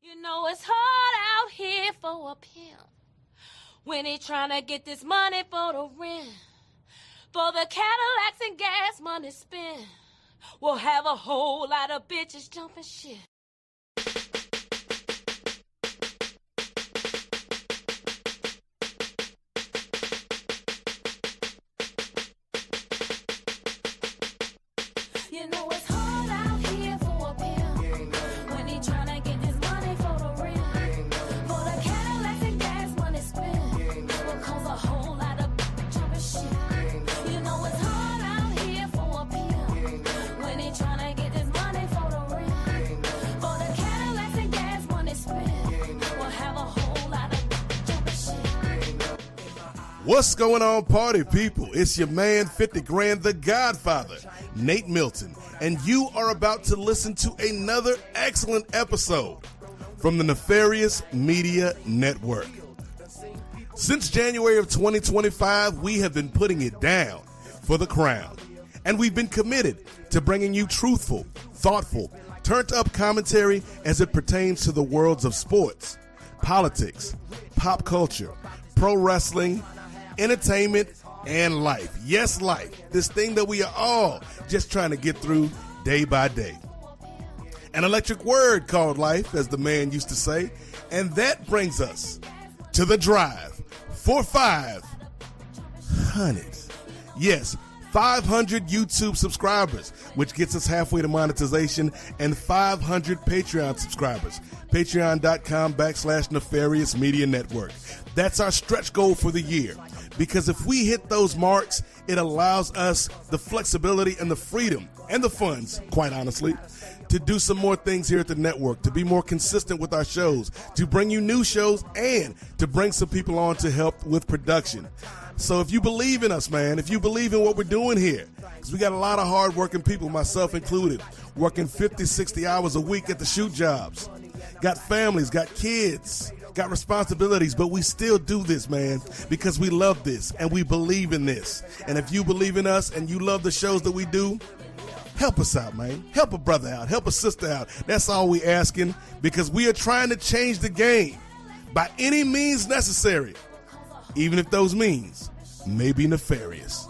You know it's hard out here for a pimp when he trying to get this money for the rent, for the Cadillacs and gas money spent. We'll have a whole lot of bitches jumping shit. You know it's hard out here for a pimp when he tryna get this money for the rent, for the Cadillacs and gas money spent. Will cause a whole lot of jumping shit. You know it's hard out here for a pimp when he tryna get this money for the rent, for the Cadillacs and gas money spent. Will have a whole lot of jumping shit. What's going on, party people? It's your man, 50 Grand, the Godfather, Nate Milton, and you are about to listen to another excellent episode from the Nefarious Media Network. Since January of 2025, we have been putting it down for the crown, and we've been committed to bringing you truthful, thoughtful, turned-up commentary as it pertains to the worlds of sports, politics, pop culture, pro wrestling, entertainment, and life. Yes, life. This thing that we are all just trying to get through day by day. An electric word called life, as the man used to say. And that brings us to the drive for 500. Yes, 500 YouTube subscribers, which gets us halfway to monetization, and 500 Patreon subscribers. Patreon.com/Nefarious Media Network. That's our stretch goal for the year. Because if we hit those marks, it allows us the flexibility and the freedom and the funds, quite honestly, to do some more things here at the network, to be more consistent with our shows, to bring you new shows, and to bring some people on to help with production. So if you believe in us, man, if you believe in what we're doing here, because we got a lot of hardworking people, myself included, working 50, 60 hours a week at the shoot jobs, got families, got kids, got responsibilities, but we still do this, man, because we love this and we believe in this. And if you believe in us and you love the shows that we do, help us out, man. Help a brother out. Help a sister out. That's all we asking, because we are trying to change the game by any means necessary, even if those means may be nefarious.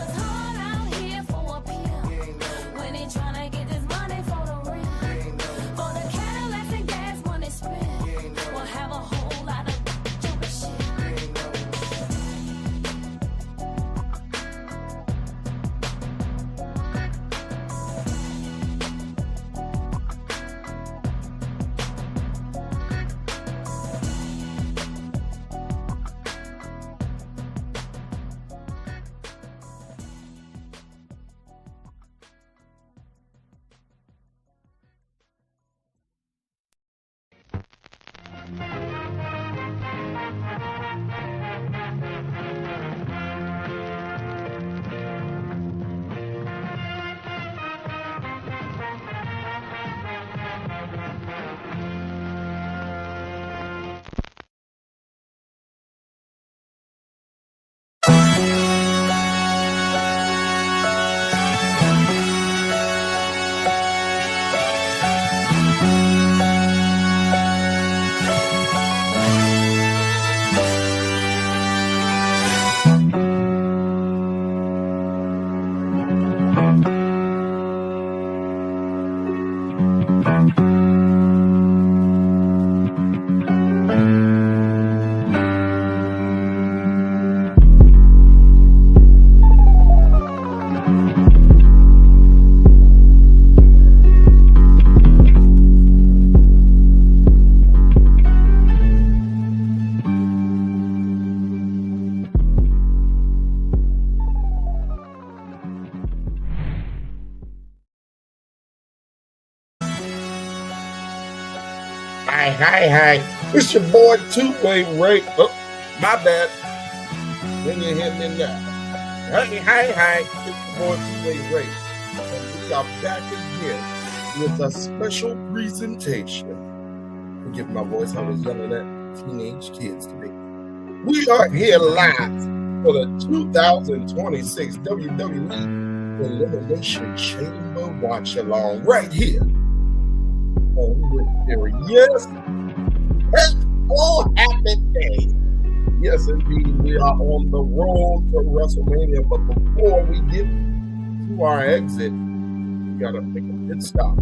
Hi. It's your boy Two-Way Ray. Oh, my bad. When you hit me now. Hi. It's your boy Two-Way Ray. And we are back again with a special presentation. Forgive my voice, I was yelling at teenage kids today. We are here live for the 2026 WWE Elimination Chamber Watch Along right here on With Theory. Yes, Oh, happy day. Yes, indeed, we are on the road to WrestleMania, but before we get to our exit, we gotta make a pit stop.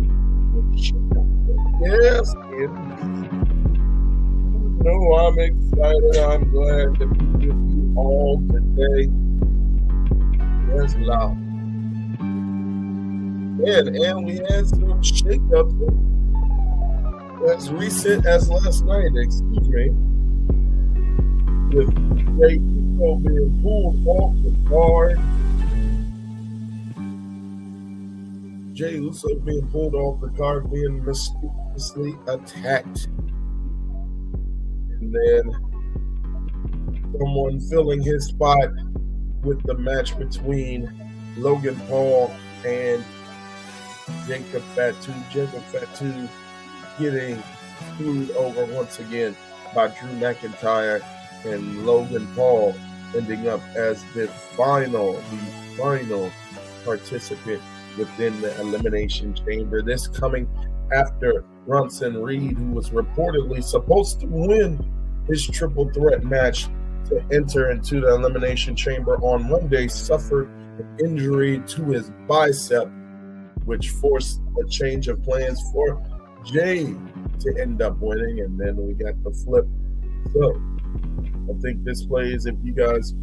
Yes, indeed. No, I'm excited. I'm glad to be with you all today. Yes, loud. And we had some shakeups as recent as last night, excuse me, with Jay Uso being pulled off the card. Jay Uso being pulled off the card, being mysteriously attacked. And then someone filling his spot with the match between Logan Paul and Jacob Fatu. Jacob Fatu getting screwed over once again by Drew McIntyre, and Logan Paul ending up as the final participant within the Elimination Chamber. This coming after Bronson Reed, who was reportedly supposed to win his triple threat match to enter into the Elimination Chamber on Monday, suffered an injury to his bicep, which forced a change of plans for Jay to end up winning, and then we got the flip. So I think this plays, if you guys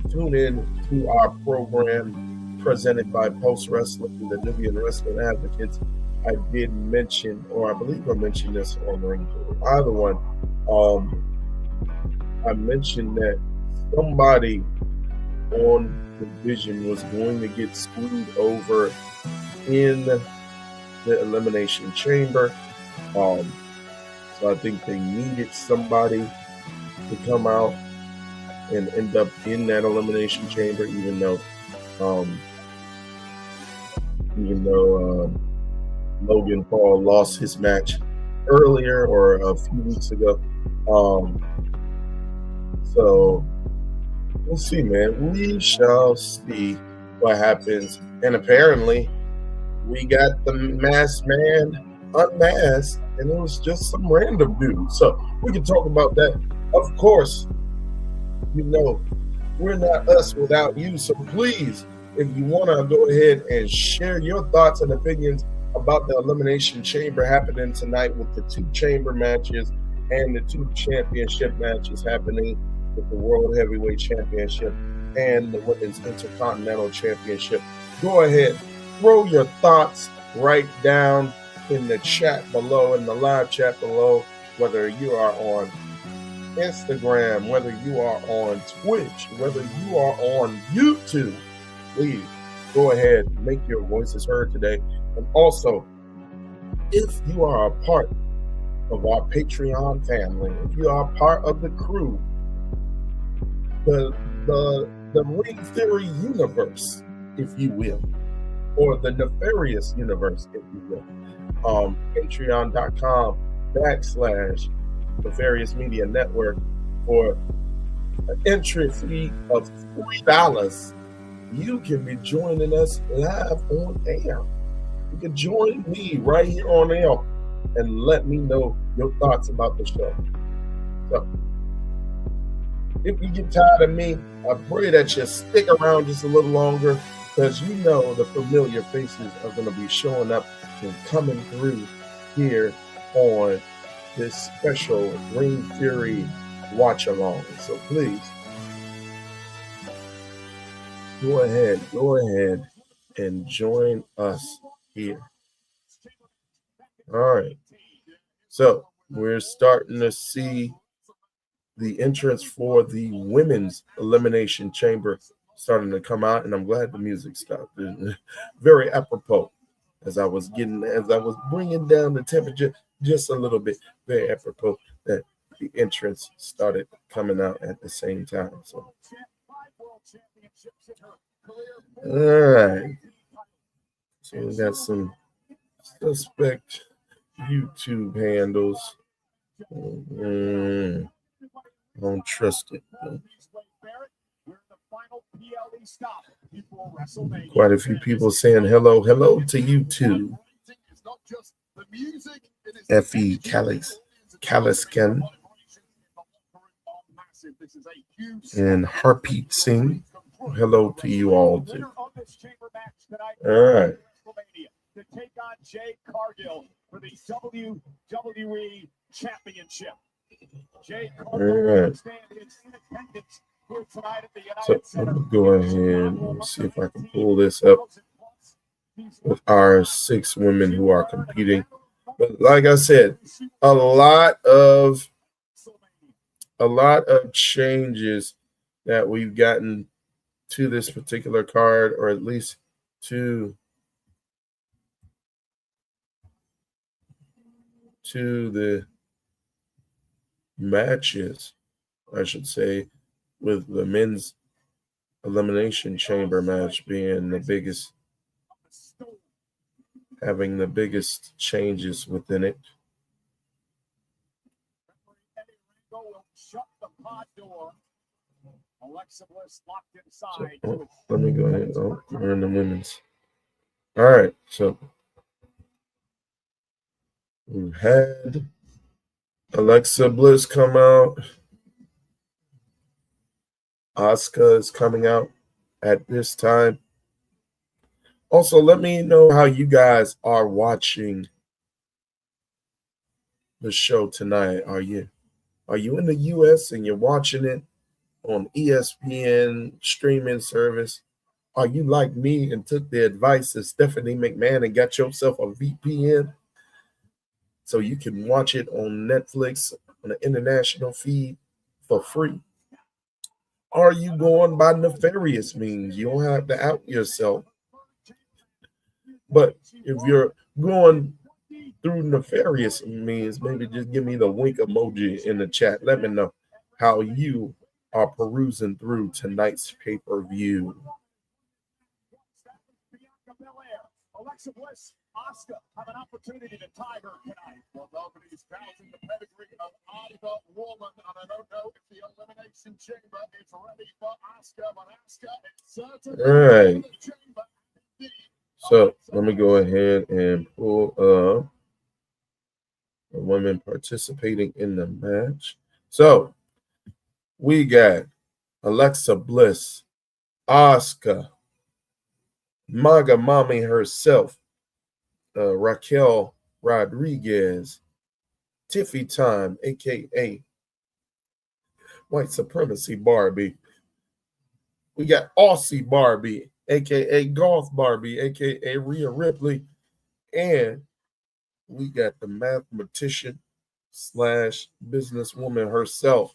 tune in to our program presented by Post Wrestling, the Nubian Wrestling Advocates, I did mention, or I believe I mentioned this on Ring, either one. I mentioned that somebody on the Vision was going to get screwed over in the Elimination Chamber. So I think they needed somebody to come out and end up in that Elimination Chamber, even though Logan Paul lost his match earlier or a few weeks ago. So we'll see, man. We shall see what happens. And apparently, we got the masked man unmasked, and it was just some random dude. So we can talk about that. Of course, we're not us without you. So please, if you want to go ahead and share your thoughts and opinions about the Elimination Chamber happening tonight, with the 2 chamber matches and the 2 championship matches happening with the World Heavyweight Championship and the Women's Intercontinental Championship, go ahead, throw your thoughts right down in the chat below, in the live chat below, whether you are on Instagram, whether you are on Twitch, whether you are on YouTube. Please go ahead, make your voices heard today. And also, if you are a part of our Patreon family, if you are a part of the crew, the Ring Theory universe, if you will, or the Nefarious universe, if you will, patreon.com/Nefarious Media Network, for an entry fee of $3, you can be joining us live on air. You can join me right here on air and let me know your thoughts about the show. So, if you get tired of me, I pray that you stick around just a little longer, because the familiar faces are going to be showing up and coming through here on this special Ring Theory watch along. So please, go ahead and join us here. All right. So we're starting to see the entrance for the Women's Elimination Chamber starting to come out, and I'm glad the music stopped. Very apropos, as I was bringing down the temperature just a little bit. Very apropos that the entrance started coming out at the same time. So, all right. So we got some suspect YouTube handles. I don't trust it. Quite a few people saying hello to you too. F.E. Kaliskan and Harpreet Singh. Hello to you all too. All right. To take on Jay Cargill for the WWE Championship. Jay Cargill stand in attendance here tonight at the United So let me go ahead and see if I can pull this up with our 6 women who are competing. But like I said, a lot of changes that we've gotten to this particular card, or at least to the matches, I should say, with the men's elimination chamber match being the biggest, having the biggest changes within it. So, let me go ahead. Oh, we're in the women's. All right, so we had Alexa Bliss come out. Asuka is coming out at this time. Also, let me know how you guys are watching the show tonight. Are you in the US and you're watching it on ESPN streaming service? Are you like me and took the advice of Stephanie McMahon and got yourself a VPN so you can watch it on Netflix on an international feed for free? Are you going by nefarious means? You don't have to out yourself. But if you're going through nefarious means, maybe just give me the wink emoji in the chat. Let me know how you are perusing through tonight's pay-per-view. Alexa Bliss, Asuka have an opportunity to tie her tonight. Well, nobody's doubting the pedigree of either woman, and I don't know if the Elimination Chamber is ready for Asuka, but Asuka is certainly All right. the chamber. So let me go ahead and pull up the women participating in the match. So we got Alexa Bliss, Asuka, Maga Mommy herself, Raquel Rodriguez, Tiffy Time, aka White Supremacy Barbie. We got Aussie Barbie, aka Golf Barbie, aka Rhea Ripley, and we got the mathematician / businesswoman herself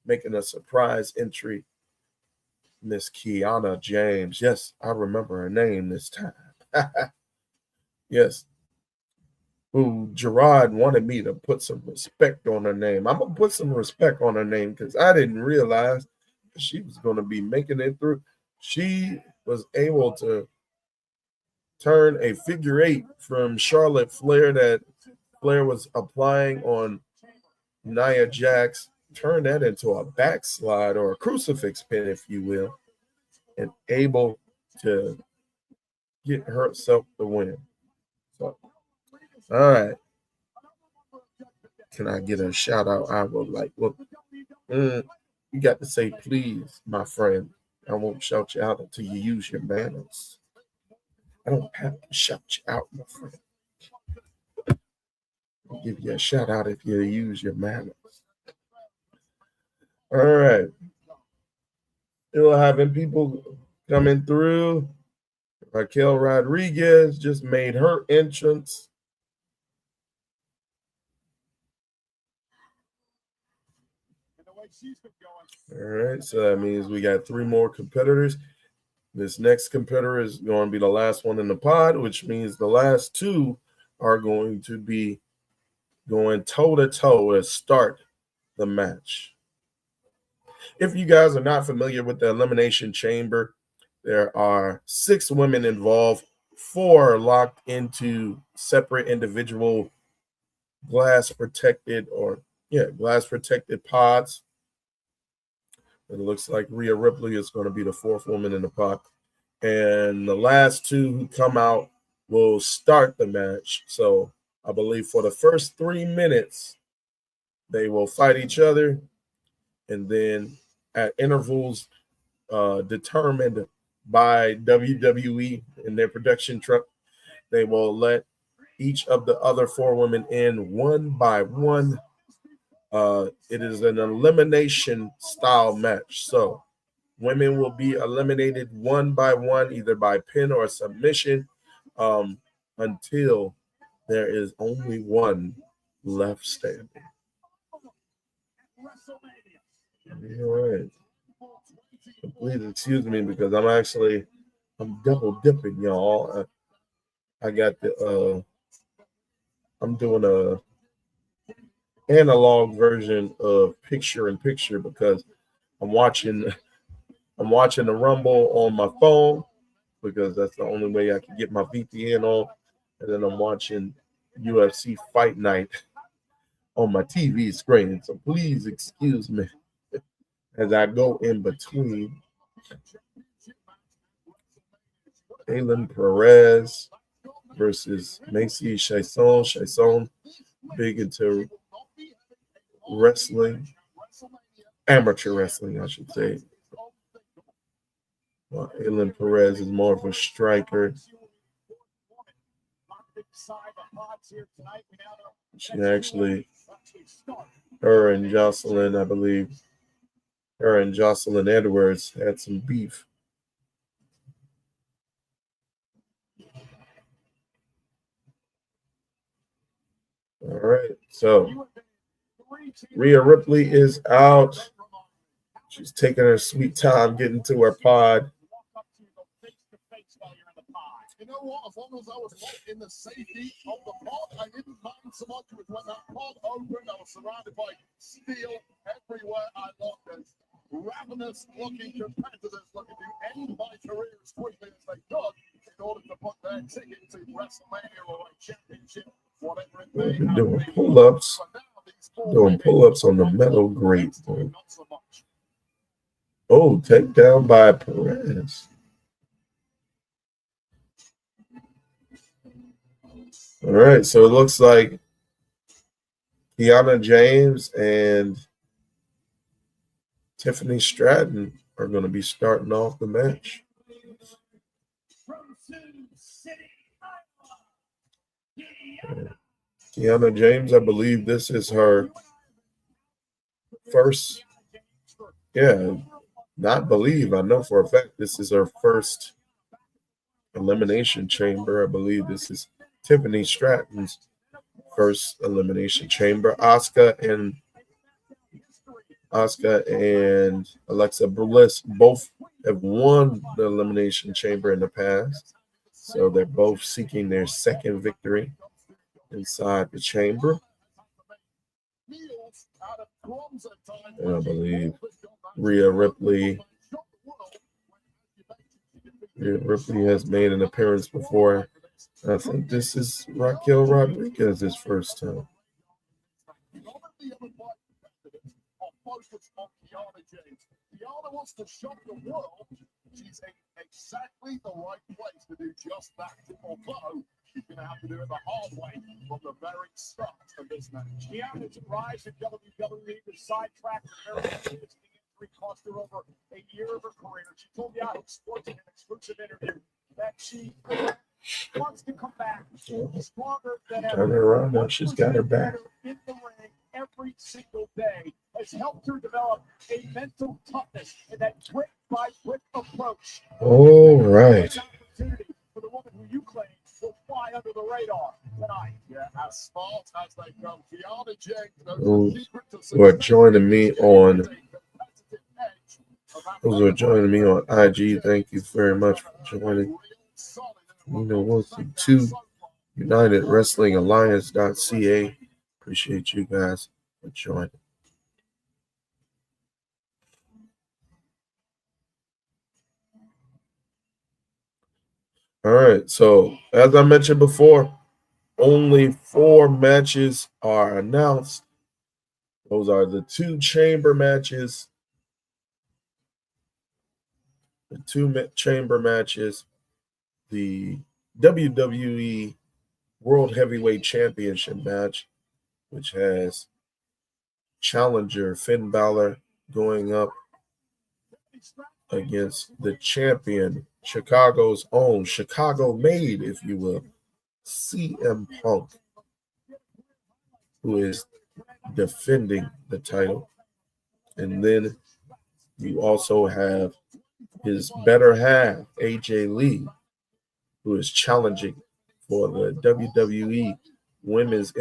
making a surprise entry, Miss Kiana James. Yes, I remember her name this time. Yes. Who Gerard wanted me to put some respect on her name. I'm going to put some respect on her name because I didn't realize she was going to be making it through. She was able to turn a figure 8 from Charlotte Flair that Flair was applying on Nia Jax, turn that into a backslide or a crucifix pin, if you will, and able to get herself the win. So, all right. Can I get a shout out? I would like, well, you got to say please, my friend. I won't shout you out until you use your manners. I don't have to shout you out, my friend. I'll give you a shout out if you use your manners. All right. Still having people coming through. Raquel Rodriguez just made her entrance. All right, so that means we got 3 more competitors. This next competitor is going to be the last one in the pod, which means the last 2 are going to be going toe-to-toe to start the match. If you guys are not familiar with the Elimination Chamber, there are 6 women involved, 4 locked into separate individual glass-protected pods. It looks like Rhea Ripley is going to be the 4th woman in the pod. And the last 2 who come out will start the match. So I believe for the first 3 minutes, They will fight each other, and then at intervals determined by WWE in their production truck, they will let each of the other 4 women in one by one. It is an elimination style match. So women will be eliminated one by one, either by pin or submission, until there is only one left standing. All right. Please excuse me because I'm double dipping, y'all. I got I'm doing a analog version of picture in picture because I'm watching the Rumble on my phone because that's the only way I can get my VPN on, and then I'm watching UFC Fight Night on my TV screen. So please excuse me as I go in between. Aylin Perez versus Macy Chiasson. Chiasson, big into wrestling, amateur wrestling, I should say. Well, Aylin Perez is more of a striker. She actually, her and Jocelyn Edwards had some beef. All right, so Rhea Ripley is out. She's taking her sweet time getting to her pod. You know what? As long as I was in the safety of the pod, I didn't mind so much with when that pod opened. I was surrounded by steel everywhere I looked. There's ravenous looking competitors looking to end my career as quickly as they could in order to put their ticket to WrestleMania or a championship, whatever it may be. Doing pull-ups on the metal grate. Oh, takedown by Perez. All right, so it looks like Kiana James and Tiffany Stratton are going to be starting off the match. Kiana James, I believe this is her first. Yeah, not believe. I know for a fact this is her first Elimination Chamber. I believe this is Tiffany Stratton's first Elimination Chamber. Asuka and Alexa Bliss both have won the Elimination Chamber in the past. So they're both seeking their second victory inside the chamber. And I believe Rhea Ripley has made an appearance before. I think this is Raquel Rodriguez's first time. Kiana wants to show the world she's in exactly the right place to do just that. Although she's going to have to do it the hard way from the very start of this match. Kiana's rise in WWE was sidetracked and very injury cost her over a year of her career. She told Yahoo Sports in an exclusive interview that she wants to come back stronger than ever. Turn her around now. She's got her back. In the ring every single day has helped her develop a mental toughness and that brick by brick approach. All right. For the woman who you claim will fly under the radar tonight. Yeah, as smart as they come. Kiana James, who are joining me on IG, thank you very much for joining. Wilson 2, United Wrestling Alliance.ca. Appreciate you guys for joining. All right, so as I mentioned before, only 4 matches are announced. Those are the 2 chamber matches. The 2 chamber matches, the WWE World Heavyweight Championship match, which has challenger Finn Balor going up against the champion, Chicago's own, Chicago made, if you will, CM Punk, who is defending the title. And then you also have his better half, AJ Lee, who is challenging for the WWE Women's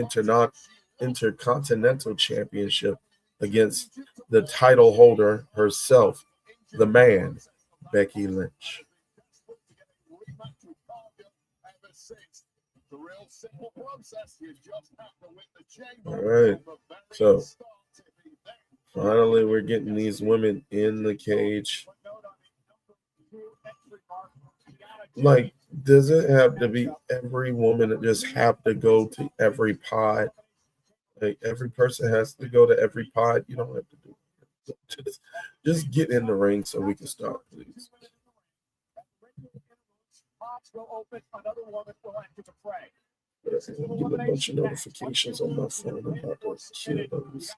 Intercontinental Championship against the title holder herself, the man, Becky Lynch. All right, so finally we're getting these women in the cage. Like, does it have to be every woman that just have to go to every pod? Like, every person has to go to every pod? You don't have to do it. Just get in the ring so we can start, please. I get a bunch of notifications on my phone about those kilos.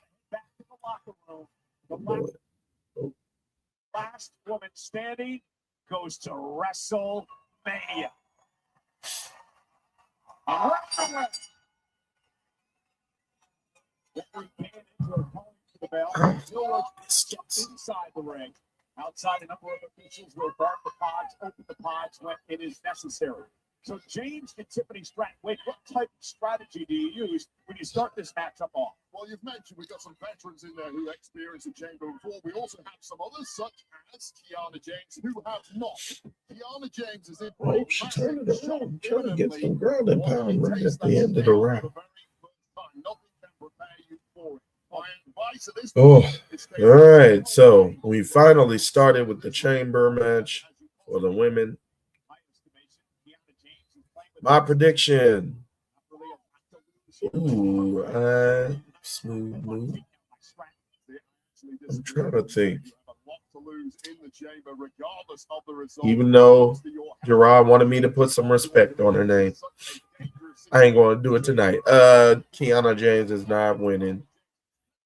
Last woman standing goes to WrestleMania. Inside the ring. Outside, a number of officials will bar the pods, open the pods when it is necessary. So James and Tiffany Stratton, what type of strategy do you use when you start this matchup off? Well, you've mentioned we've got some veterans in there who experienced the chamber before. We also have some others, such as Kiana James, who have not. Kiana James is in. Oh, she turned it around, trying to get some ground and pound right at the end of the round. Oh, all right. So we finally started with the chamber match for the women. My prediction. Ooh, smooth move. I'm trying to think. Even though Gerard wanted me to put some respect on her name, I ain't going to do it tonight. Kiana James is not winning.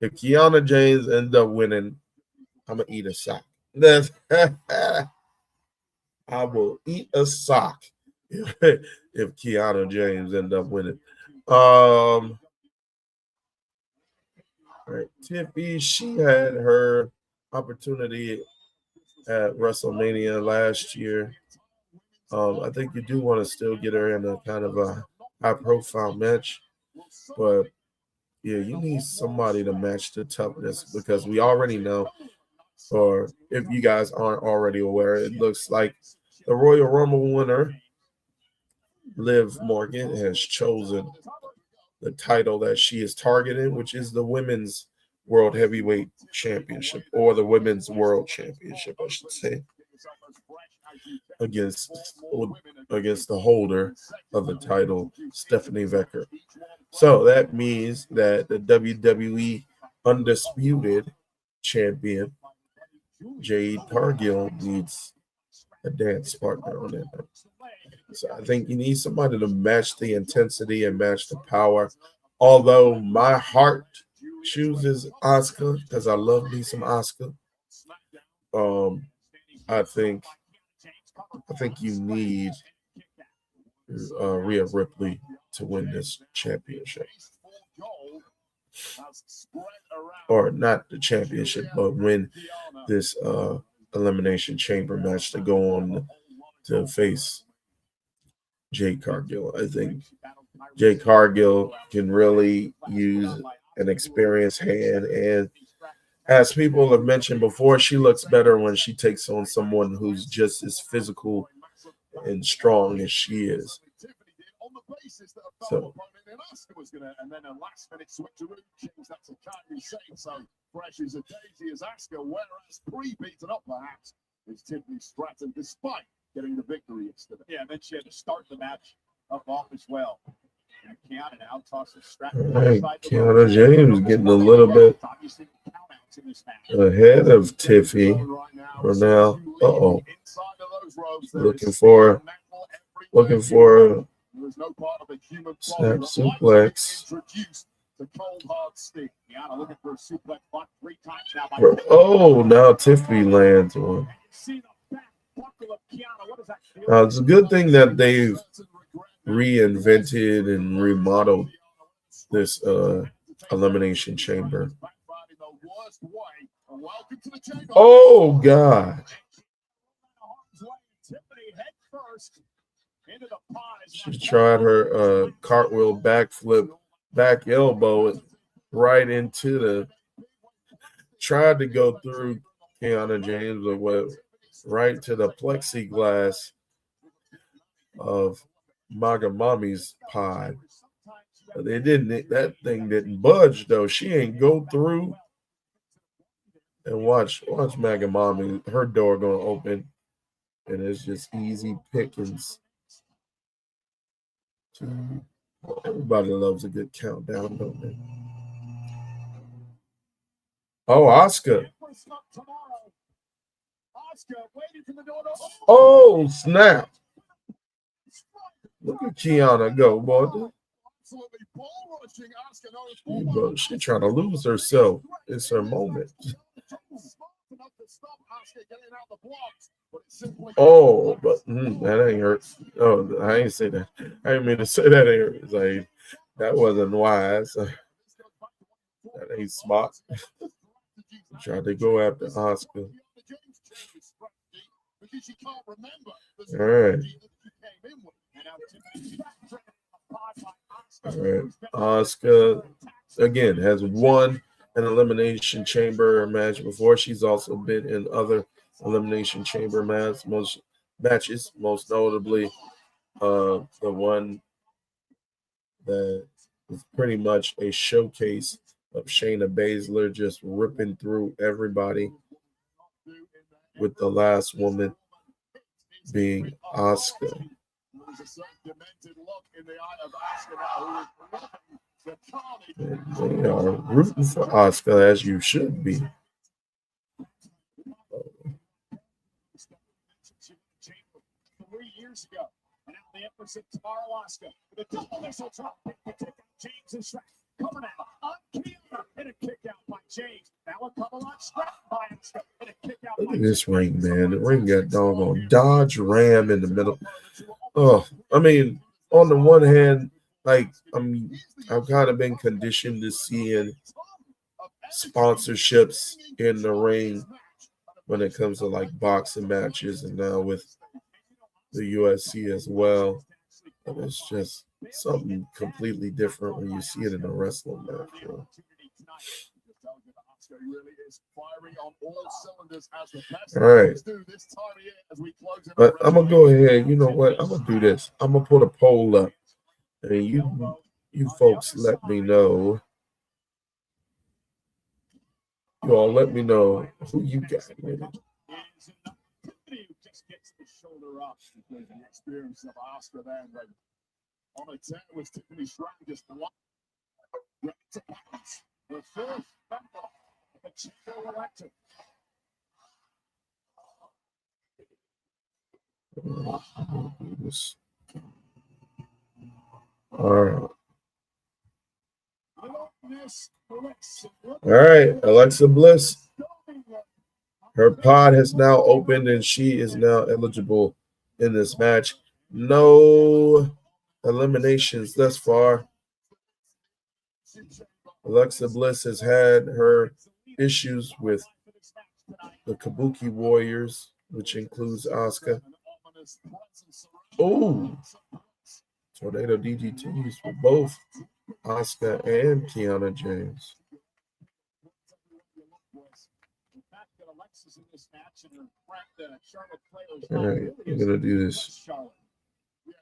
If Kiana James ends up winning, I'm going to eat a sock. I will eat a sock if Kiana James ends up winning. All right, Tiffy, she had her opportunity at WrestleMania last year. I think you do want to still get her in a kind of a high-profile match, but yeah, you need somebody to match the toughness, because we already know, or if you guys aren't already aware, it looks like the Royal Rumble winner, Liv Morgan, has chosen the title that she is targeting, which is the Women's World Heavyweight Championship, or the Women's World Championship, I should say, against the holder of the title, Stephanie Becker. So that means that the WWE Undisputed Champion, Jade Cargill, needs a dance partner on it. So I think you need somebody to match the intensity and match the power. Although my heart chooses Asuka, because I love me some Asuka. I think you need Rhea Ripley to win this championship. Or not the championship, but win this Elimination Chamber match to go on to face Jade Cargill. I think Jade Cargill can really use an experienced hand, and as people have mentioned before, she looks better when she takes on someone who's just as physical and strong as she is. So, and then a last minute switcheroo change that to Kairi Sane. So fresh as a daisy as Asuka, whereas pre-beaten up perhaps is Tiffany Stratton, despite getting the victory yesterday. Yeah, and then she had to start the match up off as well. And Kiana now tosses Stratton. Right, Kiana James getting a little bit ahead of Tiffy for now. Looking for snap suplex. The cold hard steel. Kiana looking for a suplex block 3 times now. Oh, now Tiffany lands one. It's a good thing that they've reinvented and remodeled this elimination chamber. Oh God! She tried her cartwheel backflip, back elbow right into the. Tried to go through Kiana James, but went right to the plexiglass of Magamami's pod. But they didn't. That thing didn't budge though. She ain't go through. And watch Magamami. Her door gonna open, and it's just easy pickings. Everybody loves a good countdown, don't they? Oh, Asuka. Oh, snap. Look at Kiana go, boy. She trying to lose herself. It's her moment. Oh, but that ain't hurt. Oh, I ain't say that. I didn't mean to say that. Ain't like, that wasn't wise. That ain't smart. Tried to go after Asuka. All right. All right. Asuka, again, has won an Elimination Chamber match before. She's also been in other Elimination Chamber matches, most notably the one that was pretty much a showcase of Shayna Baszler just ripping through everybody, with the last woman being Asuka. And they are rooting for Asuka, as you should be. Years ago, and now the Empress of tomorrow, Asuka, with a double missile drop kick to take out James and Shrek. Coming out on Kiana, and a kick out by James. Now a couple on Shrek by Asuka, and a kick out. Look at this ring, man. The ring got doggone Dodge Ram in the middle. Oh, I mean, on the one hand, like I've kind of been conditioned to seeing sponsorships in the ring when it comes to like boxing matches, and now with the UFC as well. But it's just something completely different when you see it in a wrestling match. You know? All right. But I'm going to go ahead. You know what? I'm going to do this. I'm going to put a poll up. And you folks let me know. You all let me know who you got with it. Shoulder up because the experience of Asuka then on a 10 was Tiffany Stratton just one to pass. The first member of the Chico elected. All right, Alexa Bliss. Her pod has now opened and she is now eligible in this match. No eliminations thus far. Alexa Bliss has had her issues with the Kabuki Warriors, which includes Asuka. Oh, tornado DDTs for both Asuka and Kiana James. All right, we're going to do this.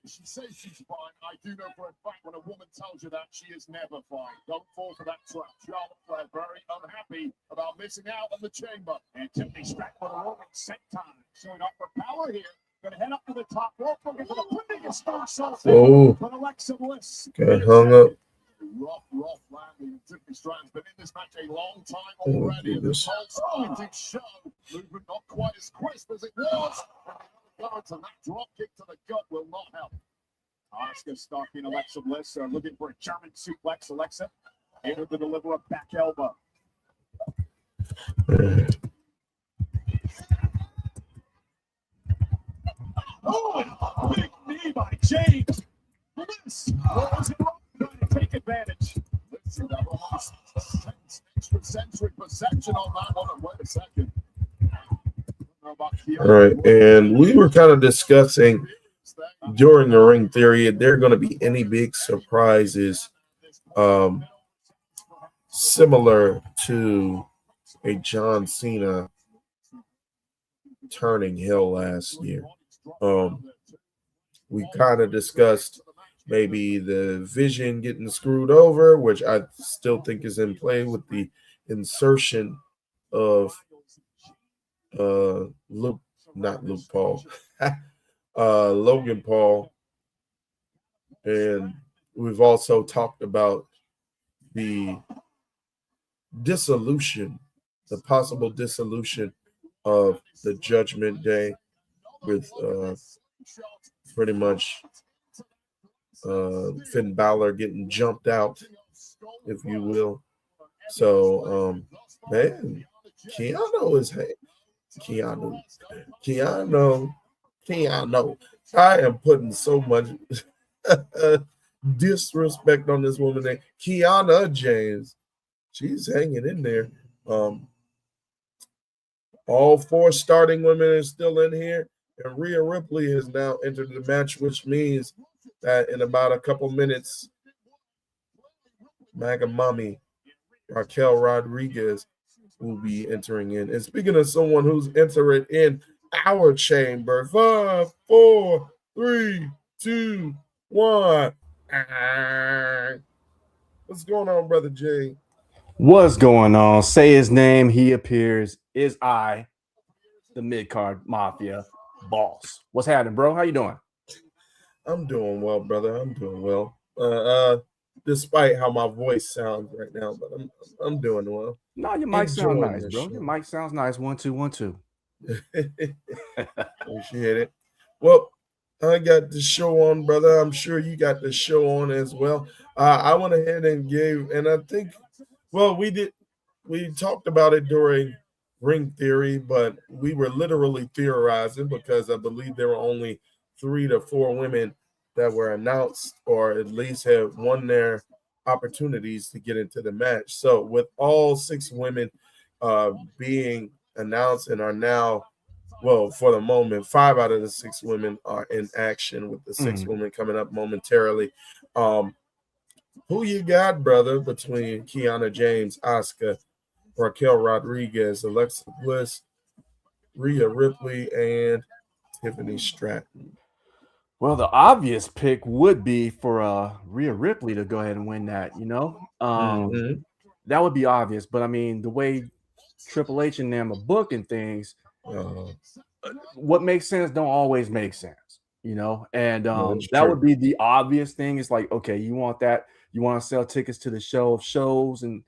She says she's fine. I do know for a fact when a woman tells you that, she is never fine. Don't fall for that trap. Charlotte Flair very unhappy about missing out on the chamber. And Tiffany Stratton with a rolling set time. Showing up for power here. Going to head up to the top rope. Looking for the biggest star shot. Oh, But Alexa Bliss got hung up. Rough landing. Tiffany Stratton's been in this match a long time already. And this whole starting show. Movement not quite as crisp as it was. And that drop kick to the gut will not help. Asuka stalking Alexa Bliss, looking for a German suplex. Alexa Able to deliver a back elbow. Oh, big knee by James. Bliss rolls it up, trying to take advantage. Extra sensory perception on that one. Wait a second. All right, and we were kind of discussing during the ring theory if there are going to be any big surprises similar to a John Cena turning heel last year. We kind of discussed maybe the Vision getting screwed over, which I still think is in play with the insertion of Logan Paul. And we've also talked about the possible dissolution of the Judgment Day with pretty much Finn Balor getting jumped out, if you will. So, man, Keanu. I am putting so much disrespect on this woman named Kiana James. She's hanging in there. All 4 starting women are still in here, and Rhea Ripley has now entered the match, which means that in about a couple minutes, Maga Mommy Raquel Rodriguez will be entering in. And speaking of someone who's entering in our chamber, 5, 4, 3, 2, 1. What's going on, Brother Jay? What's going on? Say his name. He appears. Is I, the mid-card mafia boss. What's happening, bro? How you doing? I'm doing well, brother. I'm doing well. Despite how my voice sounds right now, but I'm doing well. No, your mic sounds nice, bro. Show. Your mic sounds nice. 1 2 1 2. Appreciate it. Well, I got the show on, brother. I'm sure you got the show on as well. I went ahead and I think, well, we talked about it during Ring Theory, but we were literally theorizing because I believe there were only 3 to 4 women that were announced or at least have won their opportunities to get into the match. So with all 6 women being announced and are now, well, for the moment, 5 out of the 6 women are in action with the 6 women coming up momentarily. Who you got, brother, between Kiana James, Asuka, Raquel Rodriguez, Alexa Bliss, Rhea Ripley, and Tiffany Stratton? Well, the obvious pick would be for Rhea Ripley to go ahead and win that, you know? That would be obvious. But, I mean, the way Triple H and them are booking things, what makes sense don't always make sense, you know? And that would be the obvious thing. It's like, okay, you want that. You want to sell tickets to the show of shows in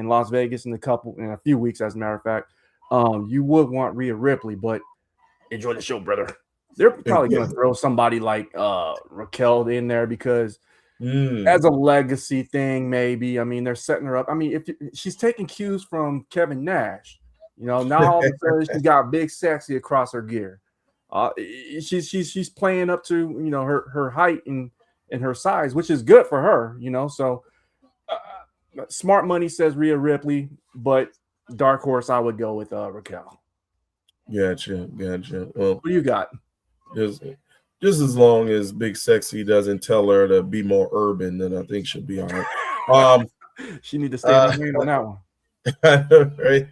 Las Vegas in a few weeks, as a matter of fact. You would want Rhea Ripley, but enjoy the show, brother. They're probably going to throw somebody like Raquel in there because as a legacy thing, maybe. I mean, they're setting her up. I mean, if she's taking cues from Kevin Nash, you know, now all of a sudden she's got big sexy across her gear. She's playing up to, you know, her height and her size, which is good for her, you know. So smart money says Rhea Ripley, but dark horse, I would go with Raquel. Gotcha. Well, what do you got? Just as long as Big Sexy doesn't tell her to be more urban, then I think she'll be all right. She need to stay in the lane on that one. Right.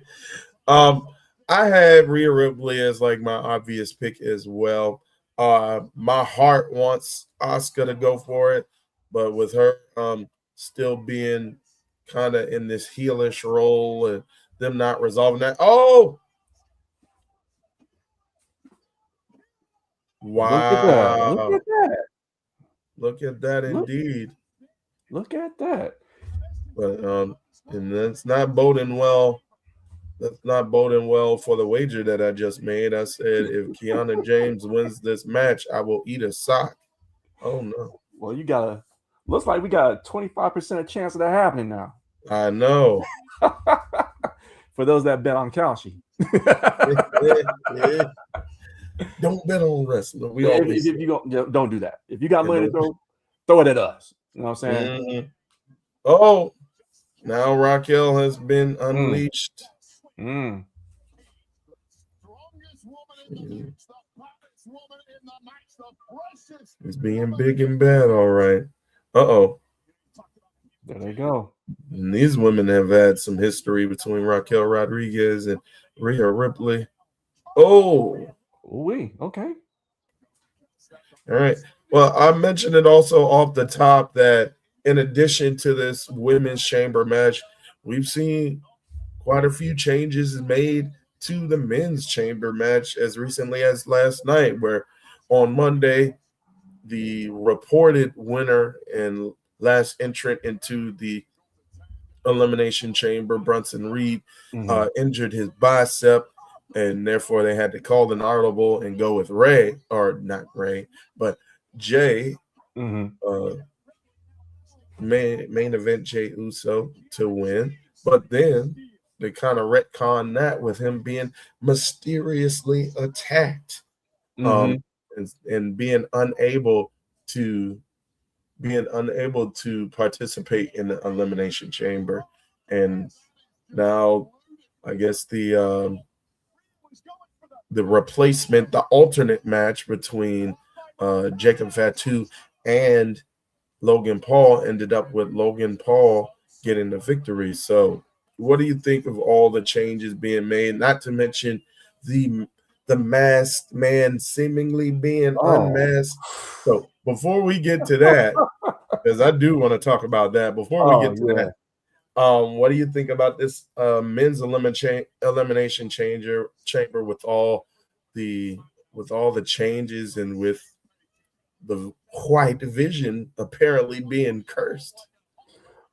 I had Rhea Ripley as like my obvious pick as well. My heart wants Asuka to go for it, but with her still being kind of in this heelish role and them not resolving that. Oh, wow. Look at that indeed. Look at that. But and that's not boding well. That's not boding well for the wager that I just made. I said if Kiana James wins this match, I will eat a sock. Oh no. Well, looks like we got a 25% chance of that happening now. I know. For those that bet on Kalshi. Don't bet on wrestling. We if, always if you don't do that. If you got money to don't. throw it at us. You know what I'm saying? Mhm. Oh, now Raquel has been unleashed. Mm. It's being big and bad, all right. Uh-oh. There they go. And these women have had some history between Raquel Rodriguez and Rhea Ripley. Oh, Okay. all right. Well, I mentioned it also off the top that in addition to this women's chamber match, we've seen quite a few changes made to the men's chamber match as recently as last night, where on Monday, the reported winner and last entrant into the Elimination Chamber, Brunson Reed, injured his bicep, and therefore they had to call an audible and go with Ray, or not Ray, but Jay, main event Jay Uso to win. But then they kind of retcon that with him being mysteriously attacked, and being unable to participate in the Elimination Chamber. And now I guess the replacement, the alternate match between Jacob Fatu and Logan Paul ended up with Logan Paul getting the victory. So what do you think of all the changes being made? Not to mention the masked man seemingly being unmasked. So before we get to that, because I do want to talk about that. Before we get to that, what do you think about this men's elimination chamber with all the changes and with the white division apparently being cursed?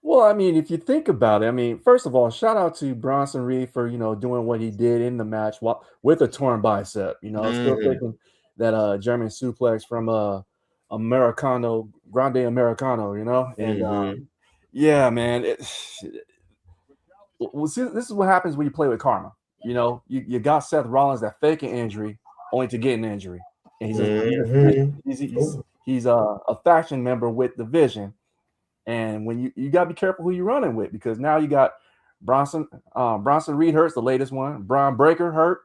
Well, I mean, if you think about it, I mean, first of all, shout out to Bronson Reed for doing what he did in the match with a torn bicep. Still thinking that German suplex from Grande Americano, and yeah, man, this is what happens when you play with karma. You got Seth Rollins that fake an injury only to get an injury, and he's a faction member with the Vision. And when you got to be careful who you're running with, because now you got Bronson Reed hurts, the latest one. Braun Breaker hurt.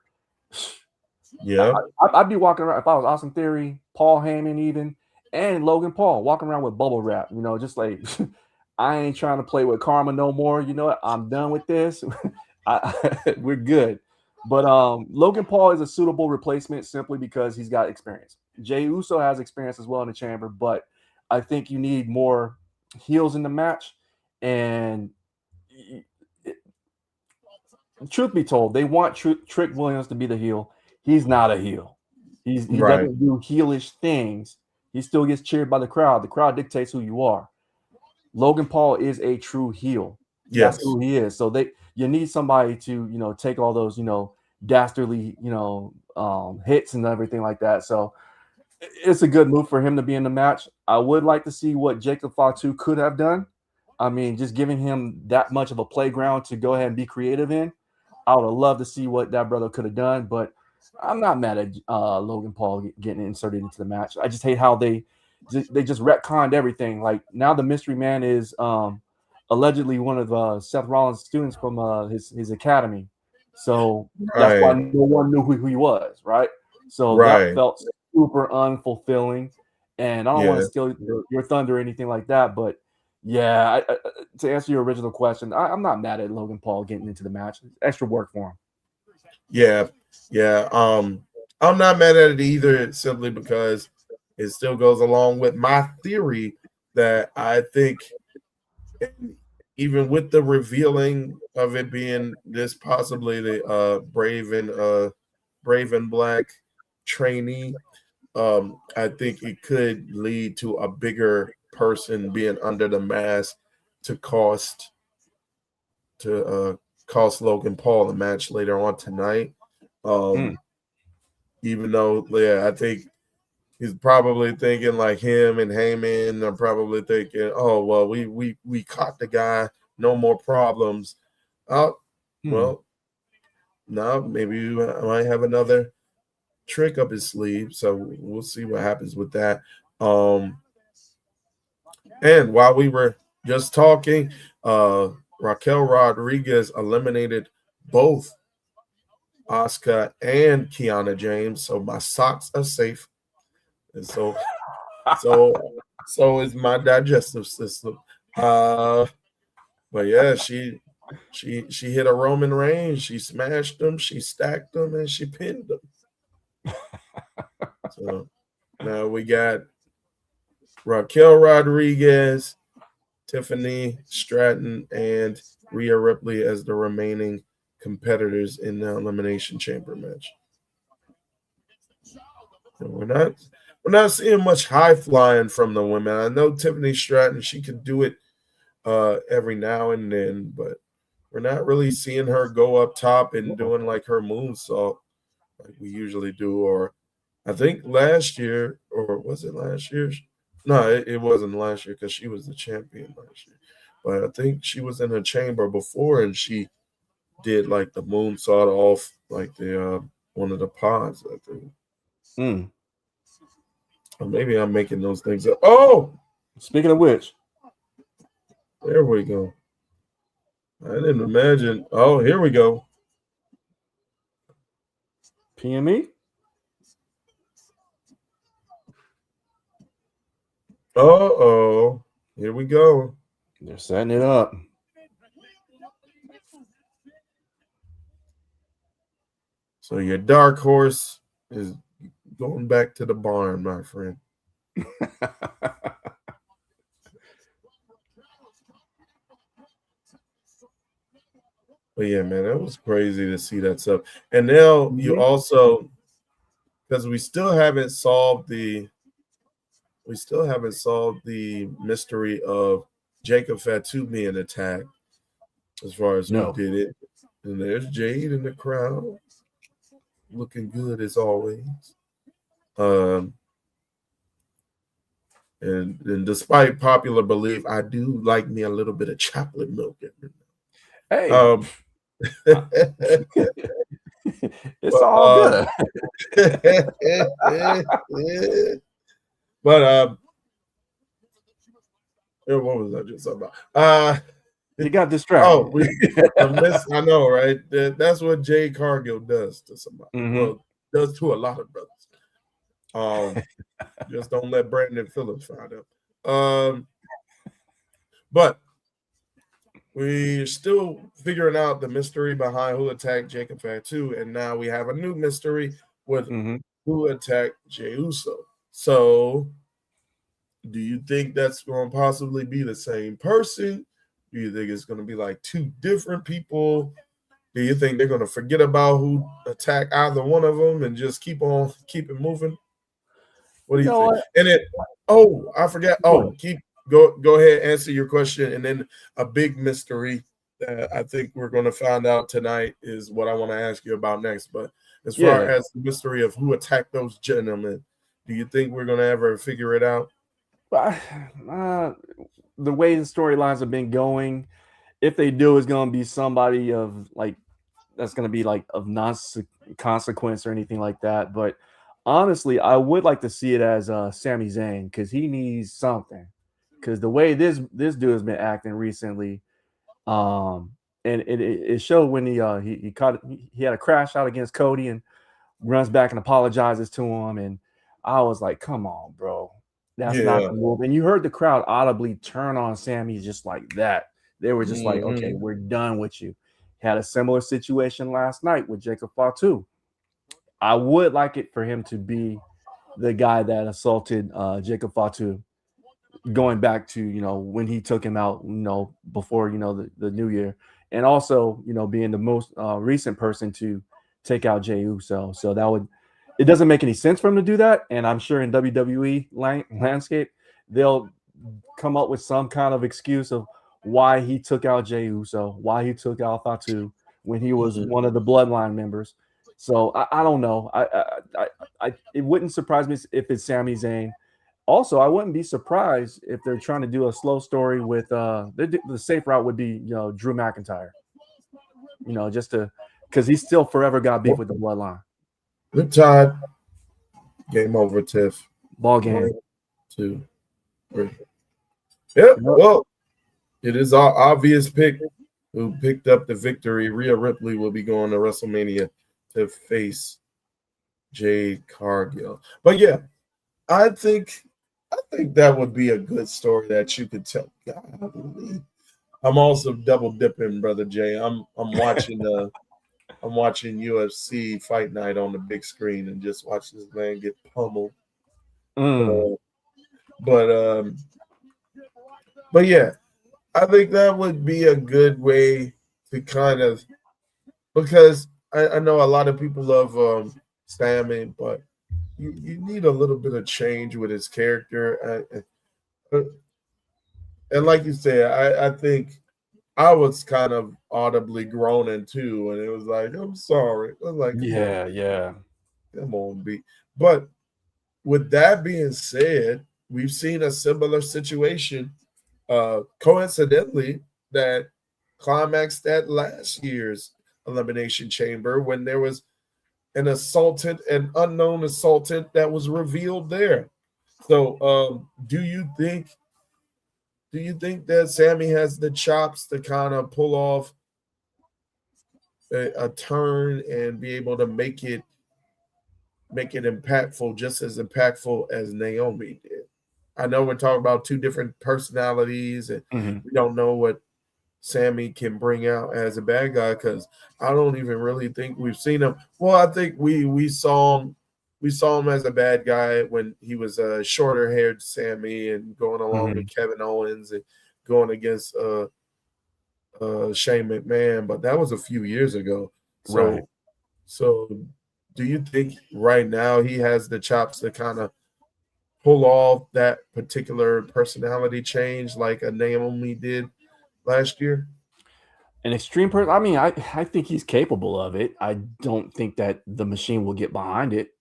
Yeah, I'd be walking around if I was Austin Theory, Paul Heyman, even, and Logan Paul walking around with bubble wrap. Just like I ain't trying to play with karma no more. You know what? I'm done with this. We're good. But Logan Paul is a suitable replacement simply because he's got experience. Jey Uso has experience as well in the chamber, but I think you need more heels in the match. And truth be told, they want Trick Williams to be the heel. He's not a heel. He doesn't do heelish things. He still gets cheered by the crowd. The crowd dictates who you are. Logan Paul is a true heel. Yes. That's who he is. So you need somebody to take all those dastardly hits and everything like that. So it's a good move for him to be in the match. I would like to see what Jacob Fatu could have done. I mean, just giving him that much of a playground to go ahead and be creative in. I would have loved to see what that brother could have done, but I'm not mad at Logan Paul getting inserted into the match. I just hate how they just retconned everything. Like now the mystery man is allegedly one of Seth Rollins' students from his academy. So that's why no one knew who he was, right? So that felt super unfulfilling. And I don't want to steal your thunder or anything like that, but yeah, to answer your original question, I'm not mad at Logan Paul getting into the match. It's extra work for him. Yeah. I'm not mad at it either, simply because it still goes along with my theory that I think, even with the revealing of it being this possibly the Brave and Black trainee, I think it could lead to a bigger person being under the mask to cost Logan Paul the match later on tonight. Even though, I think he's probably thinking like him and Heyman are probably thinking, oh well, we caught the guy no more problems. Well, now maybe you might have another trick up his sleeve. So we'll see what happens with that. And while we were just talking, Raquel Rodriguez eliminated both Asuka and Kiana James. So my socks are safe. And so is my digestive system. But yeah, she hit a Roman Reigns. She smashed them, she stacked them, and she pinned them. So now we got Raquel Rodriguez, Tiffany Stratton, and Rhea Ripley as the remaining competitors in the Elimination Chamber match. And we're not seeing much high flying from the women. I know Tiffany Stratton, she could do it every now and then, but we're not really seeing her go up top and doing like her moonsault like we usually do. Or I think last year, or was it last year? No, it wasn't last year because she was the champion last year. But I think she was in a chamber before and she did like the moonsault off like the one of the pods, I think. Or maybe I'm making those things up. Oh! Speaking of which. There we go. I didn't imagine. Oh, here we go. PME? Uh-oh. Here we go. They're setting it up. So your dark horse is going back to the barn, my friend. But yeah, man, that was crazy to see that stuff. And now you also, because we still haven't solved the mystery of Jacob Fatu being attacked as far as who did it. And there's Jade in the crowd, looking good as always. And despite popular belief, I do like me a little bit of chocolate milk. Hey. It's all good. But what was I just talking about? You got distracted. I know, right? That's what Jade Cargill does to somebody. Well, does to a lot of brothers. Just don't let Brandon Phillips find out. But we're still figuring out the mystery behind who attacked Jacob Fatu, and now we have a new mystery with who attacked Jey Uso. So, do you think that's going to possibly be the same person? Do you think it's going to be like two different people? Do you think they're going to forget about who attacked either one of them and just keep it moving? What do you think? I forgot. Go ahead, answer your question, and then a big mystery that I think we're going to find out tonight is what I want to ask you about next. But as far as the mystery of who attacked those gentlemen, do you think we're going to ever figure it out? The way the storylines have been going, if they do, it's going to be somebody of like that's going to be like of non-consequence or anything like that. But honestly, I would like to see it as Sami Zayn because he needs something. Because the way this dude has been acting recently, and it showed when he had a crash out against Cody and runs back and apologizes to him, and I was like, "Come on, bro, that's not the move." And you heard the crowd audibly turn on Sami just like that. They were just like, "Okay, we're done with you." Had a similar situation last night with Jacob Fatu. I would like it for him to be the guy that assaulted Jacob Fatu. Going back to, when he took him out, before, the new year, and also, being the most recent person to take out Jey Uso. So it doesn't make any sense for him to do that. And I'm sure in WWE landscape, they'll come up with some kind of excuse of why he took out Jey Uso, why he took out Fatu when he was one of the Bloodline members. So I don't know. It wouldn't surprise me if it's Sami Zayn. Also, I wouldn't be surprised if they're trying to do a slow story with the safe route would be, Drew McIntyre. Just to, because he's still forever got beef with the bloodline. Good time. Game over, Tiff. Ball game. 1, 2, 3. Yep. Well, it is our obvious pick who picked up the victory. Rhea Ripley will be going to WrestleMania to face Jade Cargill. But yeah, I think that would be a good story that you could tell. Golly. I'm also double dipping, Brother Jay. I'm watching I'm watching UFC Fight Night on the big screen and just watch this man get pummeled. But yeah, I think that would be a good way to kind of, because I know a lot of people love Sammy, but you need a little bit of change with his character. And like you said, I think I was kind of audibly groaning too, and it was like, I'm sorry. I was like, yeah. Come on, B. But with that being said, we've seen a similar situation, coincidentally, that climaxed at last year's Elimination Chamber when there was an unknown assaultant that was revealed there. So, do you think that Sammy has the chops to kind of pull off a turn and be able to make it impactful, just as impactful as Naomi did? I know we're talking about two different personalities, and we don't know what Sammy can bring out as a bad guy, because I don't even really think we've seen him. Well, I think we saw him as a bad guy when he was a shorter haired Sammy and going along with Kevin Owens and going against Shane McMahon, but that was a few years ago. So do you think right now he has the chops to kind of pull off that particular personality change like a Naomi did last year? An extreme person. I mean, I think he's capable of it. I don't think that the machine will get behind it.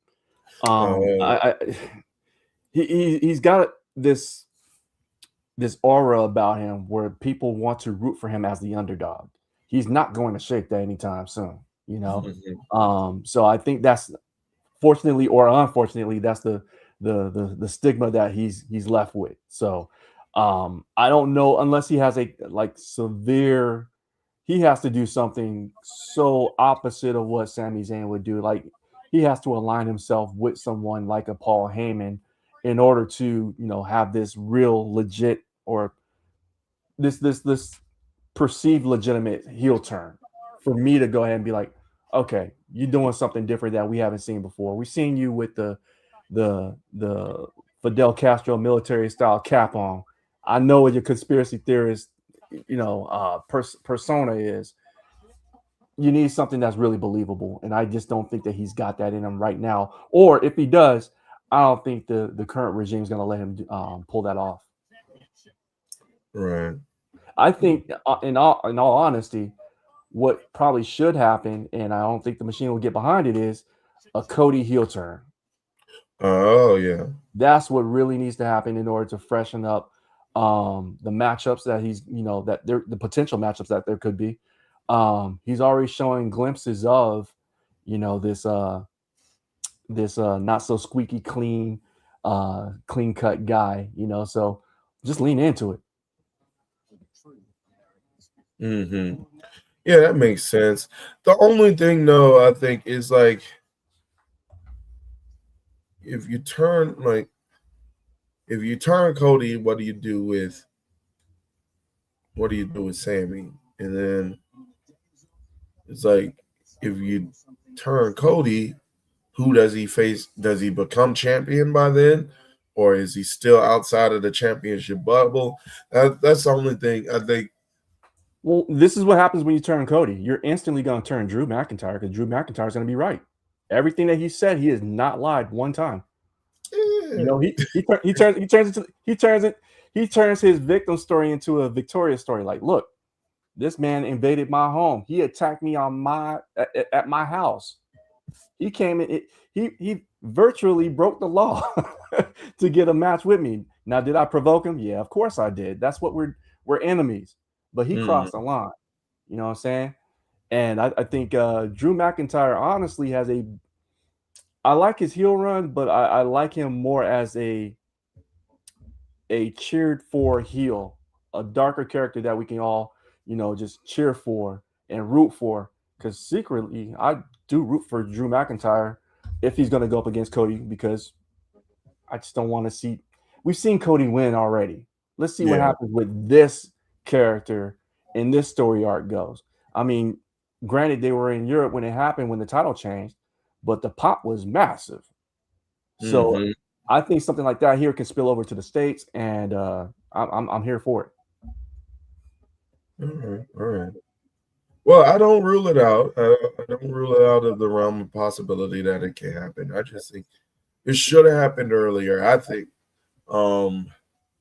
He's got this aura about him where people want to root for him as the underdog. He's not going to shake that anytime soon, So I think that's, fortunately or unfortunately, that's the stigma that he's left with. So I don't know, unless he has severe, he has to do something so opposite of what Sami Zayn would do. Like, he has to align himself with someone like a Paul Heyman in order to, have this real legit, or this perceived legitimate heel turn for me to go ahead and be like, okay, you're doing something different that we haven't seen before. We've seen you with the Fidel Castro military style cap on. I know what your conspiracy theorist, persona is. You need something that's really believable, and I just don't think that he's got that in him right now. Or if he does, I don't think the current regime is going to let him pull that off. Right. I think, in all honesty, what probably should happen, and I don't think the machine will get behind it, is a Cody heel turn. Oh yeah, that's what really needs to happen in order to freshen up the matchups that he's, the potential matchups that there could be. He's already showing glimpses of, this not so squeaky clean cut guy, so just lean into it. Yeah, that makes sense. The only thing, though, I think is like, if you turn Cody, what do you do with Sammy? And then it's like, if you turn Cody, who does he face? Does he become champion by then? Or is he still outside of the championship bubble? That's the only thing I think. Well, this is what happens when you turn Cody. You're instantly going to turn Drew McIntyre, because Drew McIntyre is going to be right. Everything that he said, he has not lied one time. Yeah. He turns his victim story into a victorious story. Like, look, this man invaded my home. He attacked me at my house. He came in. He virtually broke the law to get a match with me. Now, did I provoke him? Yeah, of course I did. That's what we're enemies. But he crossed the line. You know what I'm saying? And I think Drew McIntyre honestly has a. I like his heel run, but I like him more as a cheered for heel, a darker character that we can all, just cheer for and root for. Because secretly, I do root for Drew McIntyre if he's going to go up against Cody, because I just don't want to see. We've seen Cody win already. Let's see what happens with this character and this story arc goes. I mean, granted, they were in Europe when it happened, when the title changed, but the pop was massive. So I think something like that here can spill over to the States, and I'm here for it. All right. Well, I don't rule it out. I don't rule it out of the realm of possibility that it can happen. I just think it should have happened earlier. I think,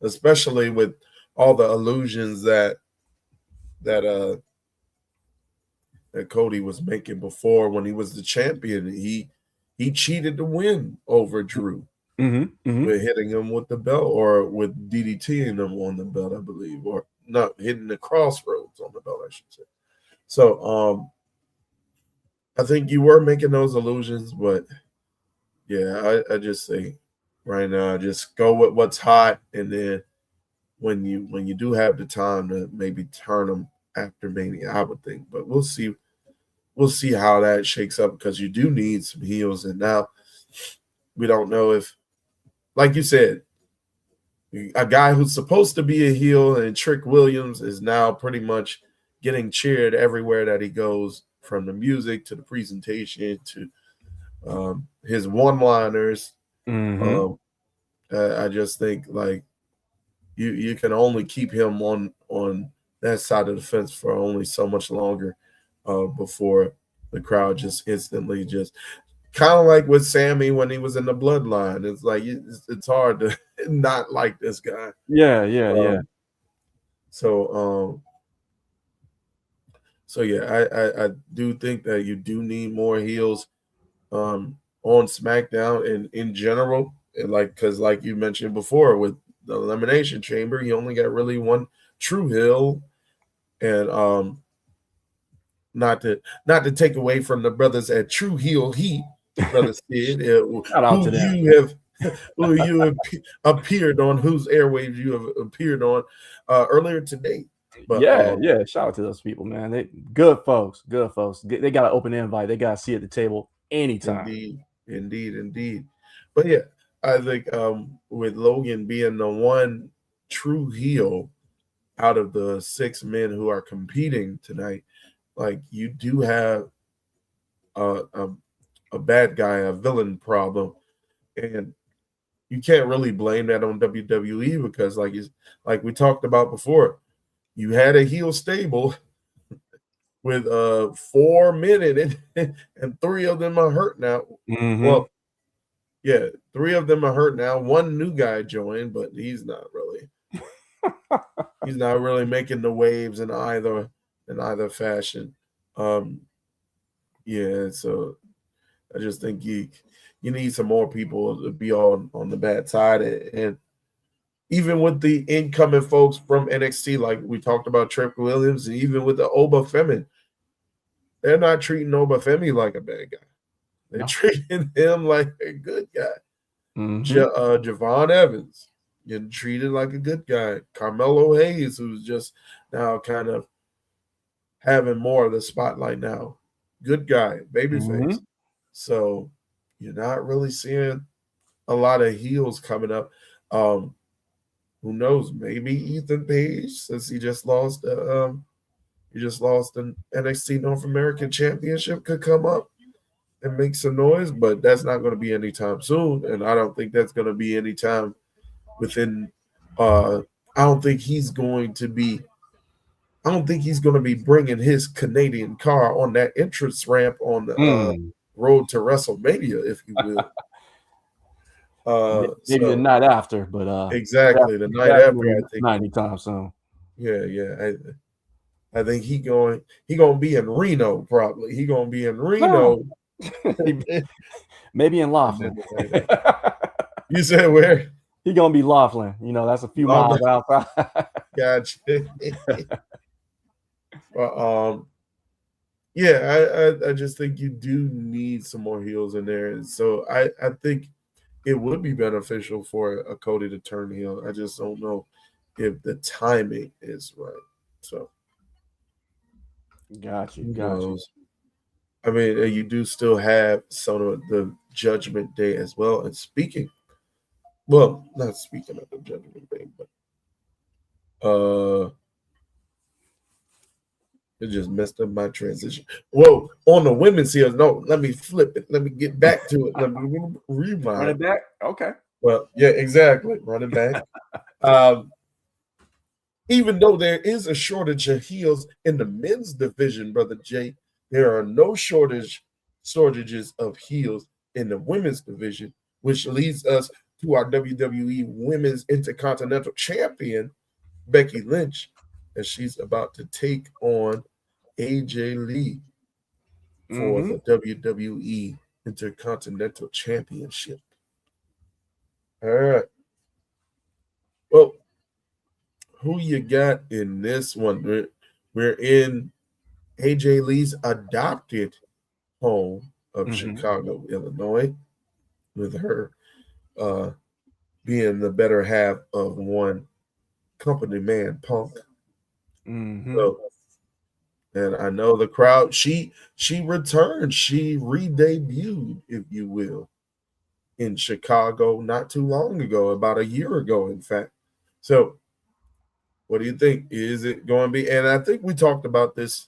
especially with all the illusions that Cody was making before when he was the champion. He cheated to win over Drew with hitting him with the belt, or with DDTing him on the belt, I believe, or not hitting the crossroads on the belt, I should say. So I think you were making those illusions, but yeah, I just say right now, just go with what's hot, and then when you do have the time to maybe turn them after Mania, I would think. But we'll see how that shakes up, because you do need some heels, and now we don't know if, like you said, a guy who's supposed to be a heel and Trick Williams is now pretty much getting cheered everywhere that he goes, from the music to the presentation to his one-liners. I just think, like, you can only keep him on that side of the fence for only so much longer before the crowd just instantly just kind of like with Sammy when he was in the Bloodline. It's like it's hard to not like this guy. Yeah. So yeah, I do think that you do need more heels on SmackDown and in general, and because like you mentioned before with the Elimination Chamber, you only got really one true heel, and not to take away from the brothers at True Heel Heat, brother Sid, Shout out to them. who you have appeared on, whose airwaves you have appeared on earlier today. But yeah, shout out to those people, man. They good folks. They got an open invite. They got a seat at the table anytime. Indeed. But yeah, I think with Logan being the one true heel out of the 6 men who are competing tonight, like, you do have a bad guy, a villain problem, and you can't really blame that on WWE, because like we talked about before, you had a heel stable with 4 men in it, and 3 of them are hurt now. Well, yeah, 3 of them are hurt now. 1 new guy joined, but he's not really making the waves in either fashion. Yeah, so I just think you need some more people to be on the bad side, and even with the incoming folks from NXT, like we talked about Trick Williams, and even with the Oba Femi, they're not treating Oba Femi like a bad guy. They're treating him like a good guy. Javon Evans getting treated like a good guy. Carmelo Hayes, who's just now kind of having more of the spotlight now. Good guy, babyface. So you're not really seeing a lot of heels coming up. Who knows? Maybe Ethan Page, since he just lost an NXT North American Championship, could come up and make some noise, but that's not going to be anytime soon, and I don't think that's going to be anytime within. I don't think he's going to be bringing his Canadian car on that entrance ramp on the road to WrestleMania, if you will. Maybe the night after, but exactly the night after. I think not anytime soon. Yeah. I think he going to be in Reno probably. He going to be in Reno Maybe in Laughlin. You said where? He gonna be Laughlin. You know, that's a few miles outside. Gotcha. Well, yeah, I just think you do need some more heels in there. And so I think it would be beneficial for a Cody to turn heel. I just don't know if the timing is right. So Got you. I mean, you do still have some of the Judgment Day as well. And not speaking of the Judgment Day, but it just messed up my transition. Whoa, on the women's here, no, let me flip it. Let me get back to it. Let me rewind. Run it back? Okay. Well, yeah, exactly. Running back. Even though there is a shortage of heels in the men's division, Brother Jay, there are no shortages of heels in the women's division, which leads us to our WWE Women's Intercontinental Champion, Becky Lynch, as she's about to take on AJ Lee for the WWE Intercontinental Championship. All right. Well, who you got in this one? We're in AJ Lee's adopted home of Chicago, Illinois, with her being the better half of one company man, Punk. So, and I know the crowd, she returned, she re-debuted, if you will, in Chicago not too long ago, about a year ago, in fact. So what do you think? Is it going to be? And I think we talked about this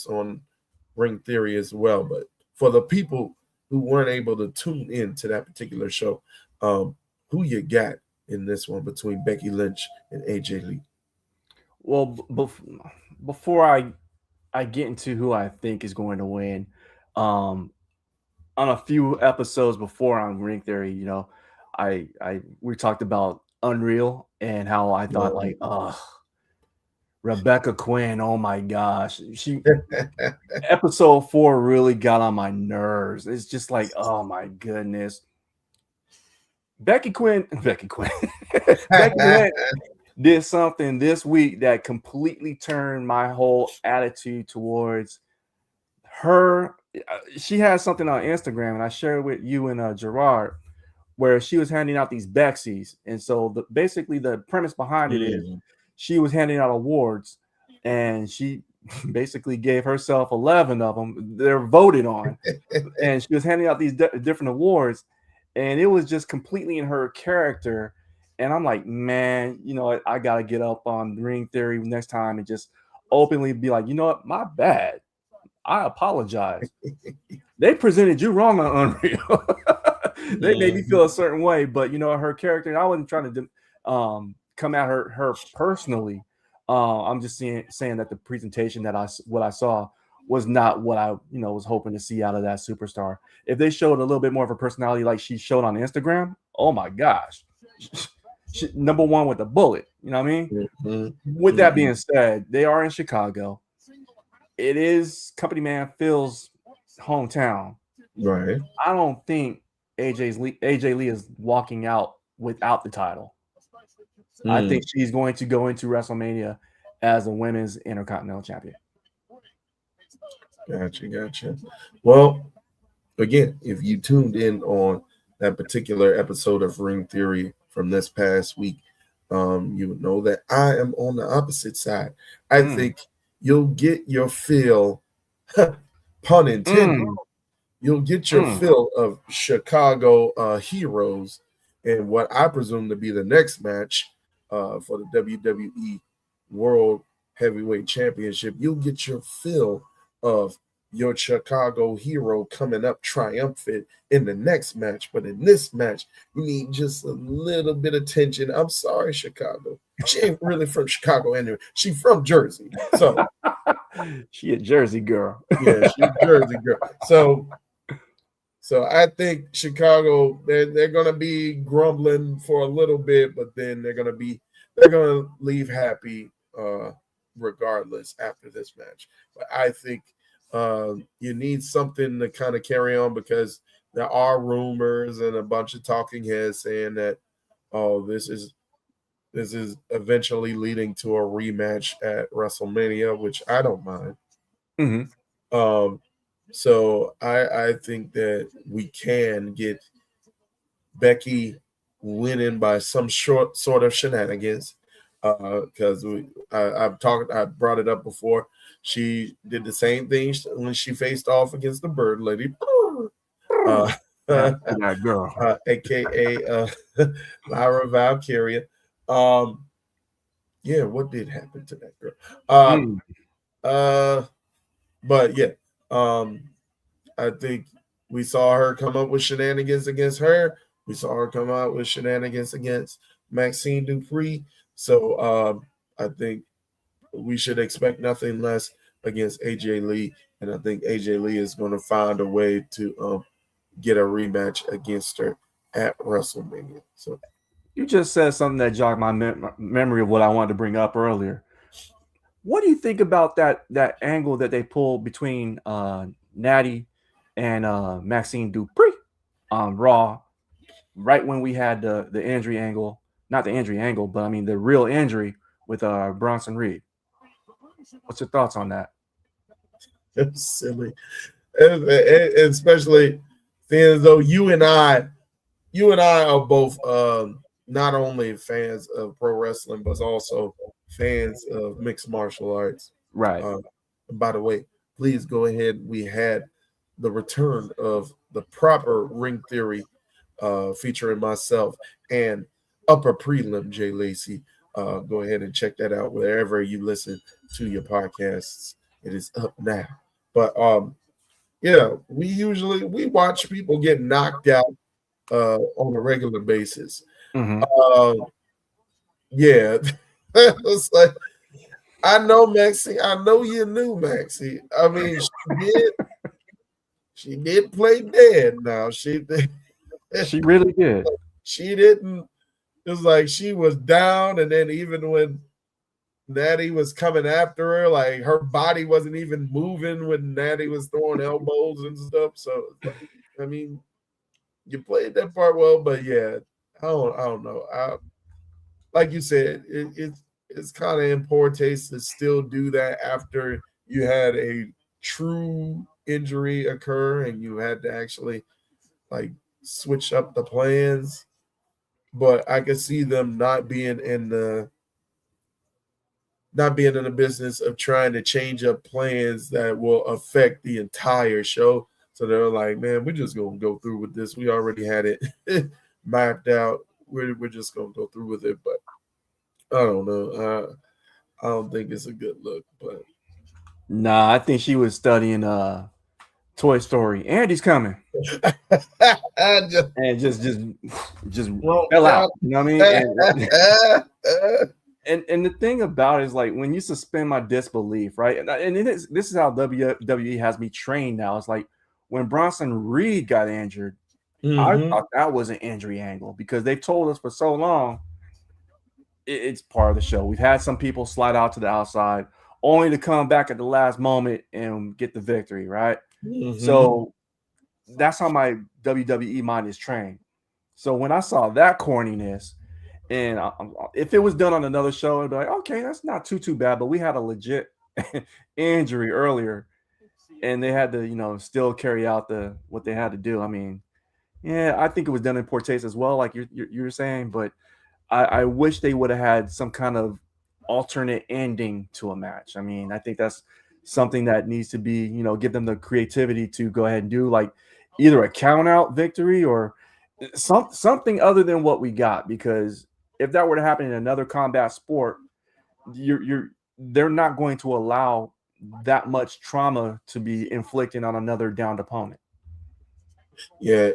on Ring Theory as well. But for the people who weren't able to tune in to that particular show, who you got in this one between Becky Lynch and AJ Lee? Well, before I get into who I think is going to win, on a few episodes before on Ring Theory, you know, we talked about Unreal and how I thought Rebecca Quinn, oh my gosh, she episode 4 really got on my nerves. It's just like, oh my goodness, Becky Quinn Becky Lynch did something this week that completely turned my whole attitude towards her. She had something on Instagram, and I shared with you and Gerard, where she was handing out these Bexies. And so basically the premise behind it is she was handing out awards, and she basically gave herself 11 of them. They're voted on. And she was handing out these different awards, and it was just completely in her character. And I'm like, man, you know, I got to get up on Ring Theory next time and just openly be like, you know what, my bad. I apologize. They presented you wrong on Unreal. They made me feel a certain way, but you know, her character, and I wasn't trying to come at her personally. I'm just saying that the presentation that what I saw was not what I was hoping to see out of that superstar. If they showed a little bit more of her personality like she showed on Instagram, oh my gosh. She, number one with the bullet, you know what I mean? With that being said, they are in Chicago. It is Company Man Phil's hometown. Right. I don't think AJ Lee is walking out without the title. I think she's going to go into WrestleMania as a women's Intercontinental Champion. Gotcha. Well, again, if you tuned in on that particular episode of Ring Theory from this past week, you would know that I am on the opposite side. I think you'll get your fill, pun intended, you'll get your fill of Chicago heroes in what I presume to be the next match for the WWE World Heavyweight Championship. You'll get your fill of your Chicago hero coming up triumphant in the next match. But in this match, you need just a little bit of tension. I'm sorry, Chicago. She ain't really from Chicago anyway. She's from Jersey. So she a Jersey girl. Yeah, she's a Jersey girl. So I think Chicago, they're gonna be grumbling for a little bit, but then they're gonna leave happy regardless after this match. But I think You need something to kind of carry on because there are rumors and a bunch of talking heads saying that, oh, this is eventually leading to a rematch at WrestleMania, which I don't mind. Mm-hmm. So I think that we can get Becky winning by some sort of shenanigans. Because I brought it up before. She did the same thing when she faced off against the Bird Lady. That girl. AKA Lyra Valkyria. Yeah, what did happen to that girl? But yeah, I think we saw her come up with shenanigans against her. We saw her come out with shenanigans against Maxine Dupree. So I think we should expect nothing less against AJ Lee, and I think AJ Lee is going to find a way to get a rematch against her at WrestleMania. So You just said something that jogged my memory of what I wanted to bring up earlier. What do you think about that angle that they pulled between Natty and Maxine Dupree on Raw, right when we had the injury angle, not the injury angle, but I mean the real injury with Bronson Reed? What's your thoughts on that? it's silly, especially seeing as though you and I are both not only fans of pro wrestling, but also fans of mixed martial arts. Right. By the way, please go ahead. We had the return of the proper Ring Theory featuring myself and Upper Prelim Jay Lacey. Go ahead and check that out wherever you listen to your podcasts. It is up now. But yeah, we watch people get knocked out on a regular basis. Mm-hmm. Yeah, it's like I know Maxie. I know you knew Maxie. I mean, she did play dead. Now she really did. She didn't. It was like she was down, and then even when Natty was coming after her, like her body wasn't even moving when Natty was throwing elbows and stuff. So, I mean, you played that part well, but yeah, I don't know. Like you said, it's kind of in poor taste to still do that after you had a true injury occur and you had to actually like switch up the plans. But I could see them not being in the business of trying to change up plans that will affect the entire show. So they're like, man, we're just gonna go through with this. We already had it mapped out. We're just gonna go through with it. But I don't know. I don't think it's a good look. But nah, I think she was studying Toy Story. Andy's coming. And just fell out. You know what I mean? And the thing about it is, like, when you suspend my disbelief, right? And this is how WWE has me trained now. It's like when Bronson Reed got injured, I thought that was an injury angle because they've told us for so long it's part of the show. We've had some people slide out to the outside only to come back at the last moment and get the victory, right? So that's how my WWE mind is trained. So when I saw that corniness, and if it was done on another show, I'd be like, okay, that's not too bad. But we had a legit injury earlier, and they had to, still carry out what they had to do. I mean, yeah, I think it was done in poor taste as well, like you're saying. But I wish they would have had some kind of alternate ending to a match. I mean, I think that's something that needs to be, give them the creativity to go ahead and do, like either a count out victory or something other than what we got, because if that were to happen in another combat sport, they're not going to allow that much trauma to be inflicted on another downed opponent. Yeah,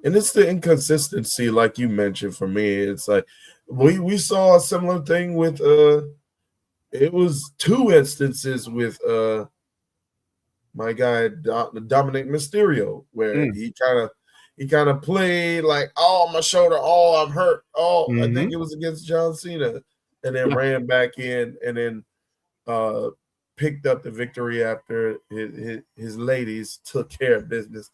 and it's the inconsistency, like you mentioned. For me, it's like we saw a similar thing with it was two instances with my guy Dominic Mysterio, where he kind of played like, oh, my shoulder, oh, I'm hurt, I think it was against John Cena, and then ran back in, and then picked up the victory after his ladies took care of business.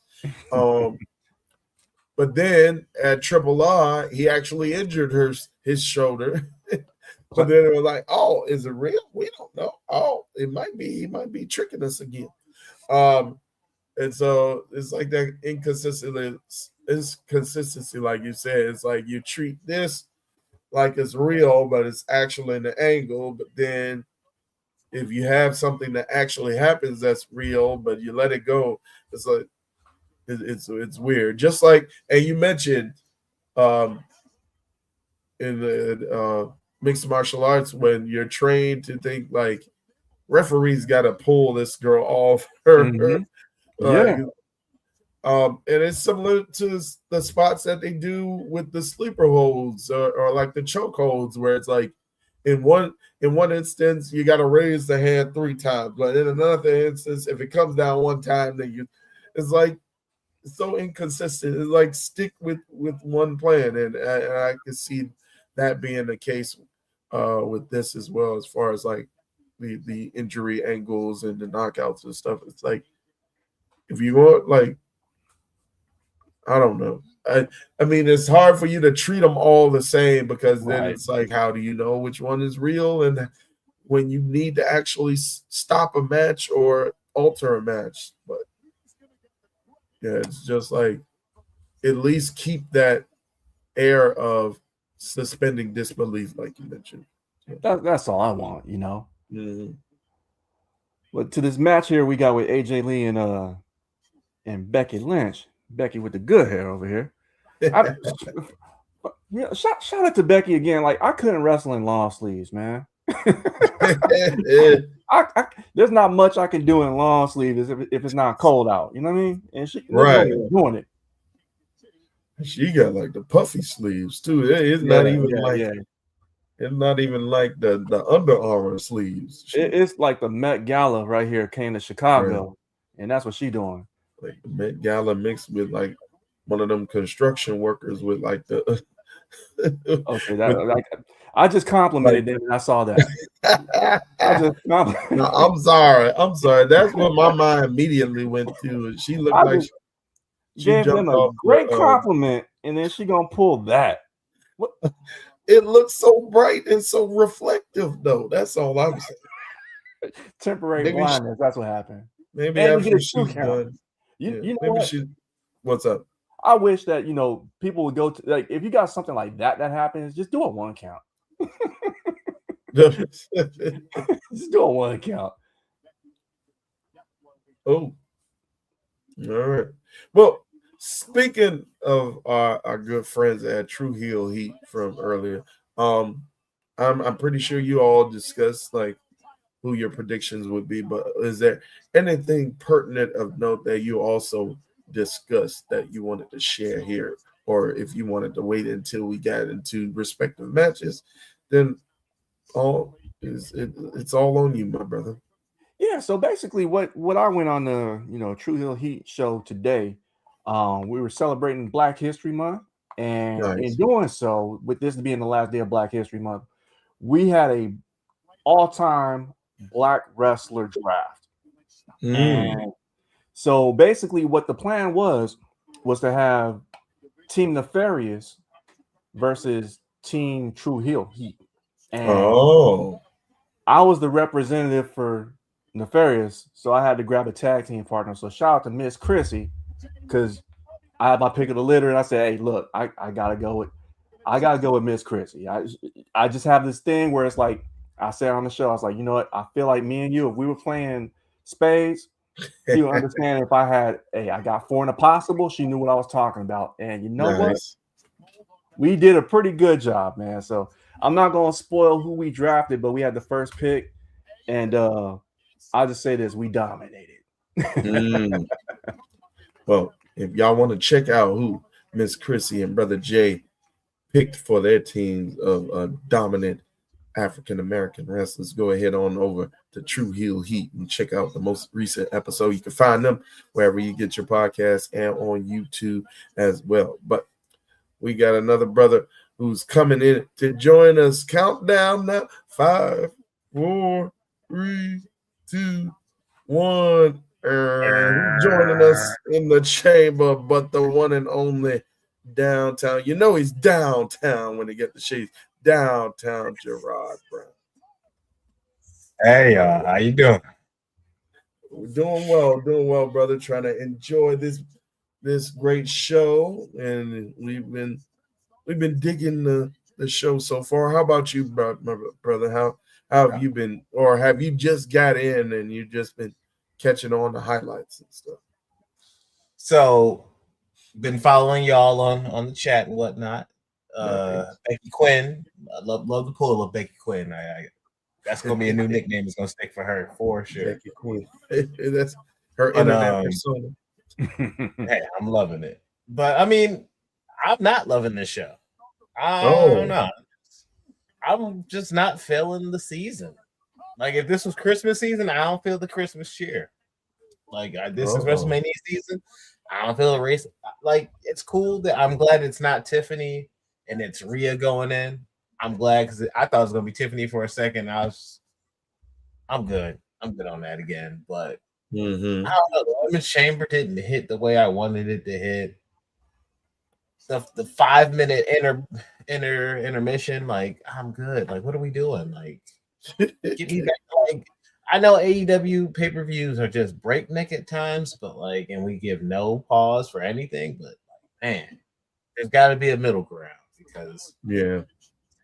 But then at Triple R, he actually injured his shoulder. But then it was like, oh, is it real? We don't know. Oh, it might be. He might be tricking us again. And so it's like that inconsistency, like you said. It's like you treat this like it's real, but it's actually in the angle. But then if you have something that actually happens that's real, but you let it go, it's like it's weird. Just like, and you mentioned in the mixed martial arts, when you're trained to think like referees got to pull this girl off her. Mm-hmm. Yeah. And it's similar to the spots that they do with the sleeper holds or like the choke holds, where it's like in one instance you got to raise the hand 3 times, but in another instance, if it comes down one time, then it's like so inconsistent. It's like stick with one plan, and I can see that being the case with this as well, as far as like the injury angles and the knockouts and stuff. It's like, if you want, like, I don't know. I mean, it's hard for you to treat them all the same, because then it's like, how do you know which one is real? And when you need to actually stop a match or alter a match. But yeah, it's just like, at least keep that air of suspending disbelief, like you mentioned. That's all I want, you know. Mm-hmm. But to this match here, we got with AJ Lee and Becky Lynch. Becky with the good hair over here. Shout out to Becky again. Like, I couldn't wrestle in long sleeves, man. There's not much I can do in long sleeves if it's not cold out. You know what I mean? And she doing it. She got like the puffy sleeves too. It's not even like the Under Armour sleeves. It's like the Met Gala right here came to Chicago, and that's what she doing. Like the Met Gala mixed with like one of them construction workers with like the. Okay, I just complimented them and I saw that. I'm sorry. That's what my mind immediately went to. She looked like she gave jumped them a off great compliment, and then she gonna pull that. What? It looks so bright and so reflective, though. That's all I'm saying. Temporary blindness. That's what happened. Maybe after she's done. You know what? What's up? I wish that, you know, people would go to, like, if you got something like that happens, just do a 1 count. Just do a 1 count. Oh, all right. Well, speaking of our good friends at True Heel Heat from earlier, I'm pretty sure you all discussed like who your predictions would be, but is there anything pertinent of note that you also discussed that you wanted to share here, or if you wanted to wait until we got into respective matches, then it's all on you, my brother. Yeah, so basically what I went on the True Heel Heat show today, we were celebrating Black History Month, and in doing so, with this being the last day of Black History Month, we had a all-time Black wrestler draft. And so basically what the plan was to have Team Nefarious versus Team True Heel Heat. And I was the representative for Nefarious, so I had to grab a tag team partner. So shout out to Miss Chrissy, because I had my pick of the litter, and I said, "Hey, look, I gotta go with Miss Chrissy." I just have this thing where it's like, I said on the show, I was like, you know what? I feel like me and you, if we were playing spades, she would understand if I had, I got 4 in a possible. She knew what I was talking about, and you know what? We did a pretty good job, man. So I'm not gonna spoil who we drafted, but we had the first pick, and I'll just say this: we dominated. Well, if y'all want to check out who Miss Chrissy and Brother Jay picked for their teams of dominant African American wrestlers, go ahead on over to True Heel Heat and check out the most recent episode. You can find them wherever you get your podcast and on YouTube as well. But we got another brother who's coming in to join us. Countdown now. 5, 4, 3, 2, 1. Who's joining us in the chamber, but the one and only downtown. You know he's downtown when he get the shades. Downtown Gerard Brown. Hey, how you doing? We're doing well, brother. Trying to enjoy this great show, and we've been digging the show so far. How about you, my brother? How have you been, or have you just got in and you just been catching on the highlights and stuff? So, been following y'all on the chat and whatnot. Becky Quinn, I love the pull of Becky Quinn. That's gonna be a new nickname. It's gonna stick for her for sure. Becky Quinn. That's her internet persona. Hey, I'm loving it, but I mean, I'm not loving this show. I don't know. I'm just not feeling the season. Like if this was Christmas season, I don't feel the Christmas cheer. Like this is WrestleMania season. I don't feel a race. Like it's cool that I'm glad it's not Tiffany and it's Rhea going in. I'm glad because I thought it was gonna be Tiffany for a second. I'm good. I'm good on that again. But I don't know. The Women's Chamber didn't hit the way I wanted it to hit. The 5-minute intermission, like I'm good. Like what are we doing? Like get me back. Like I know AEW pay-per-views are just breakneck at times, but like, and we give no pause for anything. But like, man, there's got to be a middle ground because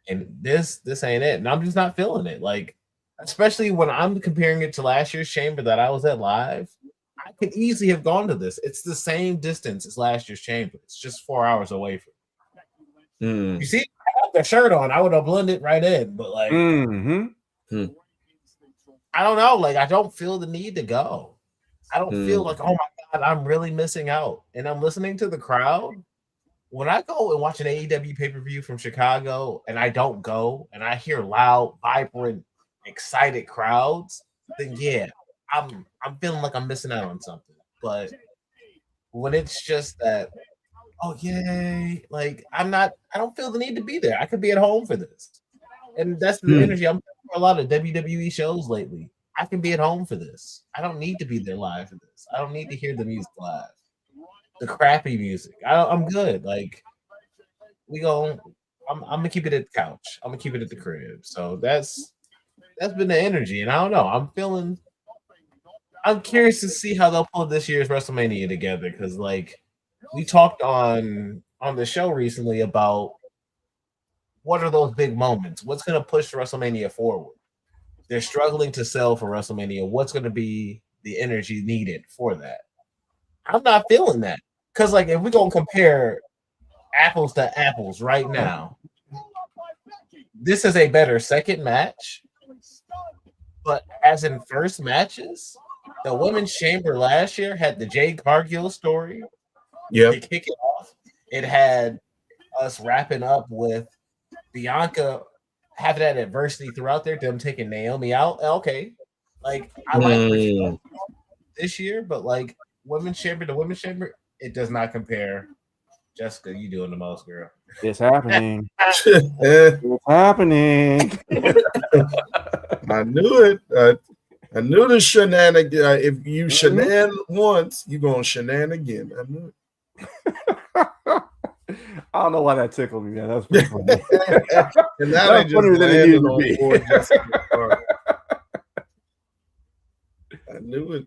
and this ain't it. And I'm just not feeling it. Like, especially when I'm comparing it to last year's Chamber that I was at live, I could easily have gone to this. It's the same distance as last year's Chamber. It's just 4 hours away from me. You see, I got the shirt on. I would have blended right in, but like, I don't know. Like, I don't feel the need to go. I don't feel like, oh my God, I'm really missing out. And I'm listening to the crowd. When I go and watch an AEW pay-per-view from Chicago and I don't go and I hear loud, vibrant, excited crowds, then yeah, I'm feeling like I'm missing out on something. But when it's just that, oh yay, like I don't feel the need to be there. I could be at home for this. And that's the energy I'm feeling for a lot of WWE shows lately. I can be at home for this. I don't need to be there live for this. I don't need to hear the music live. The crappy music. I'm good. Like I'm gonna keep it at the couch. I'm gonna keep it at the crib. So that's been the energy. And I don't know. I'm curious to see how they'll pull this year's WrestleMania together. Because like we talked on the show recently about what are those big moments? What's gonna push WrestleMania forward? They're struggling to sell for WrestleMania. What's gonna be the energy needed for that? I'm not feeling that. Because, like, if we're going to compare apples to apples right now, this is a better second match. But as in first matches, the Women's Chamber last year had the Jade Cargill story. To kick it off, it had us wrapping up with Bianca having that adversity throughout there, them taking Naomi out. Okay. Like, I like this year, but, like, Women's Chamber to Women's Chamber, it does not compare. Jessica, you doing the most, girl. It's happening. It's happening. I knew it. I knew the shenanigan. If you shenan once, you're going to shenan again. I knew it. I don't know why that tickled me, man. That's pretty funny. And now they just landed on poor Jessica. I knew it.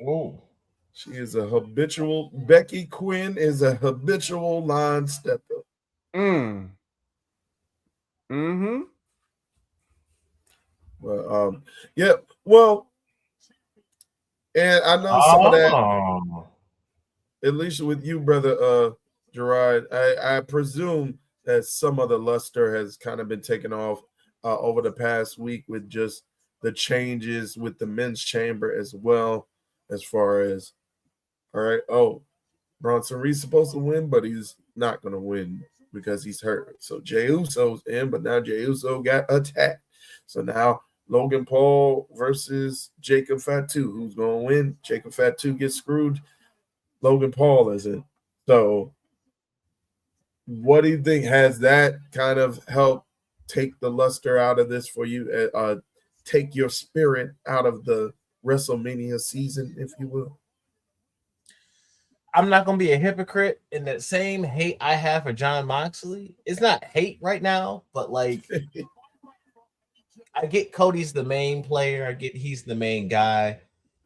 Oh. She is a habitual. Becky Quinn is a habitual line stepper. Well, Well, and I know some of that. At least with you, brother Gerard, I presume that some of the luster has kind of been taken off over the past week with just the changes with the men's chamber as well, as far as. All right. Oh, Bronson Reed's supposed to win, but he's not going to win because he's hurt. So Jey Uso's in, but now Jey Uso got attacked. So now Logan Paul versus Jacob Fatu. Who's going to win? Jacob Fatu gets screwed. Logan Paul isn't. So what do you think? Has that kind of helped take the luster out of this for you? take your spirit out of the WrestleMania season, if you will? I'm not gonna be a hypocrite in that same hate I have for John Moxley. It's not hate right now, but like I get Cody's the main player. I get he's the main guy.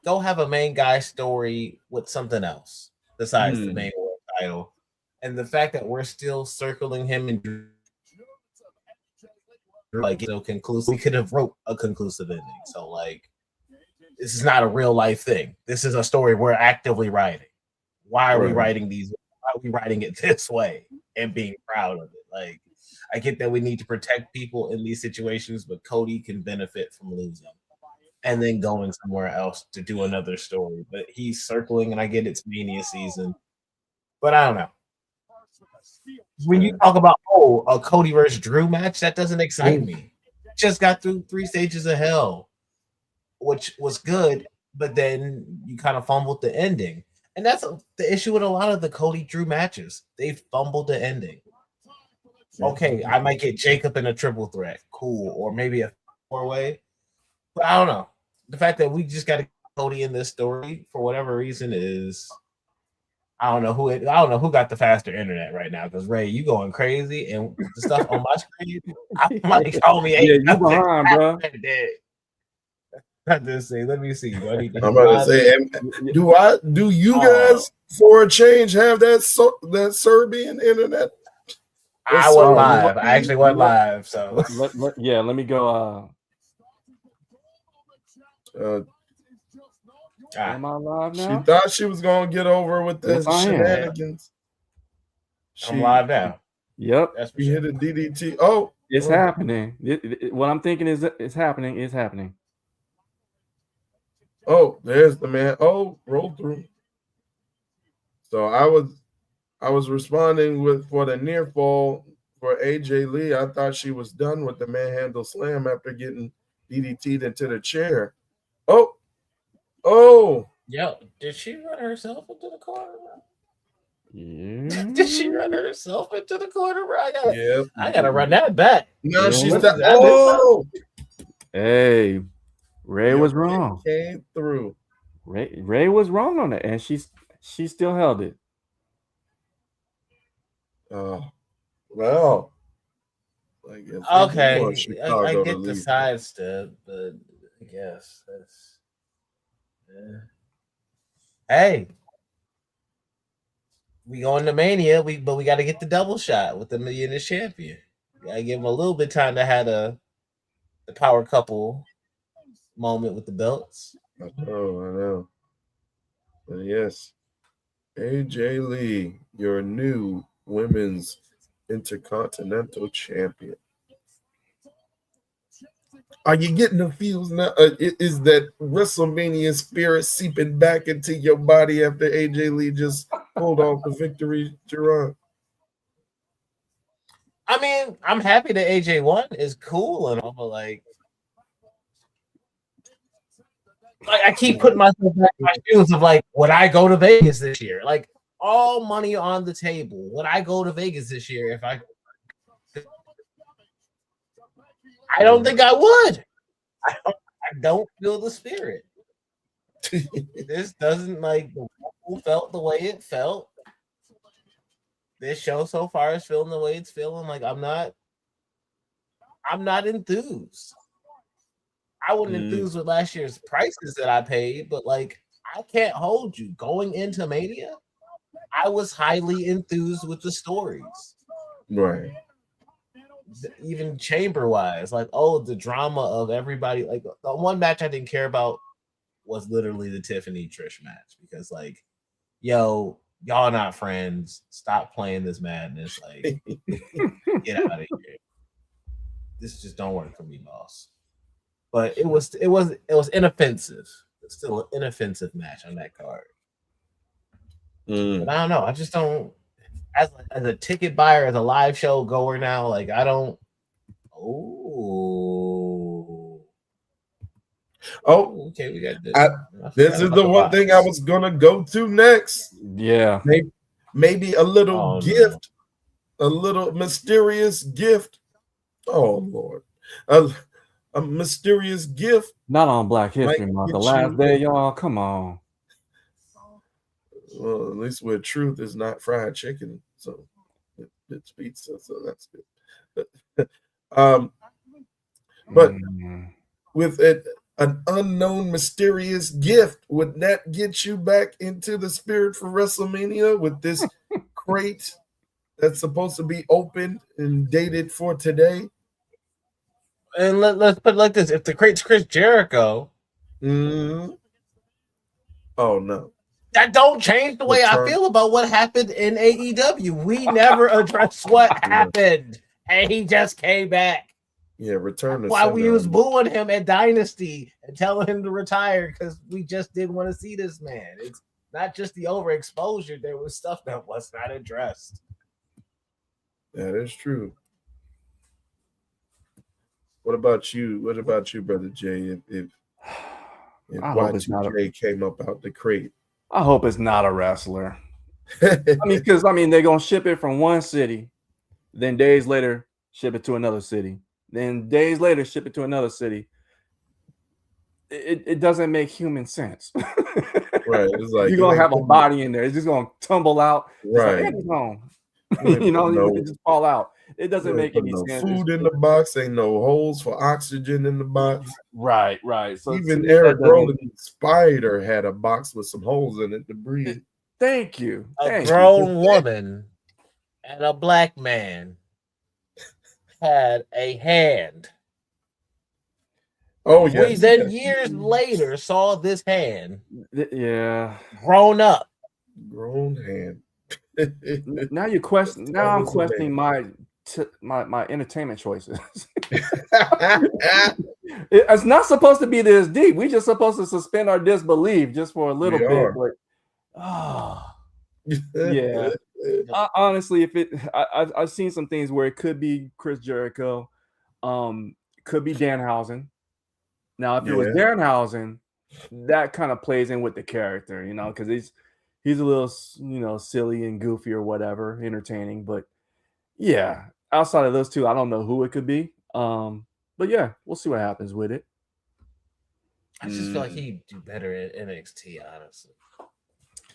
Go have a main guy story with something else besides the main world title. And the fact that we're still circling him and like conclusive, we could have wrote a conclusive ending. So like, this is not a real life thing. This is a story we're actively writing. Why are we writing these? Why are we writing it this way and being proud of it? Like, I get that we need to protect people in these situations, but Cody can benefit from losing and then going somewhere else to do another story. But he's circling, and I get it's Mania season, but I don't know. When you talk about a Cody versus Drew match, that doesn't excite me. Just got through 3 stages of hell, which was good, but then you kind of fumbled the ending. And that's the issue with a lot of the Cody Drew matches. They fumbled the ending. Okay, I might get Jacob in a triple threat. Cool. Or maybe a 4-way. But I don't know. The fact that we just got to get Cody in this story for whatever reason is I don't know who got the faster internet right now, because Ray, you going crazy, and the stuff on my screen, I might call me you behind, bro. Let me see. I'm about to say, do you guys for a change have that Serbian internet? I went live. I actually went live. So let me go. Am I live now? She thought she was gonna get over with the shenanigans. I'm live now. Yep. We hit a DDT. Oh, it's happening. What I'm thinking is it's happening. It's happening. Oh, there's the man. Oh, roll through. So I was responding for the near fall for AJ Lee. I thought she was done with the manhandle slam after getting DDT'd into the chair. Oh. Yo, did she run herself into the corner? Yeah. Did she run herself into the corner? I gotta run that back. No, she's not. Oh. Hey, Ray was wrong. Came through. Ray was wrong on it, and she still held it. Oh, well. Okay, I get the side step, but I guess that's. Hey, we going to Mania, but we got to get the double shot with the Millionaire Champion. We got to give him a little bit of time to have the power couple moment with the belts. I know. But yes, AJ Lee, your new women's Intercontinental Champion. Are you getting the feels now? Is that WrestleMania spirit seeping back into your body after AJ Lee just pulled off the victory, Jerron? I mean, I'm happy that AJ won. Is cool and all, but like I keep putting myself back in my shoes of like, would I go to Vegas this year? Like, all money on the table. Would I go to Vegas this year if I don't think I would. I don't feel the spirit. This doesn't felt the way it felt. This show so far is feeling the way it's feeling. Like I'm not enthused. I wasn't enthused with last year's prices that I paid, but like I can't hold you. Going into Mania, I was highly enthused with the stories. Right. Even chamber-wise, the drama of everybody. Like the one match I didn't care about was literally the Tiffany Trish match because, y'all not friends. Stop playing this madness. Like, get out of here. This just don't work for me, boss. But it was inoffensive. It's still an inoffensive match on that card. But I don't know. I just don't. As a ticket buyer, as a live show goer now, I don't. Okay, we got this. This is the one thing I was gonna go to next. Yeah, maybe a little gift, a little mysterious gift. Oh Lord, a mysterious gift. Not on Black History Month. The last day, y'all. Come on. Well, at least with truth is not fried chicken, so it's pizza, so that's good. But with an unknown mysterious gift, would that get you back into the spirit for WrestleMania with this crate that's supposed to be opened and dated for today? And let's put it like this: if the crate's Chris Jericho, oh no, that don't change the way I feel about what happened in AEW. We never addressed what happened, and he just came back. Yeah, return to why we was booing him at Dynasty and telling him to retire because we just didn't want to see this man. It's not just the overexposure. There was stuff that was not addressed. That is true. What about you? What about you, Brother Jay? If Y2J came up out the crate, I hope it's not a wrestler. Because they're gonna ship it from one city, then days later ship it to another city, then days later ship it to another city. It doesn't make human sense. Right? It's like you're gonna have a body in there. It's just gonna tumble out. Right? It's like, it just fall out. It doesn't make any sense. Food in the box, ain't no holes for oxygen in the box. Right. So even Eric Rollins' Spider had a box with some holes in it to breathe. Thank you. A grown woman and a black man had a hand. Oh yeah. We then years later saw this hand. Yeah. Grown up. Grown hand. Now you question. Now I'm questioning my entertainment choices. It's not supposed to be this deep. We just supposed to suspend our disbelief just for a little bit. But yeah. Honestly, I've seen some things where it could be Chris Jericho, could be Danhausen. Now, if it was Danhausen, that kind of plays in with the character, because he's a little, silly and goofy or whatever, entertaining. But yeah, outside of those two, I don't know who it could be. But yeah, we'll see what happens with it. I just feel like he'd do better at NXT, honestly.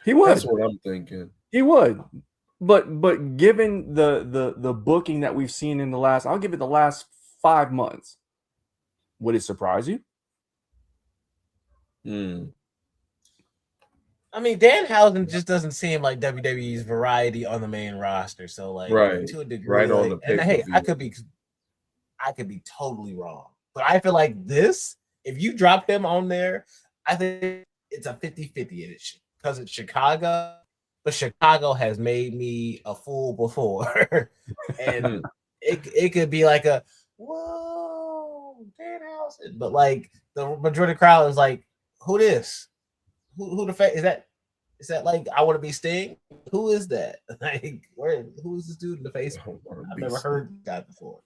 He would. That's what I'm thinking. He would. But given the booking that we've seen in I'll give it the last 5 months. Would it surprise you? I mean, Danhausen just doesn't seem like WWE's variety on the main roster. So, to a degree, right on the and hey, I could be totally wrong, but I feel like this. If you drop him on there, I think it's a 50-50 because it's Chicago. But Chicago has made me a fool before, and it could be like a whoa, Danhausen, but the majority of the crowd is like, who this? Who the fact is that? Is that like I want to be Sting? Who is that? Who is this dude in the face? I've never heard that before.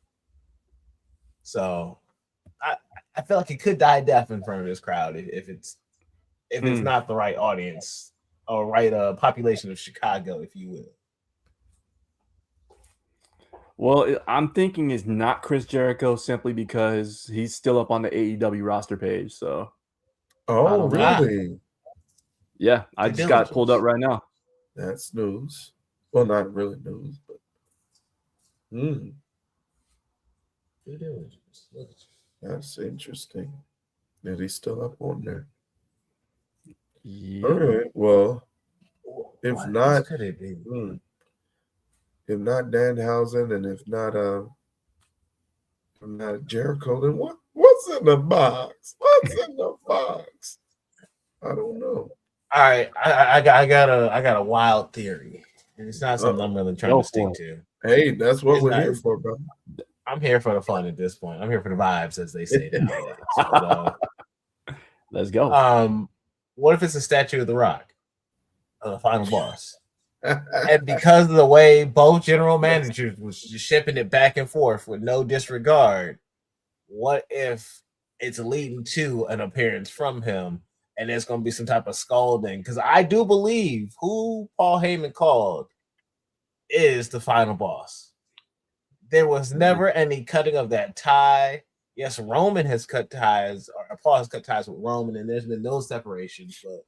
So I feel like it could die deaf in front of this crowd if it's not the right audience or right population of Chicago, if you will. Well, I'm thinking it's not Chris Jericho simply because he's still up on the AEW roster page. So, really? Yeah, I just got pulled up right now. That's news. Well, not really news, but that's interesting that he's still up on there. Yeah. All right. Well, if not Danhausen and if not Jericho, then what's in the box? What's in the box? I don't know. All right, I got a wild theory, and it's not something I'm really trying to stick to. Hey, that's what we're here for, bro. I'm here for the fun at this point. I'm here for the vibes, as they say nowadays. So, let's go. What if it's a statue of The Rock, the final boss? And because of the way both general managers was just shipping it back and forth with no disregard, what if it's leading to an appearance from him? And there's going to be some type of scolding. Because I do believe who Paul Heyman called is the final boss. There was never any cutting of that tie. yes, Roman has cut ties, or Paul has cut ties with Roman, and there's been those separations, but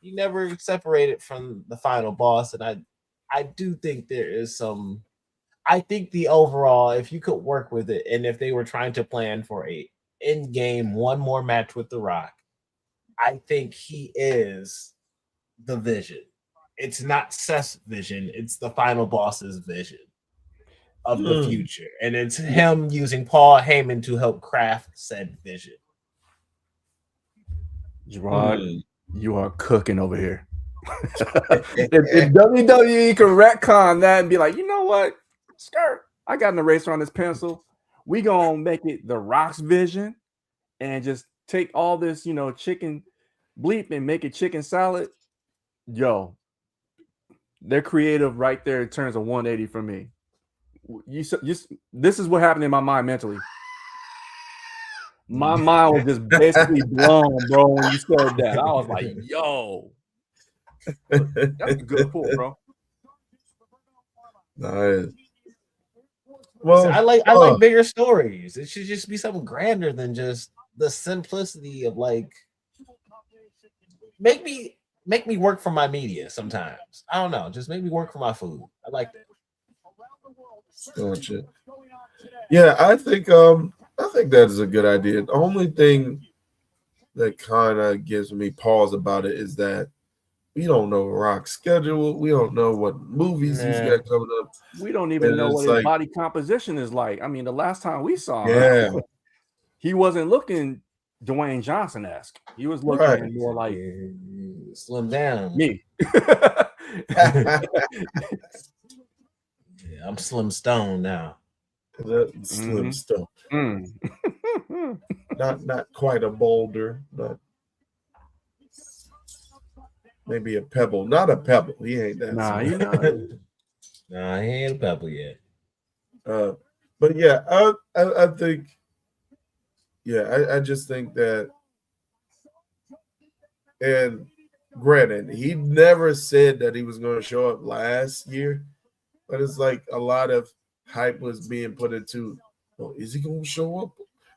he never separated from the final boss. And I do think there is some. I think the overall, if you could work with it, and if they were trying to plan for a in game one more match with The Rock, I think he is the Vision. It's not Seth's vision; it's the final boss's vision of the future, and it's him using Paul Heyman to help craft said vision. Gerard, you are cooking over here. if WWE can retcon that and be like, you know what, skirt, I got an eraser on this pencil. We gonna make it The Rock's vision, and just take all this, chicken bleep and make it chicken salad. Yo, they're creative right there. It turns a 180 for me. This is what happened in my mind mentally. My mind was just basically blown, bro, when you said that. I was like, yo, that's a good pull, bro. Nice. Well, I like bigger stories. It should just be something grander than just the simplicity of like make me work for my media sometimes. I don't know, just make me work for my food. I like that. Gotcha. Yeah, I think that is a good idea. The only thing that kind of gives me pause about it is that we don't know Rock's schedule. We don't know what movies he's got coming up. We don't even know what his body composition is like. I mean, the last time we saw him, he wasn't looking Dwayne Johnson-esque. He was looking more like slim down. Me. Yeah, I'm Slim Stone now. Slim Stone. Not quite a boulder, but maybe a pebble. Not a pebble. He ain't that. Nah, he not. Nah, he ain't a pebble yet. But yeah, I think. Yeah, I just think that. And granted, he never said that he was going to show up last year, but it's like a lot of hype was being put into, is he going to show up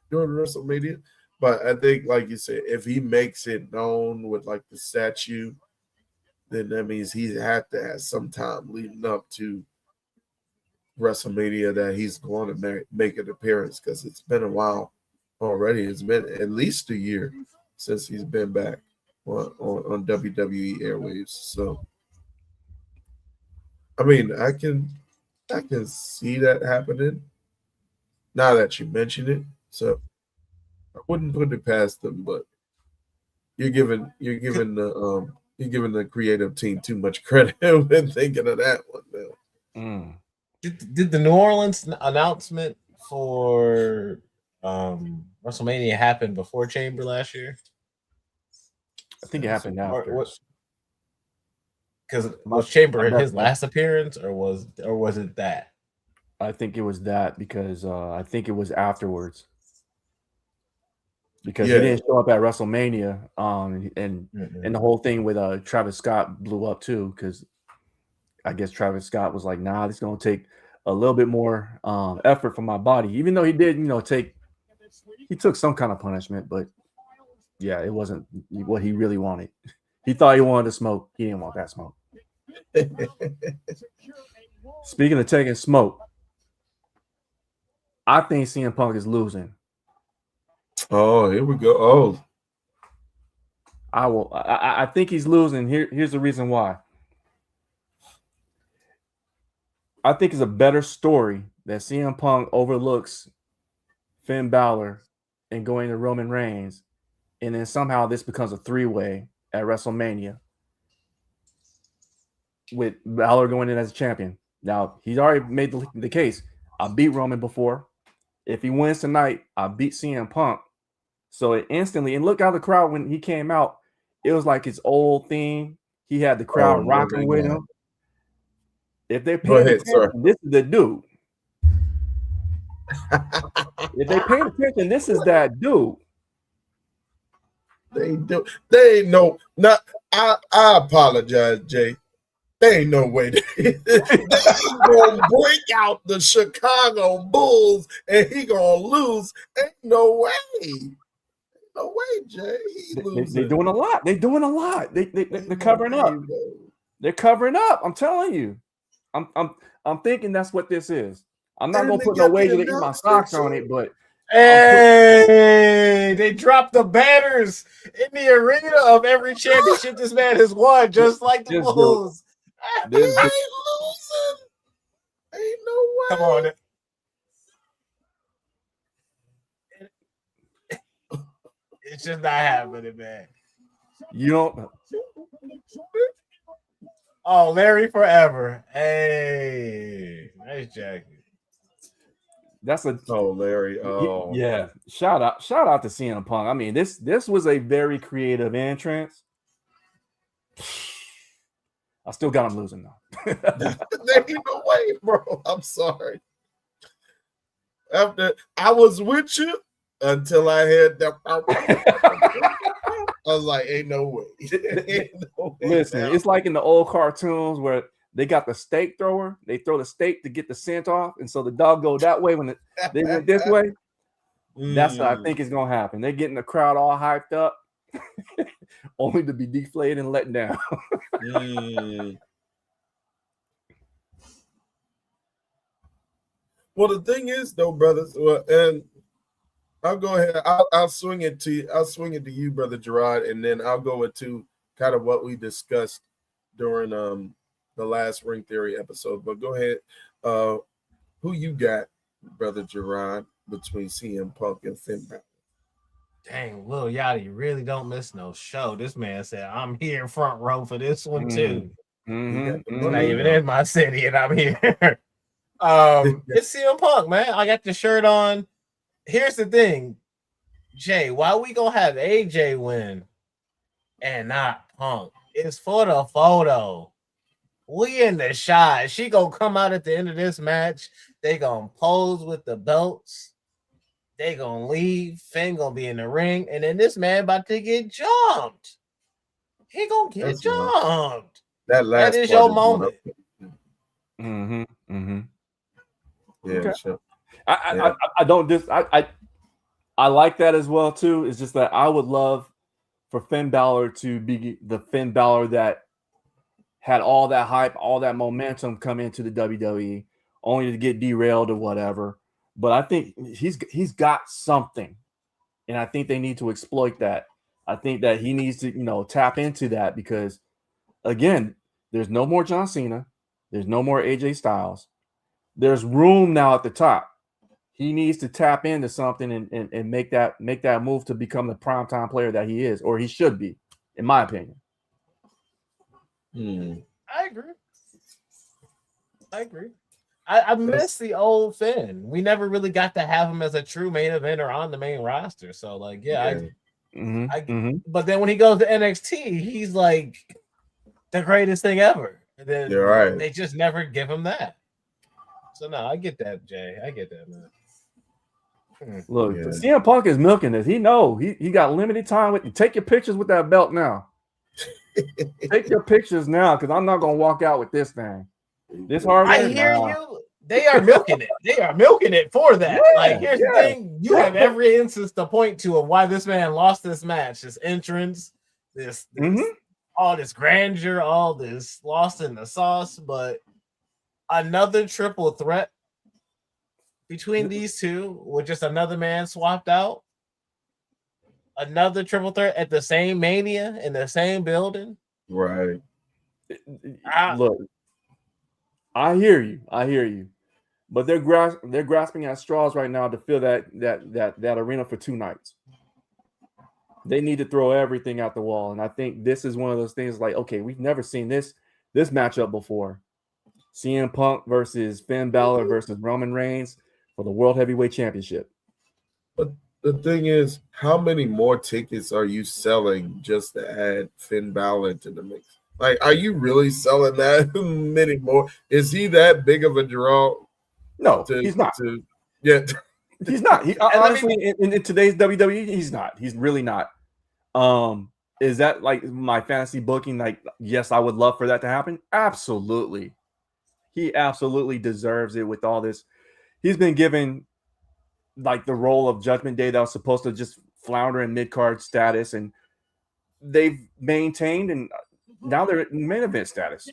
during WrestleMania? But I think, like you said, if he makes it known with like the statue, then that means he had to have some time leading up to WrestleMania that he's going to make an appearance, because it's been a while already. It's been at least a year since he's been back on WWE airwaves. So, I mean, I can see that happening now that you mention it. So I wouldn't put it past them, but you're giving the creative team too much credit when thinking of that one now. Did the New Orleans announcement for WrestleMania happen before Chamber last year? I think it happened after. Because was Chamber in his last appearance, or was it that? I think it was that, because I think it was afterwards. Because he didn't show up at WrestleMania, and the whole thing with Travis Scott blew up too, because I guess Travis Scott was like, "Nah, this is gonna take a little bit more effort from my body," even though he did, he took some kind of punishment, but yeah, it wasn't what he really wanted. He thought he wanted to smoke. He didn't want that smoke. Speaking of taking smoke, I think CM Punk is losing. Oh, here we go. Oh, I think he's losing. Here's the reason why. I think it's a better story that CM Punk overlooks Finn Balor and going to Roman Reigns, and then somehow this becomes a three-way at WrestleMania with Balor going in as a champion. Now, he's already made the case. I beat Roman before. If he wins tonight, I beat CM Punk. So it instantly, and look how the crowd, when he came out, it was like his old theme. He had the crowd rocking with him. If they're paying attention, this is the dude. If they pay attention, this is that dude. They know. Not. I apologize, Jay. There ain't no way. They gonna break out the Chicago Bulls and he gonna lose. Ain't no way. No way, Jay. They're doing a lot. They're doing a lot. They're covering up. They're covering up. I'm telling you. I'm thinking that's what this is. I'm not gonna put no wager to eat my socks on it, but hey, they dropped the banners in the arena of every championship this man has won, just like the Bulls. Ain't losing. Ain't no way. Come on. It's just not happening, man. You don't. Oh, Larry forever. Hey, nice jacket. That's a Larry. Oh, yeah. Shout out to CM Punk. I mean, this was a very creative entrance. I still got him losing though. There ain't no way, bro. I'm sorry. After I was with you until I had that. I was like, ain't no way. Ain't no way. Listen, it's like in the old cartoons where they got the steak thrower. They throw the steak to get the scent off, and so the dog go that way when they went this way. That's what I think is gonna happen. They're getting the crowd all hyped up, only to be deflated and let down. Well, the thing is, though, brothers, and I'll go ahead. I'll swing it to you. I'll swing it to you, brother Gerard, and then I'll go into kind of what we discussed during the last Ring Theory episode. But go ahead. Who you got, brother Gerard, between CM Punk and Finn Balor? Dang, Lil Yachty really don't miss no show. This man said, "I'm here front row for this one too." Not even in my city, and I'm here. It's CM Punk, man. I got the shirt on. Here's the thing, Jay. Why we gonna have AJ win and not Punk? It's for the photo. We in the shot. She gonna come out at the end of this match. They gonna pose with the belts. They gonna leave. Finn gonna be in the ring, and then this man about to get jumped. He gonna get jumped. That is your moment. Yeah, okay. Sure. I don't I like that as well too. It's just that I would love for Finn Balor to be the Finn Balor that had all that hype, all that momentum come into the WWE, only to get derailed or whatever. But I think he's got something, and I think they need to exploit that. I think that he needs to tap into that because, again, there's no more John Cena, there's no more AJ Styles. There's room now at the top. He needs to tap into something and make that move to become the primetime player that he is, or he should be, in my opinion. I agree. I miss the old Finn. We never really got to have him as a true main eventer on the main roster. So, like, but then when he goes to NXT, he's like the greatest thing ever. And then You're right. They just never give him that. So no, I get that, Jay. I get that, man. Look, CM Punk is milking this. He know he got limited time with you. Take your pictures with that belt now. Take your pictures now, because I'm not gonna walk out with this thing. This hard. I hear you. They are milking it. They are milking it for that. Here's the thing: you have every instance to point to of why this man lost this match. This entrance, this all this grandeur, all this lost in the sauce. But another triple threat between these two, with just another man swapped out. Another triple threat at the same Mania in the same building. Right. Look, I hear you, but they're grasping at straws right now to fill that arena for 2 nights. They need to throw everything out the wall, and I think this is one of those things. Like, okay, we've never seen this matchup before. CM Punk versus Finn Balor versus Roman Reigns for the World Heavyweight Championship. But the thing is, how many more tickets are you selling just to add Finn Balor to the mix? Like, are you really selling that many more? Is he that big of a draw? No, he's not. He's not. Honestly, in today's WWE, he's not. He's really not. Is that like my fantasy booking? Like, yes, I would love for that to happen. Absolutely. He absolutely deserves it with all this. He's been given like the role of Judgment Day that was supposed to just flounder in mid-card status, and they've maintained, and now they're in main event status,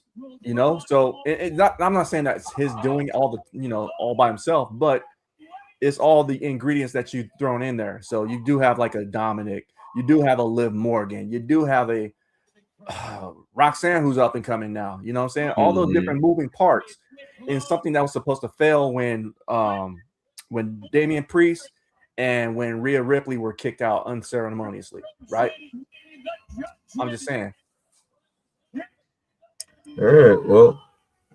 so I'm not saying that it's his doing all by himself, but it's all the ingredients that you've thrown in there. So you do have like a Dominic, you do have a Liv Morgan, you do have a Roxanne who's up and coming now, you know what I'm saying? All those different moving parts in something that was supposed to fail when Damian Priest and when Rhea Ripley were kicked out unceremoniously, right? I'm just saying. All right. Well,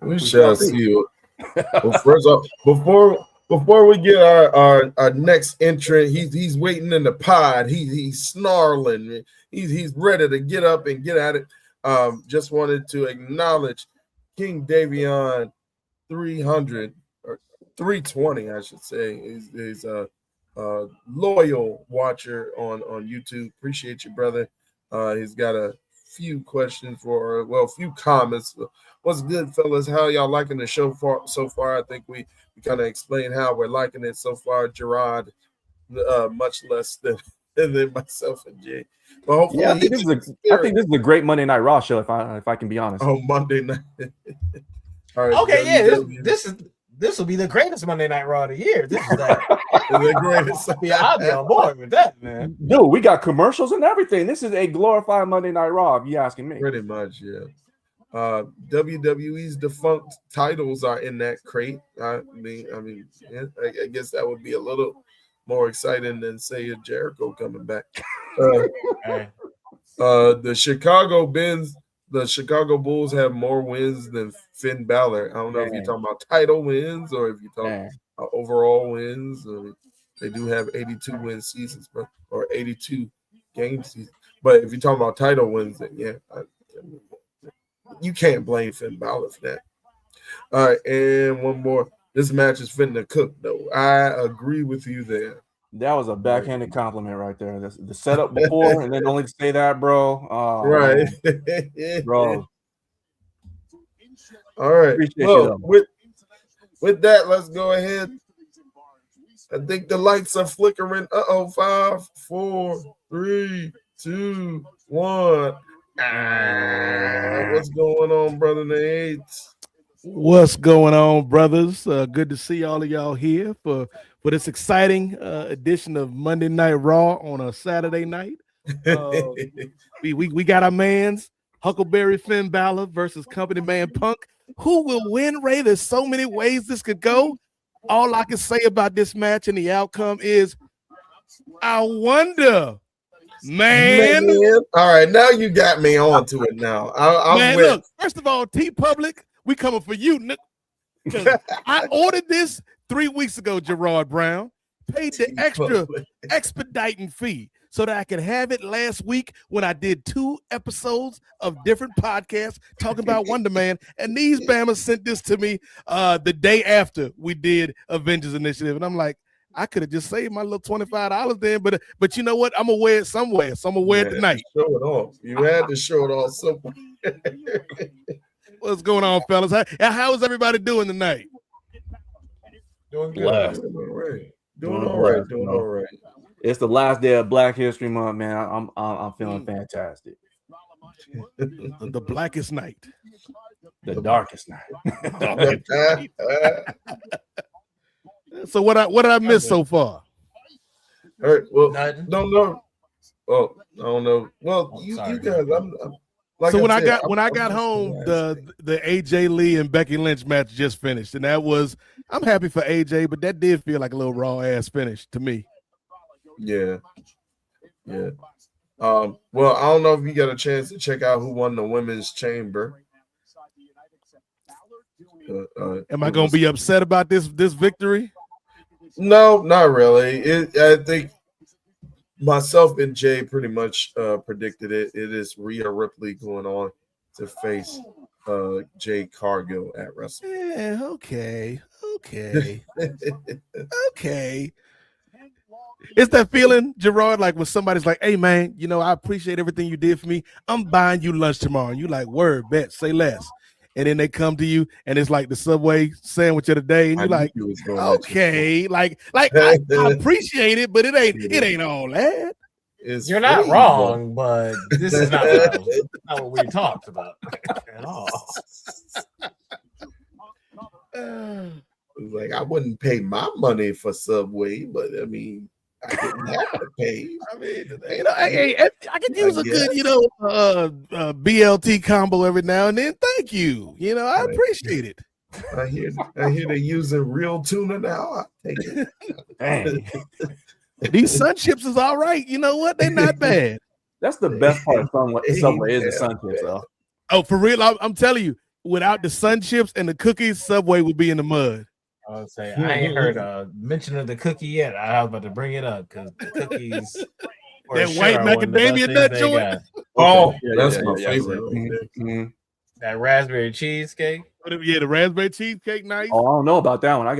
we shall see. Well, first off, before we get our next entrant, he's waiting in the pod. He's snarling. He's ready to get up and get at it. Just wanted to acknowledge King Davion 300 or 320, I should say, is a loyal watcher on YouTube. Appreciate you, brother. He's got a few questions a few comments. What's good, fellas? How y'all liking the show so far? I think we kind of explained how we're liking it so far. Gerard, much less than myself and Jay. But hopefully, I think this is a great Monday Night Raw show. If I can be honest. Oh, Monday night. All right. Okay, this will be the greatest Monday Night Raw of the year. This is the greatest. Yeah, I'll be on board with that, man. Dude, we got commercials and everything. This is a glorified Monday Night Raw, if you asking me. Pretty much, yeah. WWE's defunct titles are in that crate. I guess that would be a little more exciting than say a Jericho coming back. The Chicago Bulls have more wins than Finn Balor. I don't know if you're talking about title wins or if you're talking overall wins. They do have 82 win seasons, or 82 game seasons. But if you're talking about title wins, then you can't blame Finn Balor for that. All right, and one more. This match is finna cook, though. I agree with you there. That was a backhanded compliment right there. The setup before, and then only to say that, bro. Right, bro. All right. Well, with that, let's go ahead. I think the lights are flickering. 5, 4, 3, 2, 1. What's going on, brother Nate? What's going on, brothers? Good to see all of y'all here for this exciting edition of Monday Night Raw on a Saturday night. We got our man's Huckleberry Finn Balor versus Company Man Punk. Who will win, Ray? There's so many ways this could go. All I can say about this match and the outcome is, I wonder, man. All right, now you got me on to it now. Look, first of all, T-Public, we coming for you. I ordered this 3 weeks ago, Gerard Brown. Paid the extra expediting fee so that I could have it last week when I did 2 episodes of different podcasts talking about Wonder Man. And these Bammers sent this to me the day after we did Avengers Initiative. And I'm like, I could have just saved my little $25 then, but you know what? I'm gonna wear it somewhere, so I'm gonna wear it tonight. Show it off. You had to show it off somewhere. What's going on, fellas? How is everybody doing tonight? Doing good. Doing all right. It's the last day of Black History Month, man. I'm feeling fantastic. The blackest night. The darkest night. So what did I miss so far? All right. Well, don't know. Oh, I don't know. Well, you guys, I'm like so when I got home, the AJ Lee and Becky Lynch match just finished, and I'm happy for AJ, but that did feel like a little raw ass finish to me. Yeah. Well, I don't know if you got a chance to check out who won the women's chamber. Am I gonna be upset about this victory? No, not really. I think myself and Jay pretty much predicted it. It is Rhea Ripley going on to face Jade Cargill at WrestleMania. Yeah, okay. It's that feeling, Gerard, like when somebody's like, hey, man, I appreciate everything you did for me. I'm buying you lunch tomorrow. And you like, word, bet, say less. And then they come to you, and it's like the Subway sandwich of the day. And you're like, okay, like I appreciate it, but it ain't all that. You're not wrong, but this is not what we talked about at all. Like, I wouldn't pay my money for Subway, but I mean, I didn't have to pay. I mean, I could use a good, BLT combo every now and then. Thank you. I appreciate it. I hear they're using real tuna now. I'll take it. Dang. These Sun Chips is all right. You know what? They're not bad. That's the best part of Subway is the Sun Chips, though. Oh, for real? I'm telling you, without the Sun Chips and the cookies, Subway would be in the mud. I would say I ain't heard a mention of the cookie yet. I was about to bring it up because the cookies. That white macadamia nut joint. Oh, that's my favorite. Mm-hmm. That raspberry cheesecake. Yeah, the raspberry cheesecake, nice. Oh, I don't know about that one. I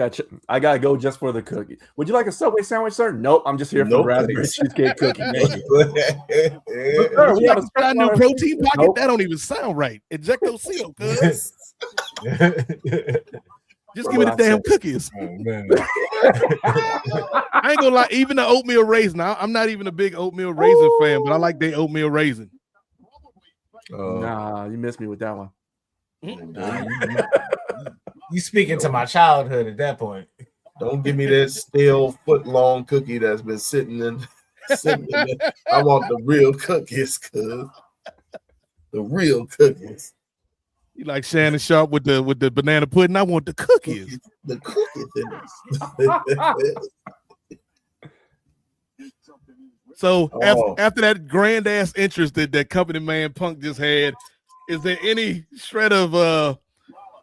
gotta go just for the cookie. Would you like a Subway sandwich, sir? Nope, I'm just here for the raspberry cheesecake cookie. Sir, we have a new protein pocket. Nope. That don't even sound right. Ejecto-seal, cuz. Just give me the damn cookies. Oh, man. I ain't gonna lie, even the oatmeal raisin. I'm not even a big oatmeal raisin fan, but I like their oatmeal raisin. Nah, you missed me with that one. You speaking to my childhood at that point. Don't give me that stale foot-long cookie that's been sitting in there. I want the real cookies, cuz. The real cookies. You like Shannon Sharp with the banana pudding? I want the cookies. The cookies in it. So after that grand ass interest that company man Punk just had, is there any shred of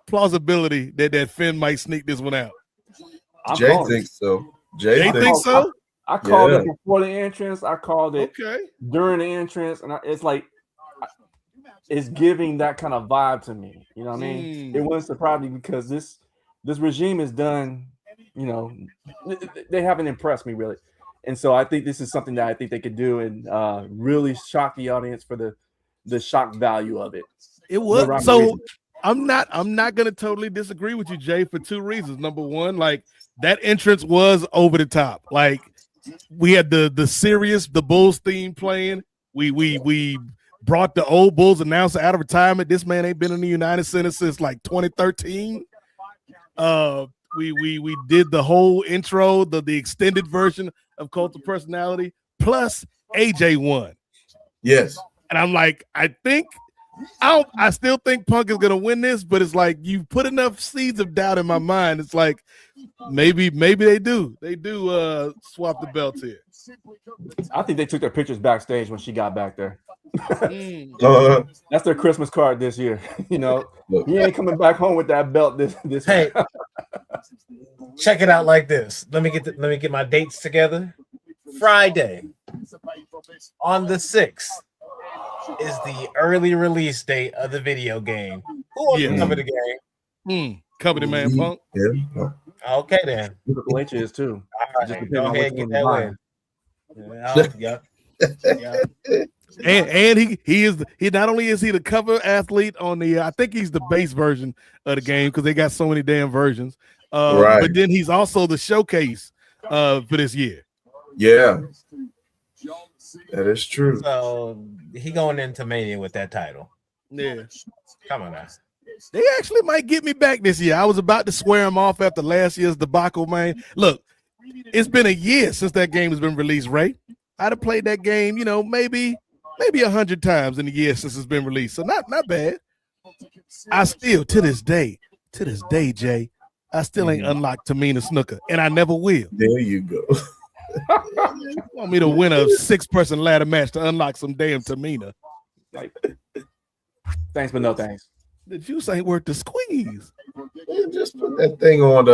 plausibility that Finn might sneak this one out? Jay thinks so. Jay thinks so. I called it before the entrance. I called it during the entrance, and it's like it's giving that kind of vibe to me. You know what I mean? It wouldn't surprise me because this regime is done. They haven't impressed me really. And so I think this is something that I think they could do and really shock the audience for the shock value of it. It was so. I'm not gonna totally disagree with you, Jay, for two reasons. Number one, like that entrance was over the top. Like we had the Bulls theme playing. We brought the old Bulls announcer out of retirement. This man ain't been in the United Center since like 2013. We did the whole intro, the extended version of Cult of Personality, plus AJ won. Yes. And I'm like, I still think Punk is gonna win this, but it's like you put enough seeds of doubt in my mind. It's like maybe they do swap the belts here. I think they took their pictures backstage when she got back there. That's their Christmas card this year. Look. He ain't coming back home with that belt this Hey, check it out like this. Let me get my dates together. Friday on the 6th is the early release date of the video game. Who wants to cover the game? Company man Punk. Yeah. Okay then. Triple H is too. All right, go ahead and get that win. And he not only is he the cover athlete on the I think he's the base version of the game because they got so many damn versions. Right. But then he's also the showcase for this year. Yeah, that is true. So he going into Mania with that title. Yeah, come on now. They actually might get me back this year. I was about to swear him off after last year's debacle, man. Look, it's been a year since that game has been released, Ray. I'd have played that game, maybe 100 times in the year since it's been released. So not bad. I still, to this day, Jay, I still ain't unlocked Tamina Snuka, and I never will. There you go. You want me to win a 6-person ladder match to unlock some damn Tamina? Like, thanks, but no thanks. The juice ain't worth the squeeze. Man, just put that thing on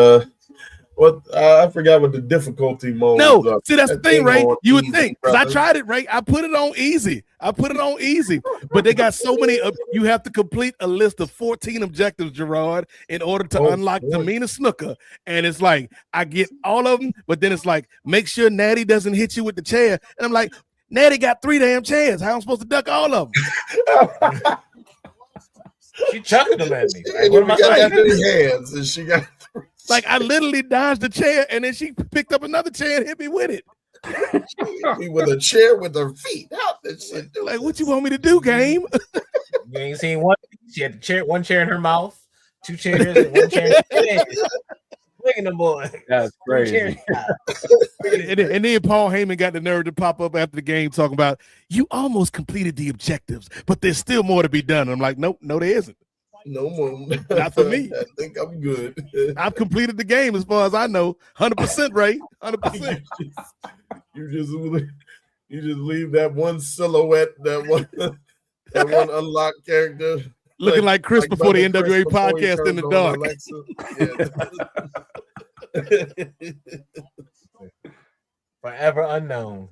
What I forgot what the difficulty mode. No, see that's the thing, Ray. You would easy, think because I tried it, Ray. I put it on easy. But they got so many. You have to complete a list of 14 objectives, Gerard, in order to unlock Tamina Snooker. And it's like I get all of them, but then it's like make sure Natty doesn't hit you with the chair. And I'm like, Natty got 3 damn chairs. How am I supposed to duck all of them? She chucking them at me. Like, what am I got hands? And she got. Like I literally dodged the chair, and then she picked up another chair and hit me with it. With a chair with her feet out. Like, what you want me to do, game? You ain't seen one. She had one chair in her mouth, 2 chairs, and 1 chair in her head. Look at the boy. That's crazy. And then Paul Heyman got the nerve to pop up after the game talking about you almost completed the objectives, but there's still more to be done. I'm like, nope, no, there isn't. No more. Not for me. I think I'm good. I've completed the game as far as I know. 100%, Ray. 100%. You just leave that one silhouette, that one unlocked character. Looking like Chris before the NWA podcast in the dark. Forever unknown.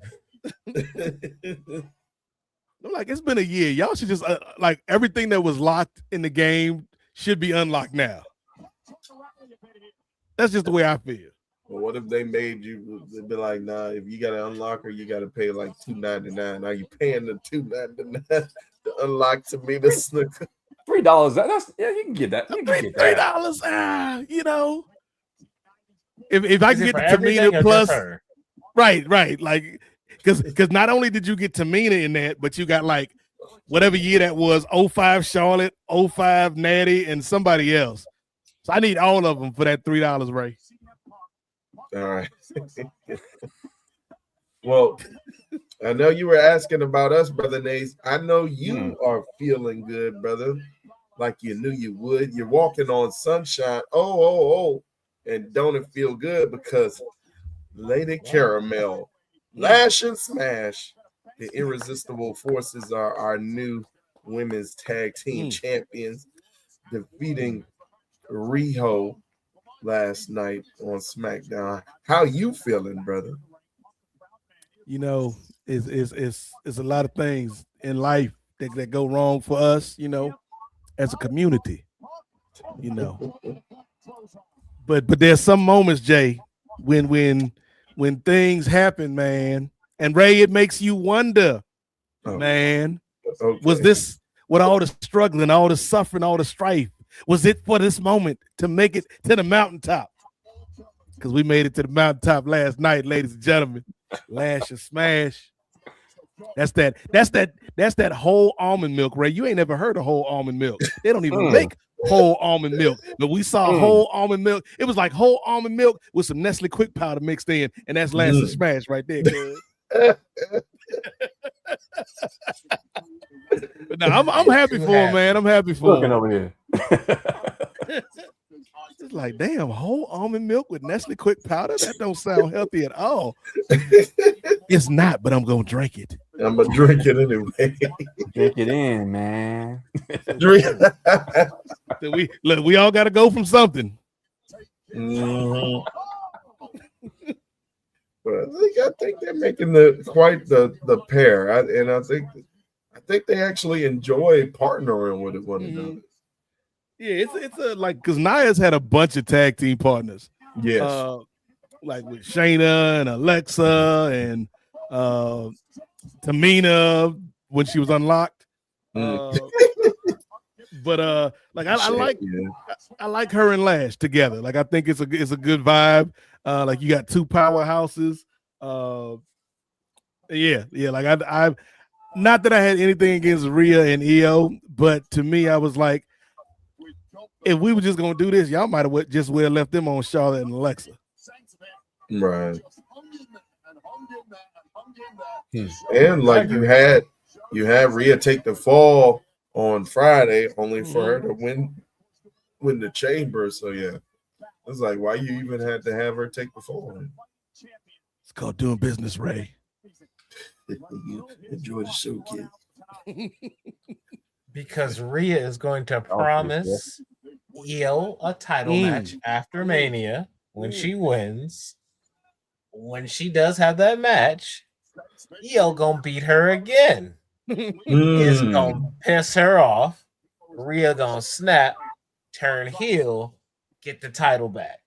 I'm like, it's been a year. Y'all should just like everything that was locked in the game should be unlocked now. That's just the way I feel. Well, what if they made you? They'd be like, nah. If you got to unlock her, you got to pay like $2.99. Now you paying the $2.99 to unlock Tamina Snooker. $3. That's you can get that. You can get that. $3. You know, if I can get the Tamina plus, right, like. Because not only did you get Tamina in that, but you got like whatever year that was, 05 Charlotte, 05 Natty, and somebody else. So I need all of them for that $3, Ray. All right. Well, I know you were asking about us, Brother Nace. I know you are feeling good, brother, like you knew you would. You're walking on sunshine. Oh. And don't it feel good because Lady Caramel, Lash and Smash, the Irresistible Forces are our new women's tag team champions, defeating Riho last night on SmackDown. How you feeling, brother? You know, it's a lot of things in life that go wrong for us, you know, as a community, you know. But there's some moments, Jay, when things happen, man, and Ray, it makes you wonder, man, was this, with all the struggling, all the suffering, all the strife, was it for this moment to make it to the mountaintop? Because we made it to the mountaintop last night, ladies and gentlemen. Lash and Smash. That's that whole almond milk, Ray. You ain't never heard of whole almond milk. They don't even make whole almond milk. But we saw whole almond milk. It was like whole almond milk with some Nestle Quick Powder mixed in, and that's Lash and Smash right there. But no, I'm happy for him, man. I'm happy for him. Over here. It's like, damn, whole almond milk with Nestle Quick Powder? That don't sound healthy at all. It's not, but I'm gonna drink it. I'm gonna drink it anyway. Drink it in, man. Drink. So we all got to go from something. But I think they're making quite the pair, and I think they actually enjoy partnering with one another. Yeah, it's a like because Nia's had a bunch of tag team partners. Yes, like with Shayna and Alexa and Tamina when she was unlocked. But like I like her and Lash together. Like I think it's a good vibe. Like you got two powerhouses. Yeah. Like I not that I had anything against Rhea and Io, but to me I was like, if we were just gonna do this, y'all might have just left them on Charlotte and Alexa. Right. And like you had Rhea take the fall on Friday, only for her to win the chamber. So yeah, it's like why you even had to have her take the fall. It's called doing business, Ray. Enjoy the show, kid. Because Rhea is going to promise Io a title match after Mania. when she wins, when she does have that match, Io gonna beat her again. It's gonna piss her off. Rhea gonna snap, turn heel, get the title back.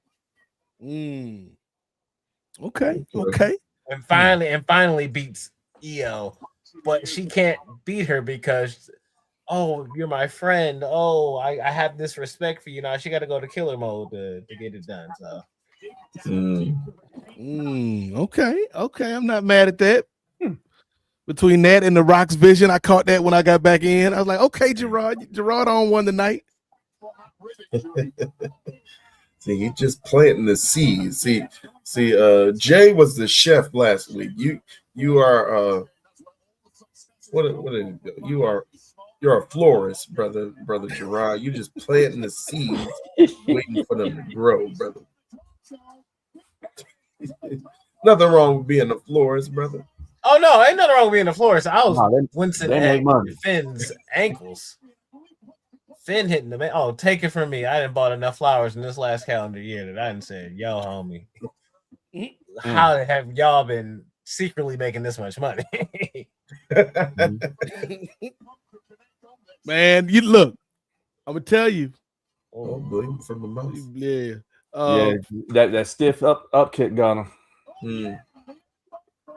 Okay. And finally beats Io, but she can't beat her because you're my friend. I have this respect for you now. She got to go to killer mode to get it done. So okay. I'm not mad at that. Between that and the Rock's vision, I caught that when I got back in. I was like, okay, Gerard on one tonight. See, you just planting the seeds. See, Jay was the chef last week. You are you're a florist, brother Gerard. You just planting the seeds, waiting for them to grow, brother. Nothing wrong with being a florist, brother. Oh no, ain't nothing wrong with being a florist. I was wincing at money. Finn's ankles. Finn hitting the man. Oh, take it from me. I didn't bought enough flowers in this last calendar year that I didn't say, yo, homie. How have y'all been secretly making this much money? Man, you look. I'm gonna tell you. Bleeding from the mouth. Yeah. That stiff up kick got him.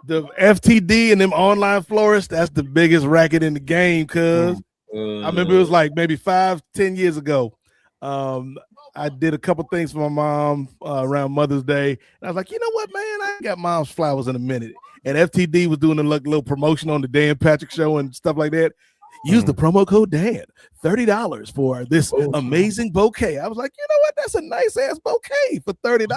The FTD and them online florists, that's the biggest racket in the game, cuz I remember it was like maybe 5-10 years ago. I did a couple things for my mom around Mother's Day. And I was like, you know what, man? I ain't got mom's flowers in a minute. And FTD was doing a little promotion on the Dan Patrick Show and stuff like that. Use the promo code Dan, $30 for this amazing bouquet. I was like, you know what? That's a nice ass bouquet for $30.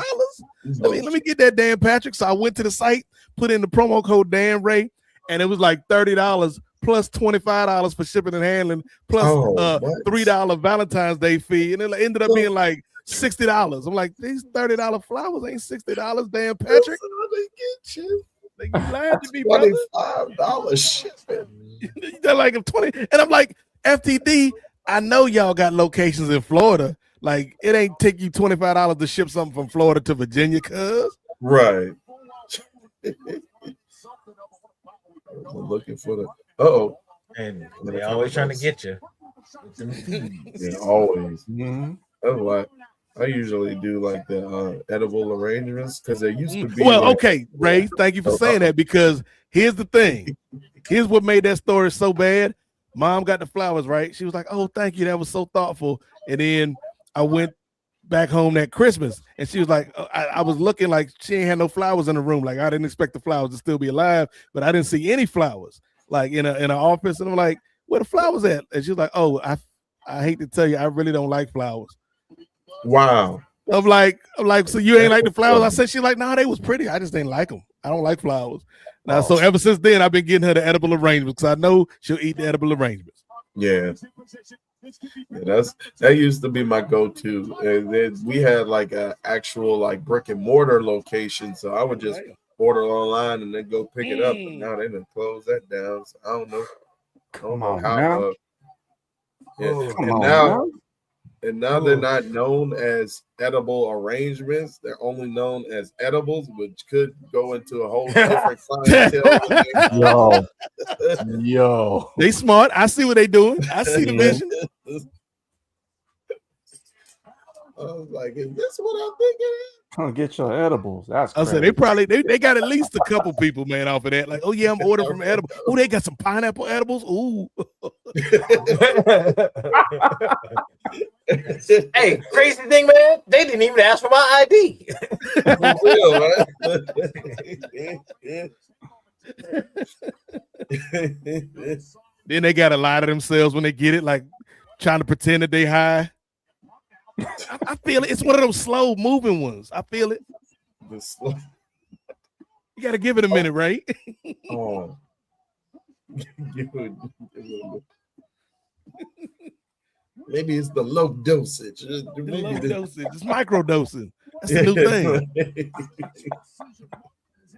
Let me get that Dan Patrick. So I went to the site, put in the promo code Dan Ray, and it was like $30 plus $25 for shipping and handling, plus $3 Valentine's Day fee, and it ended up being like $60. I'm like, these $30 flowers ain't $60, Dan Patrick. They get you. They lied to me, brother. $25 shipping. They're like 20, and I'm like, FTD. I know y'all got locations in Florida. Like, it ain't take you $25 to ship something from Florida to Virginia, cuz. Right. Looking for the and they always trying to get you. Yeah, always. That's why I usually do like the edible arrangements because there used to be. Well, okay, Ray, thank you for saying that, because here's the thing. Here's what made that story so bad. Mom got the flowers, right? She was like, oh, thank you. That was so thoughtful. And then I went back home that Christmas, and she was like, I was looking like she ain't had no flowers in the room. Like, I didn't expect the flowers to still be alive, but I didn't see any flowers like in an office. And I'm like, where the flowers at? And she was like, oh, I hate to tell you, I really don't like flowers. Wow. I'm like, so you ain't like the flowers? I said, she's like, no, they was pretty. I just didn't like them. I don't like flowers. Now, so ever since then, I've been getting her the edible arrangements because I know she'll eat the edible arrangements. Yeah. That used to be my go-to. And then we had like an actual like brick and mortar location, so I would just order online and then go pick it up. But now they done closed that down. So I don't know. Come on, how. And now they're not known as edible arrangements. They're only known as edibles, which could go into a whole different clientele. Yo. They smart. I see what they doing. I see the vision. I was like, is this what I'm thinking? Come get your edibles. That's I said they probably they got at least a couple people, man, off of that. Like, oh yeah, I'm ordering from edible. Oh, they got some pineapple edibles. Ooh. Hey, crazy thing, man. They didn't even ask for my ID. For real, man. Then they gotta lie to themselves when they get it, like trying to pretend that they high. I feel it. It's one of those slow moving ones. I feel it. You got to give it a minute, right? Maybe it's the low dosage. Dosage. It's micro dosing. That's a new thing.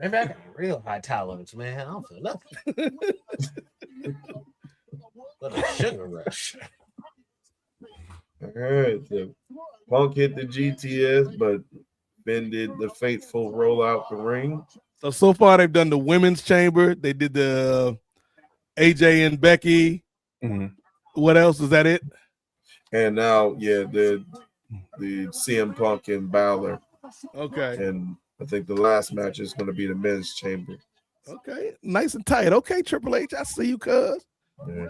Maybe I got real high tolerance, man. I don't feel nothing. But a sugar rush. All right, so Punk hit the GTS, but bended the faithful roll out the ring. So far they've done the women's chamber. They did the AJ and Becky. Mm-hmm. What else? Is that it? And now, the CM Punk and Balor. Okay. And I think the last match is going to be the men's chamber. Okay. Nice and tight. Okay, Triple H, I see you, cuz. Yeah.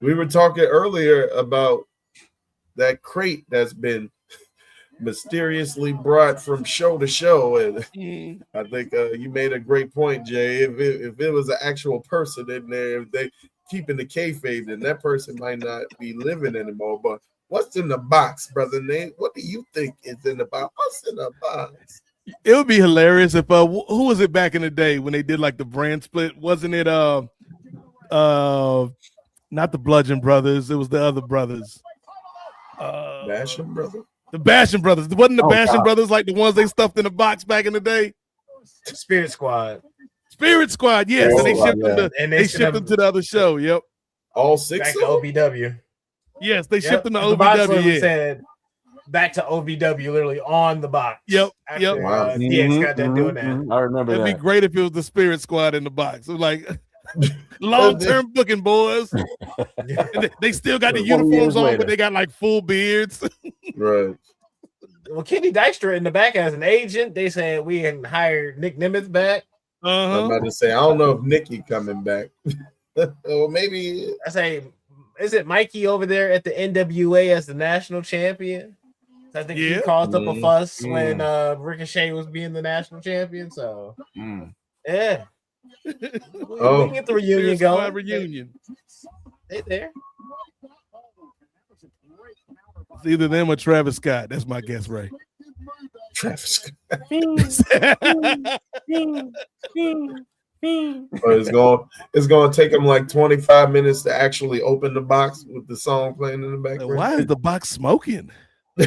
We were talking earlier about that crate that's been mysteriously brought from show to show, and I think you made a great point, Jay. If it was an actual person in there, if they keeping the kayfabe, then that person might not be living anymore. But what's in the box, brother Nate? What do you think is in the box? What's in the box? It would be hilarious if who was it back in the day when they did like the brand split? Wasn't it not the Bludgeon Brothers? It was the other brothers. Basham brother. The Basham Brothers. Wasn't the Basham Brothers like the ones they stuffed in the box back in the day? Spirit Squad. Spirit Squad, yes. And they shipped them to the other show. Yep. All six back to OVW. Yes, they shipped them to the box OVW. said back to OVW literally on the box. Yep. After, Wow. DX got done doing that. I remember It'd that. be great if it was the Spirit Squad in the box. It was like long-term booking, boys. And they still got the uniforms on, but they got like full beards. Right. Well, Kenny Dykstra in the back as an agent. They said we had hired Nick Nimitz back. I'm about to say, I don't know if Nikki coming back. Or maybe I say, is it Mikey over there at the NWA as the national champion? I think he caused up a fuss when Ricochet was being the national champion. So yeah. We can get the reunion going. Reunion. They there. It's either them or Travis Scott. That's my guess, Ray. Travis Scott. It's going to take them like 25 minutes to actually open the box with the song playing in the background. Why is the box smoking?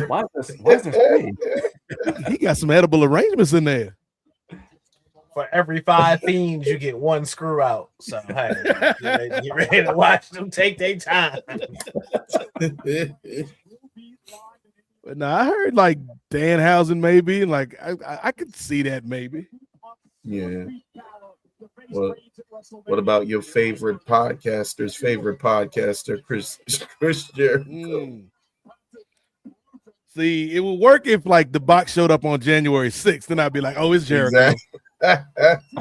Why is this He got some edible arrangements in there. For every 5 Fiends, you get 1 screw out. So hey, get ready to watch them take their time. But no, I heard like Danhausen maybe. Like I could see that maybe. Yeah. What about your favorite podcaster's favorite podcaster, Chris Jericho? See, it would work if like the box showed up on January 6th. Then I'd be like, oh, it's Jericho. Exactly.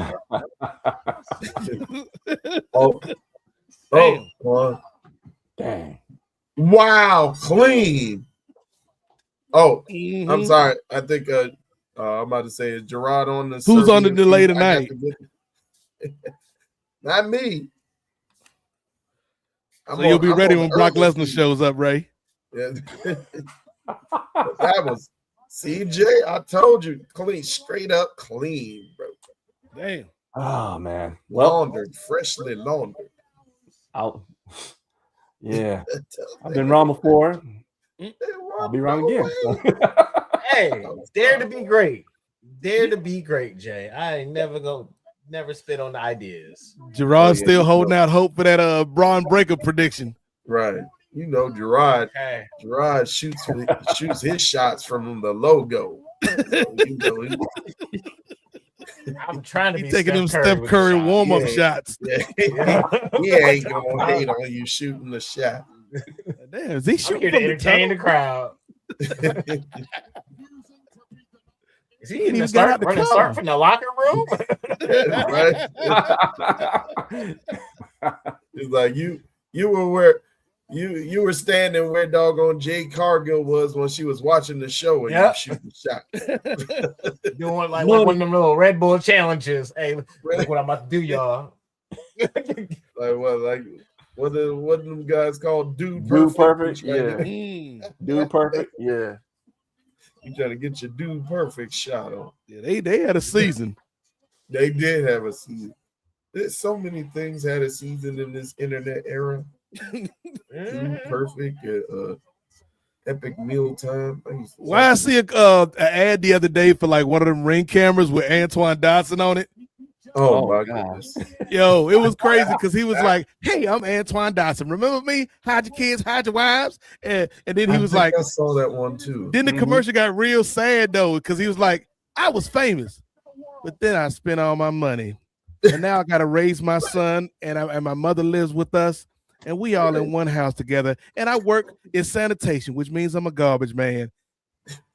Dang. Wow, clean. Oh, I'm sorry. I think I'm about to say, is Gerard on the who's on the delay tonight? Not me. So you'll be ready when Brock Lesnar shows up, Ray. Yeah. That was CJ. I told you, clean, straight up clean, bro. Damn. Oh man. Laundered, freshly laundered. Yeah. I've been wrong before. I'll be wrong again. Hey, dare to be great. Dare to be great, Jay. I ain't never spit on the ideas. Gerard's still holding out hope for that Braun Breaker prediction. Right. You know, Gerard shoots his shots from the logo. So, I'm trying to be taking them Steph Curry warm-up shots. Yeah. He ain't gonna hate on you shooting the shot. Damn, is he shooting here to entertain the crowd? Is he in the start from the locker room? Right. It's like you were where you were standing where doggone Jade Cargill was when she was watching the show and you shooting shots. Doing like one of them little Red Bull challenges. Hey, look what I'm about to do, y'all. What them guys called? Dude Perfect. Yeah. Dude Perfect. Yeah. You trying to get your Dude Perfect shot on. Yeah, they had a season. They did have a season. There's so many things had a season in this internet era. Dude Perfect, Epic Mealtime. Why I see an ad the other day for like one of them Ring cameras with Antoine Dodson on it. Oh my goodness. Yo, it was crazy because he was like, "Hey, I'm Antoine Dodson. Remember me? Hide your kids, hide your wives." And then he was like, I saw that one too. Then the commercial got real sad though, because he was like, "I was famous, but then I spent all my money, and now I got to raise my son, and my mother lives with us, and we all in one house together. And I work in sanitation, which means I'm a garbage man."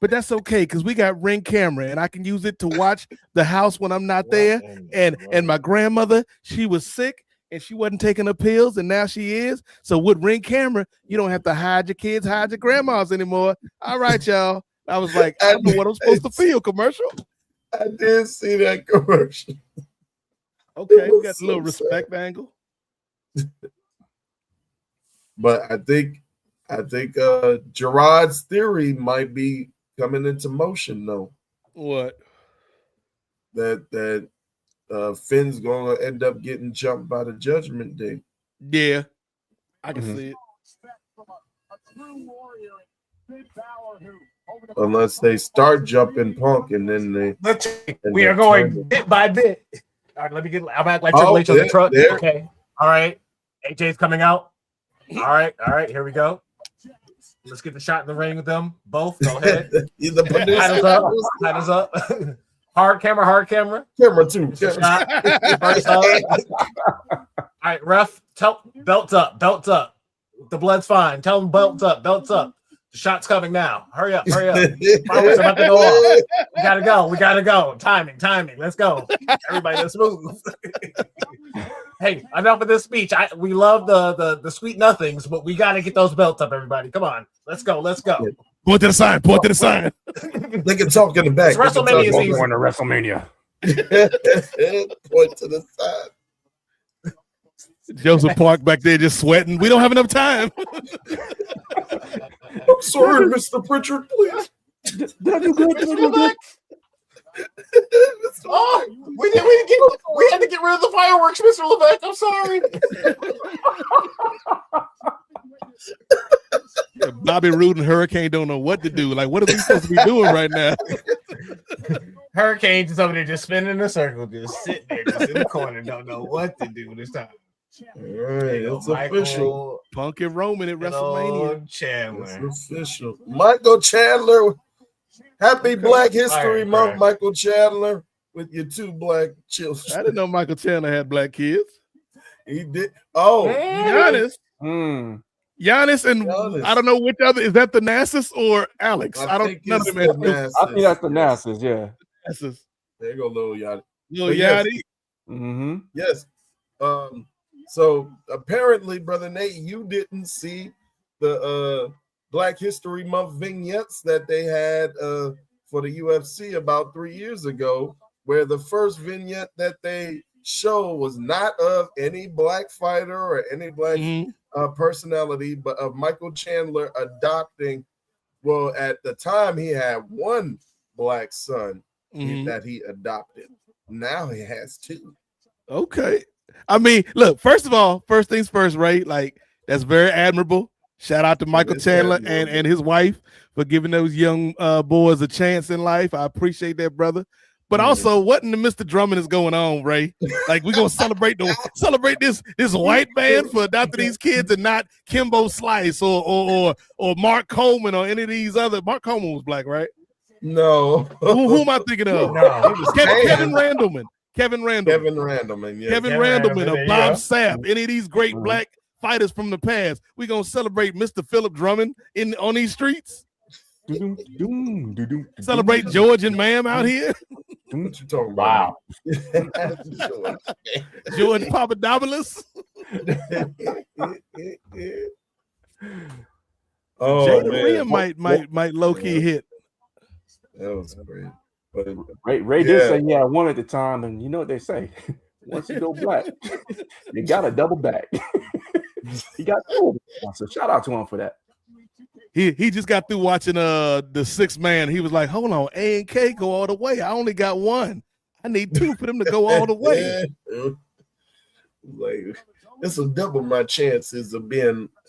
But that's okay because we got Ring camera and I can use it to watch the house when I'm not there. And my grandmother, she was sick and she wasn't taking her pills, and now she is. So with Ring camera, you don't have to hide your kids, hide your grandmas anymore. All right, y'all. I was like, I don't know what I'm supposed to feel. Commercial. I did see that commercial. Okay, we got a little respect angle. But I think Gerard's theory might be coming into motion though. What? That Finn's gonna end up getting jumped by the Judgment Day. Yeah, I can see it. Unless they start jumping Punk and then we are going bit by bit. All right, I'm at like Triple H on the truck. There. Okay. All right. AJ's coming out. All right, here we go. Let's get the shot in the ring with them both. Go ahead. Titles up. Hard camera. Camera two. First hug. All right, ref. Belts up. The blood's fine. Tell them belts up. The shot's coming now. Hurry up. Fireworks about to go off. We gotta go. Timing. Let's go. Everybody, let's move. Hey, enough of this speech. We love the sweet nothings, but we got to get those belts up, everybody. Come on. Let's go. Point to the sign. They can talk in the back. It's WrestleMania season. Going to WrestleMania. Point to the side. Joseph Park back there just sweating. We don't have enough time. I'm sorry, Mr. Pritchard, please. Oh, we had to get rid of the fireworks, Mr. Levesque. I'm sorry. Bobby Roode and Hurricane don't know what to do. Like, what are we supposed to be doing right now? Hurricane just over there, just spinning in a circle, just sitting there, just in the corner, don't know what to do this time. All right, it's official. Punk and Roman at WrestleMania. Chandler. It's official. Michael Chandler. Happy Black History Month, Michael Chandler, with your 2 black children. I didn't know Michael Chandler had black kids. He did. Oh, Giannis. Giannis and Giannis. I don't know which other. Is that the Nasus or Alex? I don't know. I think that's the Nasus, yeah. Nasus. There you go, Lil Yachty. Lil Yachty. Yes. So apparently, Brother Nate, you didn't see the Black History Month vignettes that they had for the UFC about 3 years ago, where the first vignette that they show was not of any black fighter or any black personality, but of Michael Chandler adopting. Well, at the time, he had 1 black son that he adopted. Now he has 2. Okay. I mean, look, first of all, first things first, right? Like, that's very admirable. Shout out to Michael Chandler and his wife for giving those young boys a chance in life. I appreciate that, brother. But also, what in the Mr. Drummond is going on, Ray? Like, we're gonna celebrate this white man for adopting these kids and not Kimbo Slice or Mark Coleman or any of these other. Mark Coleman was black, right? No. Who am I thinking of? No. Kevin Randleman. Kevin Randleman, yeah. Kevin Randleman or Bob Sapp. Any of these great black fighters from the past. We're gonna celebrate Mr. Philip Drummond on these streets. Celebrate George and Ma'am out here. What you talking about? Wow. George Papadopoulos. Oh, Jada Rhea might low key hit. That was great. But Ray did say he had 1 at the time, and you know what they say: once you go black, you got to double back. He got 2. So shout out to him for that. He just got through watching the 6 Man. He was like, hold on, A and K go all the way. I only got 1. I need 2 for them to go all the way. Like, this will double my chances of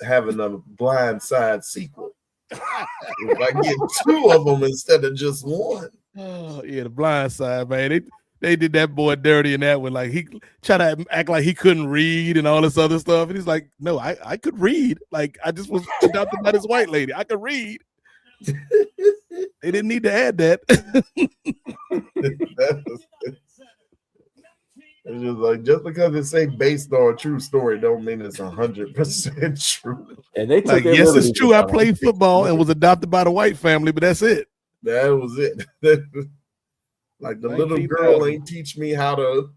having a Blind Side sequel. If I get 2 of them instead of just 1. Oh yeah, the Blind Side, man. They did that boy dirty in that one. Like he tried to act like he couldn't read and all this other stuff. And he's like, no, I could read. Like I just was adopted by this white lady. I could read. They didn't need to add that. It's just like just because it say based on a true story don't mean it's 100% true. And they took like, yes, it's true. I played football and was adopted by the white family, but that's it. That was it. Like the little girl ain't teach me how to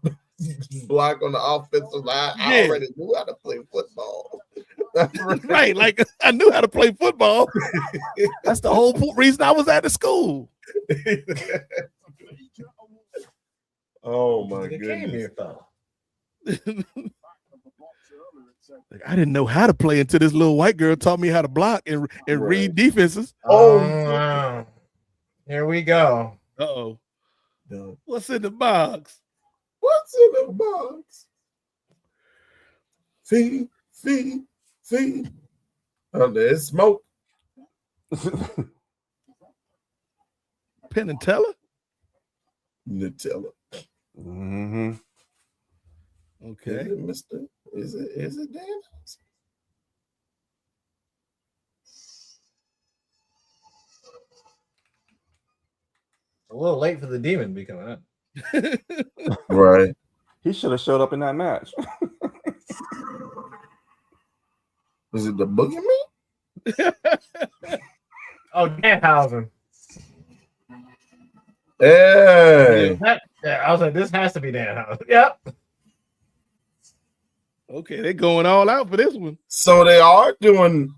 block on the offensive line. I already knew how to play football. Right. Like I knew how to play football. That's the whole reason I was at the school. Oh my goodness. Like, I didn't know how to play until this little white girl taught me how to block and read defenses. Oh, here we go. Uh-oh. What's in the box? What's in the box? See. Oh, there's smoke. Penn and Teller? Nutella. Mm-hmm. Okay. Is it Dan? A little late for the demon to be coming up. Right. He should have showed up in that match. Is it the boogeyman? Oh, Danhausen. Hey. I was like, this has to be Danhausen. Yep. Okay, they're going all out for this one. So they are doing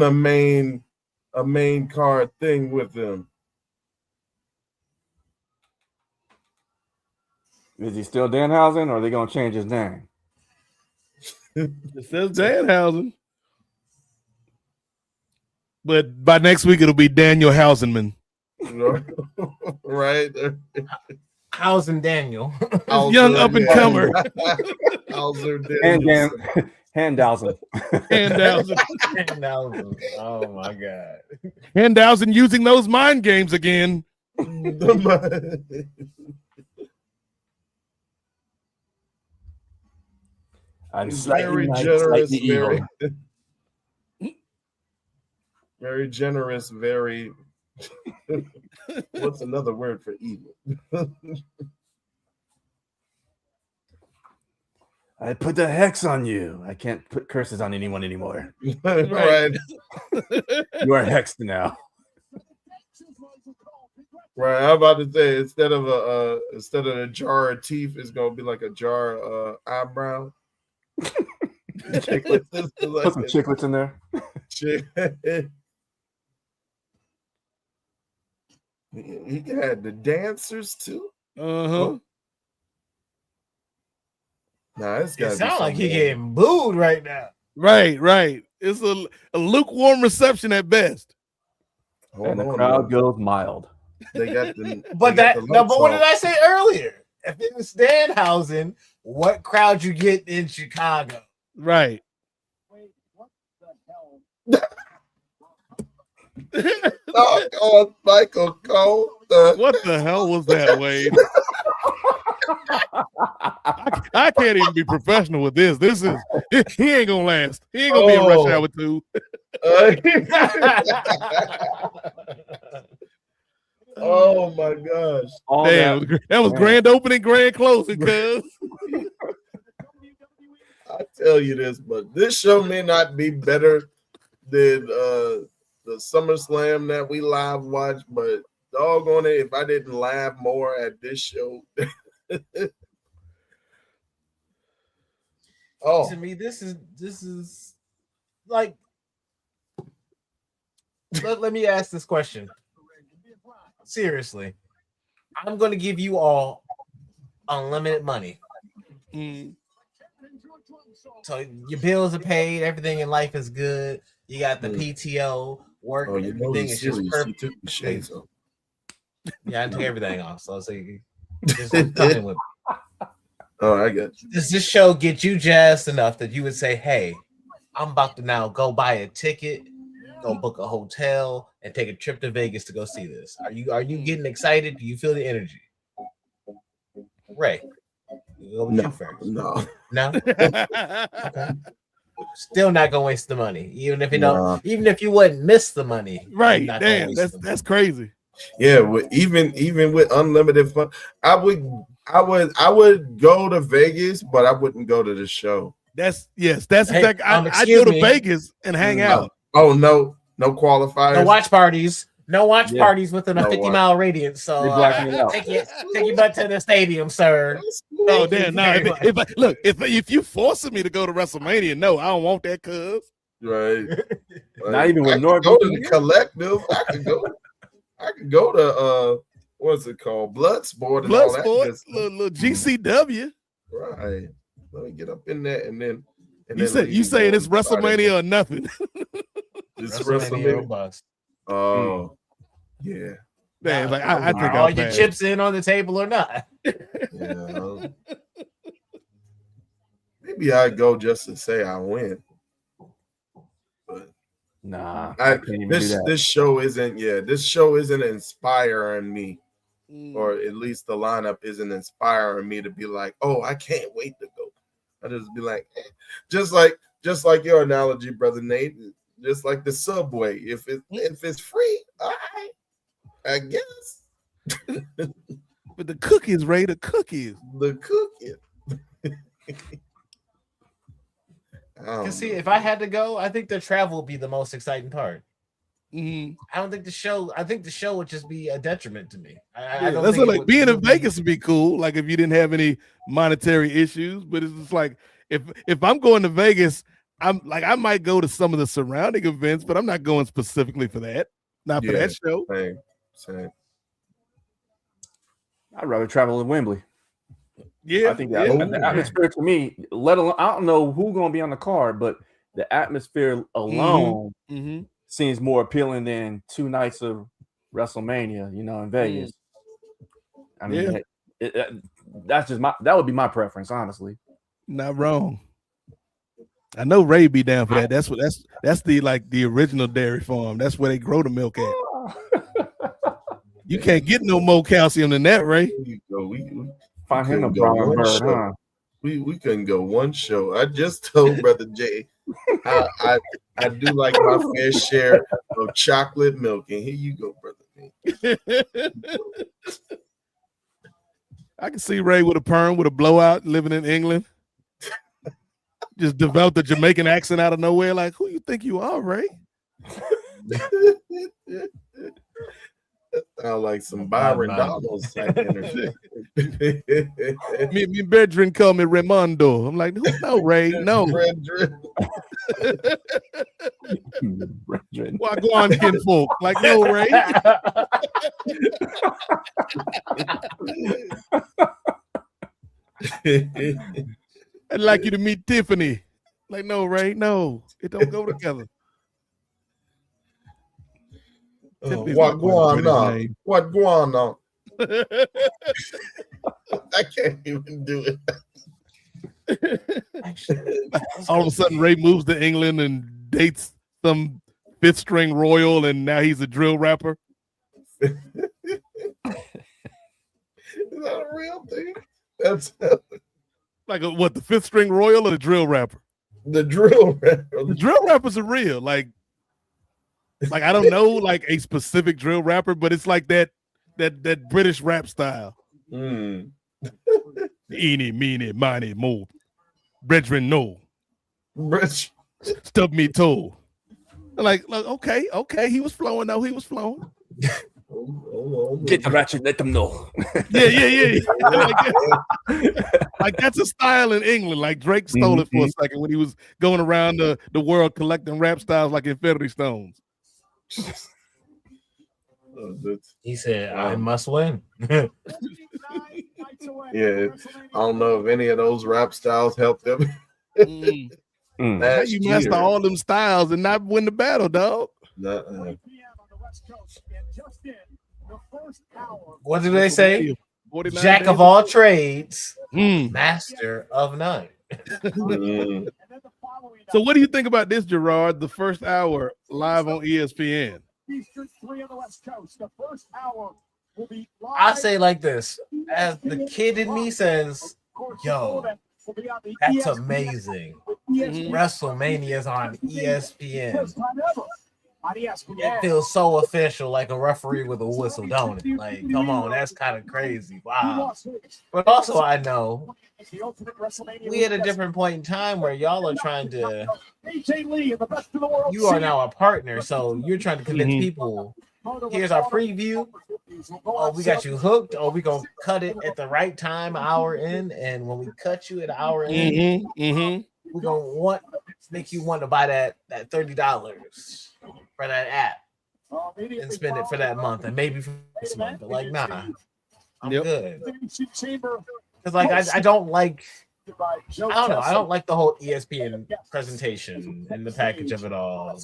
a main card thing with them. Is he still Danhausen, or are they going to change his name? It says Danhausen. But by next week, it'll be Daniel Hausenman. Right. Hausen Daniel. Young up-and-comer. Handausen. Handausen. Oh, my God. Handausen using those mind games again. I'm very generous, very generous, very. What's another word for evil? I put the hex on you. I can't put curses on anyone anymore. Right. You are hexed now. Right. I'm about to say instead of a jar of teeth, it's gonna be like a jar of eyebrow. Put some chiclets in there. He had the dancers too. Uh-huh. Nah, it's got. It sounds like he getting booed right now. Right. It's a lukewarm reception at best. And the crowd goes mild. They got the. But what did I say earlier? If it's Danhausen, what crowd you get in Chicago? Right. Wait, what the hell? Oh, Michael Cole. What the hell was that, Wade? I can't even be professional with this. He ain't gonna last. He ain't gonna be in Rush Hour 2. Oh my gosh. Damn, that was grand opening, grand closing, cuz. I tell you this, but this show may not be better than the SummerSlam that we live watched, but doggone it, if I didn't laugh more at this show. To me, this is like let me ask this question. Seriously, I'm going to give you all unlimited money. So your bills are paid, everything in life is good. You got the PTO, work, everything is just perfect. You took the shades off. Yeah, I took everything off. So just coming with me. Oh, I got you. Does this show get you jazzed enough that you would say, "Hey, I'm about to now go buy a ticket, go book a hotel, and take a trip to Vegas to go see this"? Are you getting excited? Do you feel the energy? Ray. Go with you first. No. Okay. Still not gonna waste the money, even if you don't. Even if you wouldn't miss the money, right? Damn, that's crazy. Yeah, even with unlimited fun, I would go to Vegas, but I wouldn't go to the show. That's exactly. I go to Vegas and hang out. Oh no qualifiers. No watch parties. No watch parties within a 50-mile radius. So take your butt to the stadium, sir. Oh damn! No, if you forcing me to go to WrestleMania, no, I don't want that, cuz. Right. Not even with North. Go to the Collective. I could go to what's it called? Bloodsport and all that. Little GCW. Right. Let me get up in there and then. You saying it's WrestleMania or nothing? It's WrestleMania. Oh, yeah. Man, like I think all your chips in on the table or not. Yeah. Maybe I'd go just to say I win. But nah, this show isn't inspiring me. Or at least the lineup isn't inspiring me to be like, oh, I can't wait to go. I just be like, just like your analogy, brother Nate, just like the subway. If it's free, all right, I guess. But the cookies, Ray, the cookies. See, if I had to go, I think the travel would be the most exciting part. Mm-hmm. I don't think the show. I think the show would just be a detriment to me. I don't think like being in Vegas would be cool. Like if you didn't have any monetary issues, but it's just like if I'm going to Vegas, I'm like I might go to some of the surrounding events, but I'm not going specifically for that. Not for that show. Same. I'd rather travel in Wembley. Yeah, I think the atmosphere to me, let alone I don't know who's going to be on the card, but the atmosphere alone seems more appealing than 2 nights of WrestleMania, in Vegas. I mean, that's just that would be my preference, honestly. Not wrong. I know Ray be down for that. That's the original dairy farm. That's where they grow the milk at. You can't get no more calcium than that, Ray. Find him a brown bird, huh? We couldn't go one show. I just told Brother Jay I do like my fair share of chocolate milk. And here you go, Brother. I can see Ray with a perm, with a blowout, living in England. Just developed the Jamaican accent out of nowhere. Like, who you think you are, Ray? Sound like some Byron Donalds type energy. Me brethren call me Raimondo. I'm like, no, Ray, no. Why go on, kinfolk? Like, no, Ray. I'd like you to meet Tiffany. Like, no, Ray, no. It don't go together. What going on? What going on? I can't even do it. All of a sudden, Ray moves to England and dates some 5th string royal, and now he's a drill rapper. Is that a real thing? That's like what? The 5th string royal or the drill rapper? The drill rapper. The drill rappers are real. Like I don't know like a specific drill rapper, but it's like that British rap style. Eeny, meeny, miny, mo. Brethren, no. Stub me toe. Like, okay. He was flowing though. He was flowing. Get the ratchet, let them know. Yeah. Like that's a style in England. Like Drake stole it for a second when he was going around the world collecting rap styles like Infinity Stones. He said, I must win. Yeah, I don't know if any of those rap styles helped them. How you master all them styles and not win the battle, dog? What do they say? Jack of all trades, master of none. So what do you think about this, Gerard? The first hour live on ESPN. I say like this. as the kid in me says, yo, that's amazing. WrestleMania is on ESPN. It feels so official, like a referee with a whistle, don't it? Like, come on, that's kind of crazy. Wow. But also, I know we at a different point in time where y'all are trying to. You are now a partner, so you're trying to convince people. Here's our preview. Oh, we got you hooked. Oh, we gonna cut it at the right time, hour in, and when we cut you at hour in, we're gonna make you want to buy that $30 for that app and spend it for that month and maybe for this month. But like, nah, I'm good. Because like I don't like. I don't know. I don't like the whole ESPN presentation and the package of it all.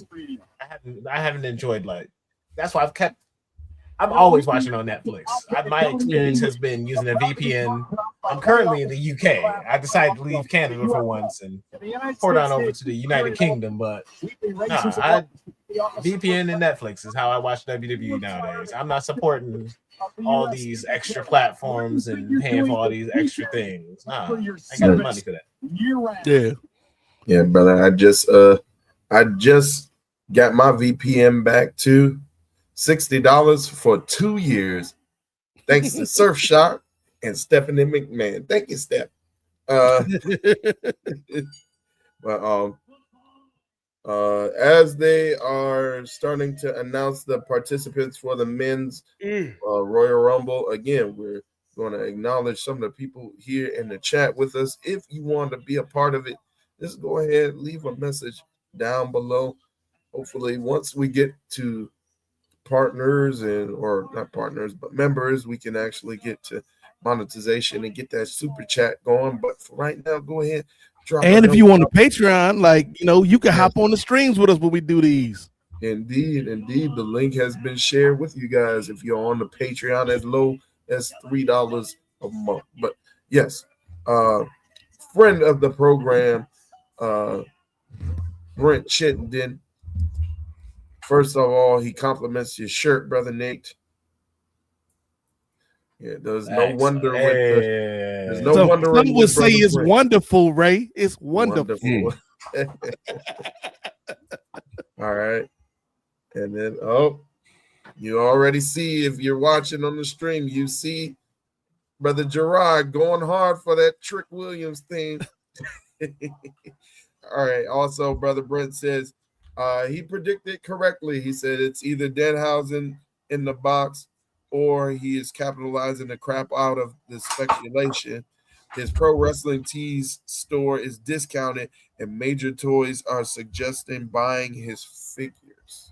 I haven't enjoyed like. That's why I'm always watching on Netflix. My experience has been using a VPN. I'm currently in the UK. I decided to leave Canada for once and port on over to the United Kingdom. But VPN and Netflix is how I watch WWE nowadays. I'm not supporting all these extra platforms and paying for all these extra things. Nah, I got the money for that. Yeah, brother. I just got my VPN back too. $60 for 2 years, thanks to Surfshark and Stephanie McMahon. Thank you, Steph. But as they are starting to announce the participants for the men's Royal Rumble, again, we're going to acknowledge some of the people here in the chat with us. If you want to be a part of it, just go ahead, leave a message down below. Hopefully, once we get to partners or not partners, but members, we can actually get to monetization and get that super chat going. But for right now, go ahead. And if you want a Patreon, you can hop on the streams with us when we do these. Indeed. The link has been shared with you guys if you're on the Patreon as low as $3 a month. But yes, friend of the program, Brent Chittenden. First of all, he compliments your shirt, Brother Nate. Yeah, there's no wonder there's no wonder. Some would say it's wonderful, Ray. It's wonderful. All right. And then you already see, if you're watching on the stream, you see Brother Gerard going hard for that Trick Williams thing. All right. Also, Brother Brent says he predicted correctly. He said it's either Danhausen in the box or he is capitalizing the crap out of the speculation. His Pro Wrestling Tees store is discounted, and major toys are suggesting buying his figures.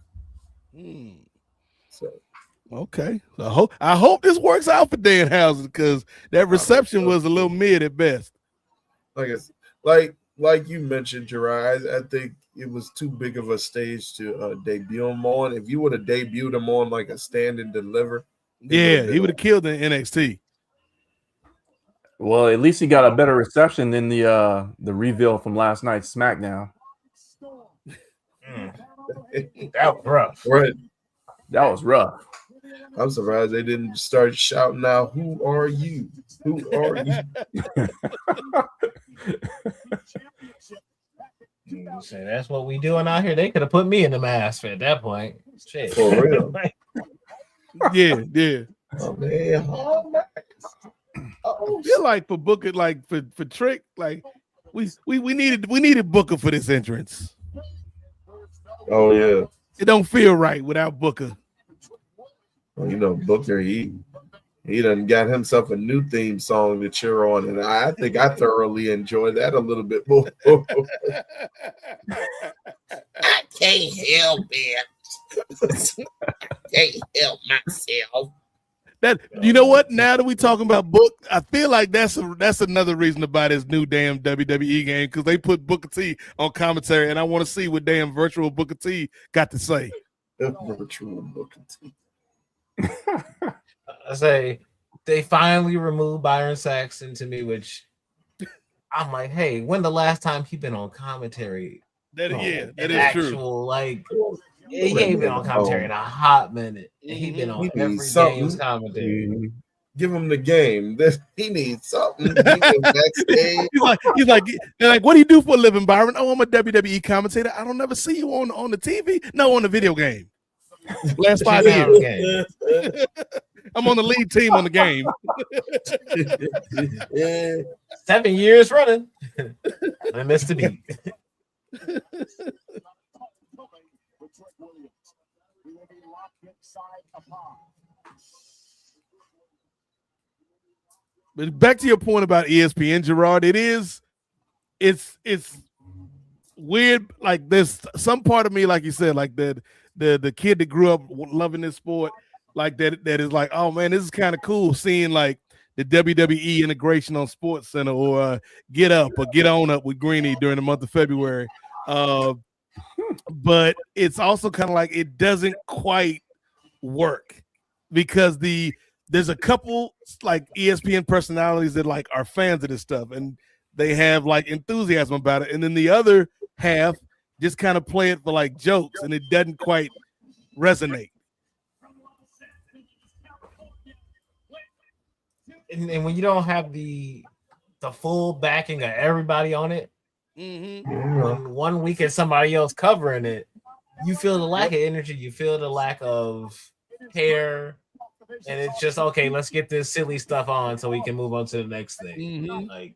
So, okay. I hope this works out for Danhausen, because that reception was a little mid at best. Like you mentioned, Gerard, I think it was too big of a stage to debut him on. If you would have debuted him on like a stand and deliver, he would have killed in NXT. Well, at least he got a better reception than the reveal from last night's SmackDown. That was rough. Right. That was rough. I'm surprised they didn't start shouting out, "Who are you? Who are you?" Say that's what we doing out here. They could have put me in the mask at that point. Shit. For real. Yeah. Oh man. I feel like for Booker, like for Trick, like we needed Booker for this entrance. Oh yeah. It don't feel right without Booker. Well, Booker, he done got himself a new theme song to cheer on, and I think I thoroughly enjoyed that a little bit more. I can't help it. I can't help myself. That, you know what? Now that we talking about Book, I feel like that's another reason to buy this new damn WWE game, because they put Booker T on commentary, and I want to see what damn virtual Booker T got to say. Virtual Booker T. I say they finally removed Byron Saxton to me, which I'm like, hey, when the last time he been on commentary? That is true. Like, he ain't been on commentary in a hot minute. He been on every game's commentary. give him the game. He needs something. Backstage. He's like, they're like, what do you do for a living, Byron? Oh, I'm a WWE commentator. I don't never see you on the TV. No, on the video game. Last 5 years. I'm on the lead team on the game. 7 years running. I missed a beat. But back to your point about ESPN, Gerard, it's weird. Like there's some part of me, like you said, like the kid that grew up loving this sport, like that is like, oh man, this is kind of cool seeing like the WWE integration on Sports Center or Get Up or Get On Up with Greeny during the month of February. But it's also kind of like it doesn't quite work because there's a couple like ESPN personalities that like are fans of this stuff and they have like enthusiasm about it, and then the other half just kind of play it for like jokes, and it doesn't quite resonate. And when you don't have the full backing of everybody on it, when 1 week is somebody else covering it, you feel the lack of energy, you feel the lack of care, and it's just okay. Let's get this silly stuff on so we can move on to the next thing. Like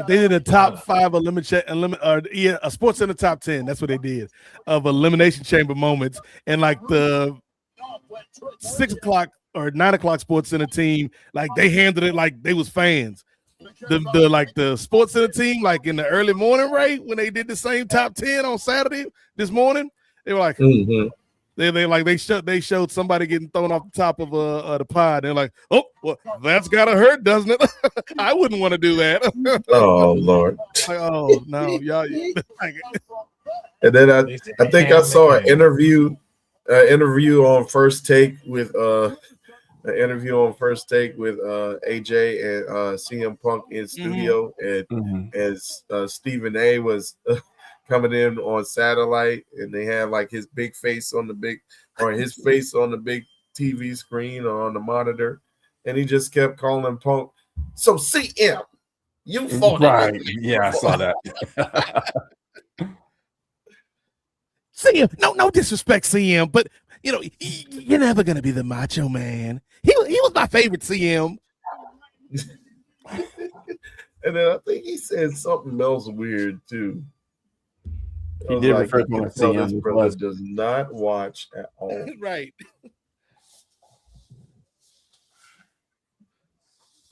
they did a top 5 a Sports Center top 10. That's what they did of Elimination Chamber moments, and like the 6 o'clock or 9 o'clock Sports Center team, like they handled it like they was fans. The Sports Center team, like in the early morning, right when they did the same top 10 on Saturday this morning, they were like, they showed somebody getting thrown off the top of the pod. They're like, oh, well, that's gotta hurt, doesn't it? I wouldn't want to do that. Oh Lord. Like, oh no, y'all. And then I think I saw an interview on First Take with AJ and CM Punk in studio, and as Stephen A was coming in on satellite, and they had like his face on the big TV screen or on the monitor, and he just kept calling Punk, so CM, you fought right. Yeah, I saw that. CM, no disrespect, CM, but you know, you're never gonna be the Macho Man. He was my favorite, CM. And then I think he said something else weird too. He did refer to him. This brother does not watch at all. Right.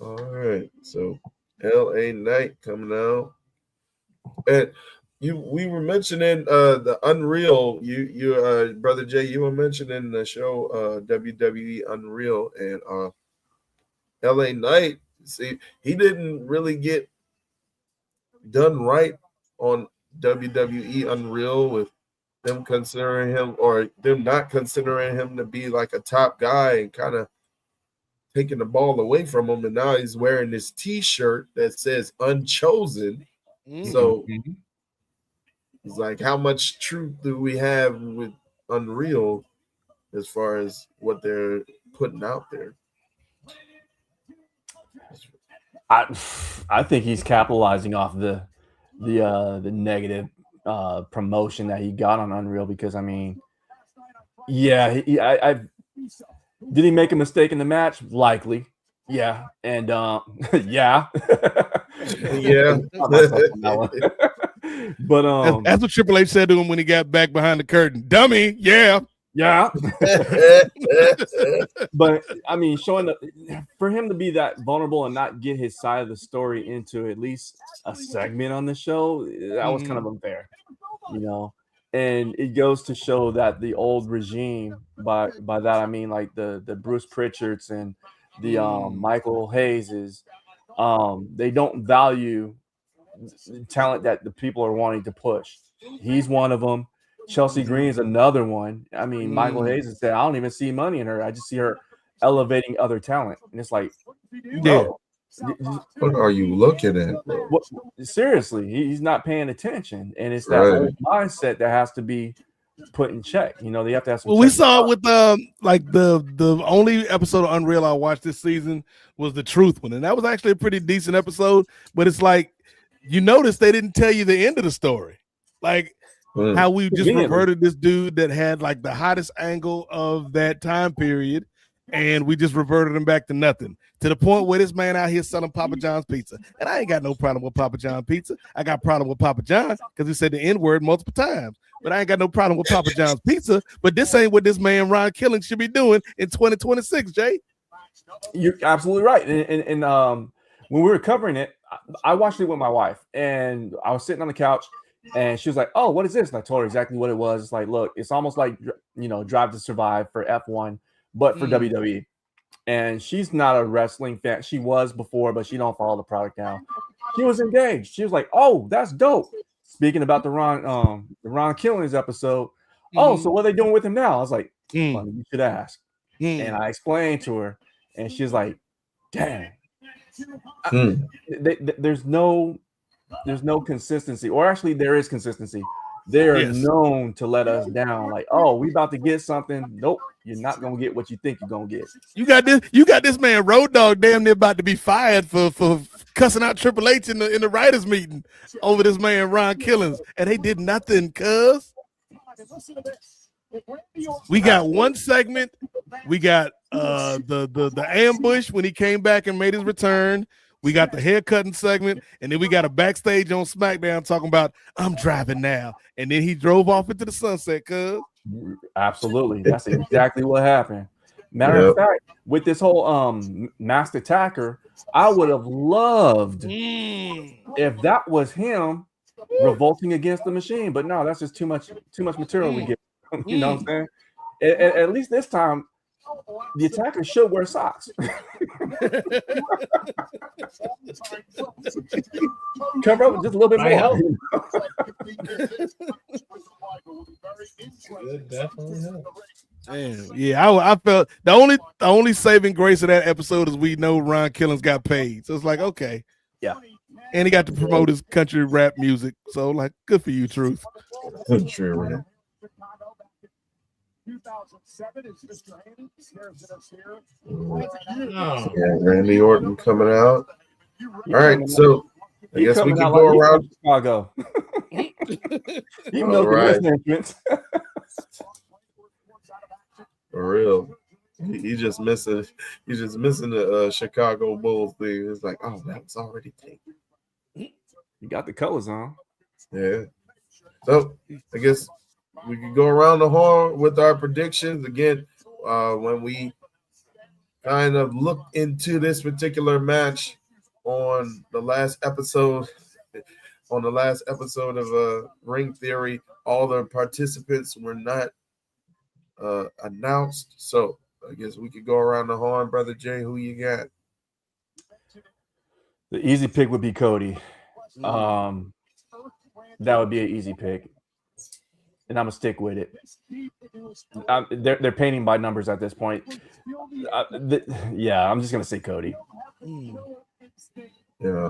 All right. So LA Knight coming out. And we were mentioning the Unreal. You Brother Jay, you were mentioning the show WWE Unreal, and LA Knight. See, he didn't really get done right on WWE Unreal with them considering him, or them not considering him to be like a top guy, and kind of taking the ball away from him. And now he's wearing this T-shirt that says Unchosen. So it's like, how much truth do we have with Unreal as far as what they're putting out there? I think he's capitalizing off the negative promotion that he got on Unreal, because I mean, yeah, did he make a mistake in the match? Likely, yeah, and yeah, yeah. But that's what Triple H said to him when he got back behind the curtain. Dummy, yeah. But I mean, for him to be that vulnerable and not get his side of the story into at least a segment on the show, that was kind of unfair, you know. And it goes to show that the old regime, by that I mean like the Bruce Pritchards and the Michael Hayeses, they don't value talent that the people are wanting to push. He's one of them. Chelsea Green is another one. I mean, Michael Hayes said, I don't even see money in her. I just see her elevating other talent. And it's like, what are you looking at? Seriously, he's not paying attention. And it's that old mindset that has to be put in check. You know, they have to have some. Well, we saw it with like the only episode of Unreal I watched this season was the Truth one, and that was actually a pretty decent episode. But it's like you notice they didn't tell you the end of the story, like how we just reverted this dude that had like the hottest angle of that time period, and we just reverted him back to nothing. To the point where this man out here selling Papa John's pizza, and I ain't got no problem with Papa John's pizza. I got a problem with Papa John's because he said the N-word multiple times. But I ain't got no problem with Papa John's pizza. But this ain't what this man Ron Killing should be doing in 2026, Jay. You're absolutely right. And when we were covering it, I watched it with my wife, and I was sitting on the couch, and she was like, "Oh, what is this?" And I told her exactly what it was. It's like, look, it's almost like, you know, Drive to Survive for F1, but for WWE. And she's not a wrestling fan. She was before, but she don't follow the product now. She was engaged. She was like, "Oh, that's dope." Speaking about the Ron Killings episode. Oh, so what are they doing with him now? I was like, "Funny, you should ask." And I explained to her, and she's like, "Dang, there's no consistency, or actually there is consistency. They're known to let us down. Like, oh, we about to get something. Nope, you're not gonna get what you think you're gonna get. You got this man Road Dogg damn near about to be fired for cussing out Triple H in the writers meeting over this man Ron Killings, and they did nothing. Cuz we got one segment. We got the ambush when he came back and made his return. We got the haircutting segment, and then we got a backstage on SmackDown talking about I'm driving now, and then he drove off into the sunset. Cuz absolutely, that's exactly what happened. Matter of fact, with this whole masked attacker, I would have loved if that was him revolting against the machine, but no, that's just too much material we get. You know what I'm saying? At least this time, the attacker should wear socks. Cover up just a little bit more. Damn, yeah, I felt the only saving grace of that episode is we know Ron Killings got paid, so it's like okay, yeah, and he got to promote his country rap music, so like good for you, Truth. Sure, man. 2007 is Mr. Haney stares at us here. Yeah, Randy Orton coming out. All right, so I guess we can go around Chicago. Even though the entrance. For real. He's just missing the Chicago Bulls thing. It's like, oh, that was already taken. You got the colors on. Yeah. So I guess we can go around the horn with our predictions again. When we kind of looked into this particular match on the last episode of Ring Theory, all the participants were not announced. So I guess we could go around the horn, Brother Jay. Who you got? The easy pick would be Cody. That would be an easy pick. And I'm gonna stick with it. They're painting by numbers at this point. I'm just gonna say Cody. Yeah.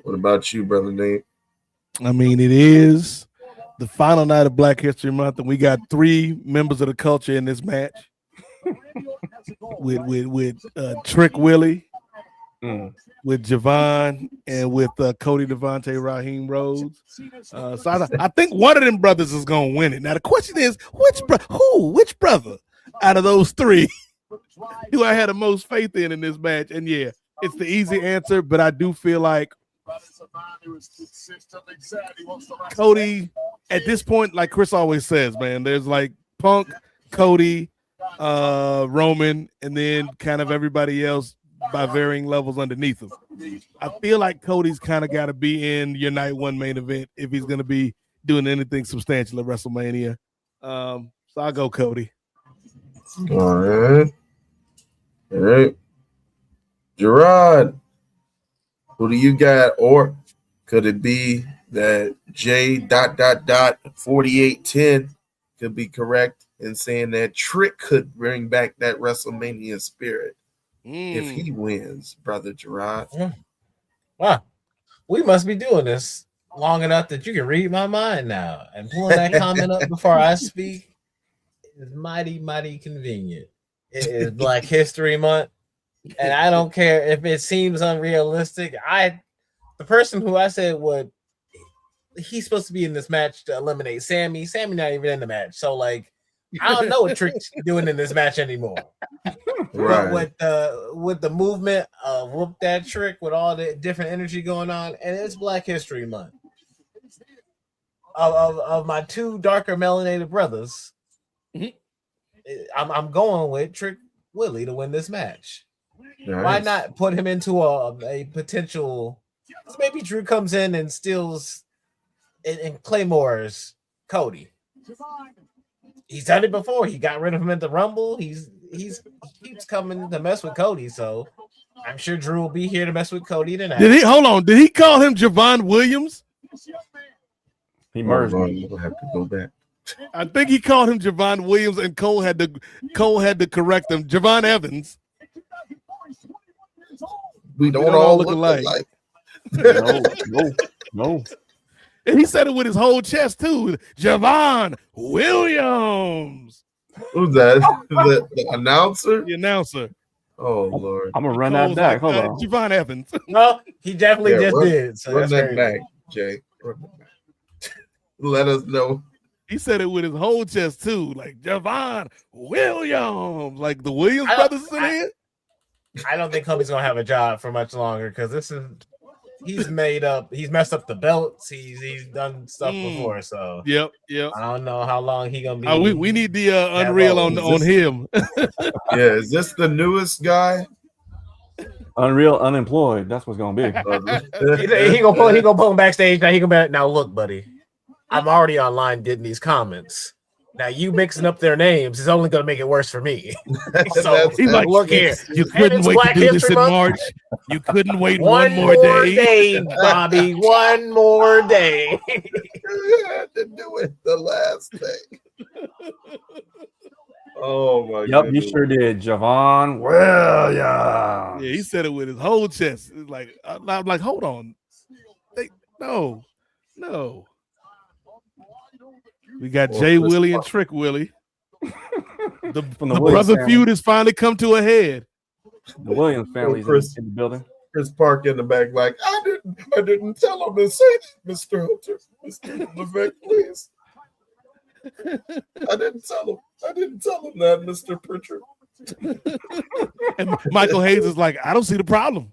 What about you, Brother Nate? I mean, it is the final night of Black History Month, and we got 3 members of the culture in this match with Trick Willie, with Javon, and with Cody Devontae Raheem Rhodes. So I think one of them brothers is gonna win it. Now the question is, which brother out of those 3 do I have the most faith in this match? And yeah, it's the easy answer, but I do feel like Cody at this point, like Chris always says, man, there's like Punk, Cody, Roman, and then kind of everybody else by varying levels underneath him. I feel like Cody's kind of got to be in your night one main event if he's going to be doing anything substantial at WrestleMania. So I'll go Cody. All right. Gerard, who do you got? Or could it be that J ... 4810 could be correct in saying that Trick could bring back that WrestleMania spirit if he wins, Brother Gerard? Wow, we must be doing this long enough that you can read my mind now. And pulling that comment up before I speak is mighty, mighty convenient. It is Black History Month, and I don't care if it seems unrealistic. The person who I said he's supposed to be in this match to eliminate Sammy. Sammy not even in the match, so like I don't know what Trick's doing in this match anymore. Right. But with the movement of Whoop That Trick, with all the different energy going on, and it's Black History Month. Of my two darker melanated brothers, I'm going with Trick Willie to win this match. Nice. Why not put him into a potential? Maybe Drew comes in and steals and Claymore's Cody. He's done it before. He got rid of him at the Rumble. He keeps coming to mess with Cody, so I'm sure Drew will be here to mess with Cody tonight. Did he call him Javon Williams? He merged. We'll have to go back. I think he called him Javon Williams, and Cole had to correct him. Javon Evans. We don't all look alike. No. And he said it with his whole chest too. Javon Williams. Who's that? The announcer? The announcer. Oh Lord. I'm gonna run that back. Hold on. Javon Evans. No, he definitely did. So run that back, Jay. Run that back. Let us know. He said it with his whole chest too, like Javon Williams, like the Williams brothers in here. I don't think Kobe's gonna have a job for much longer because he's messed up the belts. He's done stuff before, so yep. I don't know how long he gonna be. We need the Unreal on him. Yeah, is this the newest guy? Unreal unemployed. That's what's gonna be. he gonna pull him backstage. Now he gonna be now look, buddy. I'm already online getting these comments. Now you mixing up their names is only going to make it worse for me. So he's like, look here. You couldn't wait to do this in March. You couldn't wait one more day, Bobby. One more day. You had to do it the last day. Oh my god. Yep, you sure did, Javon. Well, yeah. Yeah, he said it with his whole chest. It's like I'm like, hold on. No. We got Jay Willie and Trick Willie. The brother feud has finally come to a head. The Williams family's in the building. Chris Park in the back, like I didn't tell him to say that, Mr. Hunter, Mr. Levesque, please. I didn't tell him that, Mr. Pritchard. And Michael Hayes is like, I don't see the problem.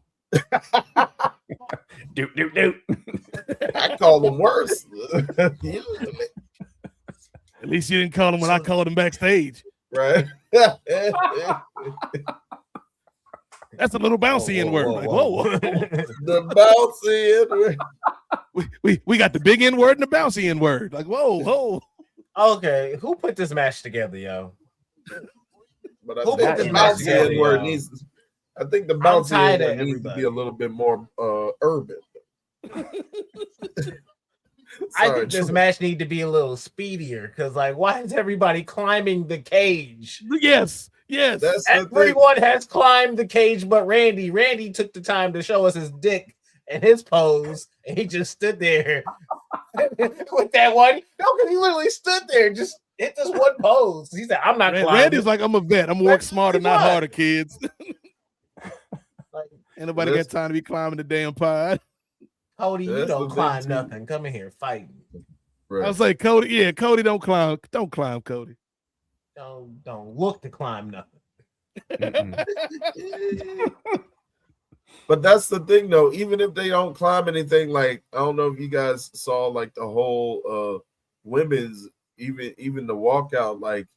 Doot. I call him worse. At least you didn't call him when I called him backstage. Right. That's a little bouncy N-word. Like, whoa. The bouncy N-word. We got the big N-word and the bouncy N-word. Like, whoa. Okay, who put this match together, yo? But I think the bouncy N-word needs. I think the bouncy N-word needs to be a little bit more urban. I think this match need to be a little speedier because, like, why is everybody climbing the cage? Yes. Everyone has climbed the cage, but Randy. Randy took the time to show us his dick and his pose, and he just stood there with that one. No, because he literally stood there, just hit this one pose. He said, "I'm not climbing." Randy's like, "I'm a vet. I'm work smarter, not harder, kids." Ain't nobody got time to be climbing the damn pod. Cody, you don't climb nothing. Come in here fighting. Right. I was like, Cody, Cody don't climb. Don't climb, Cody. Don't look to climb nothing. But that's the thing, though. Even if they don't climb anything, like I don't know if you guys saw like the whole women's, even the walkout, like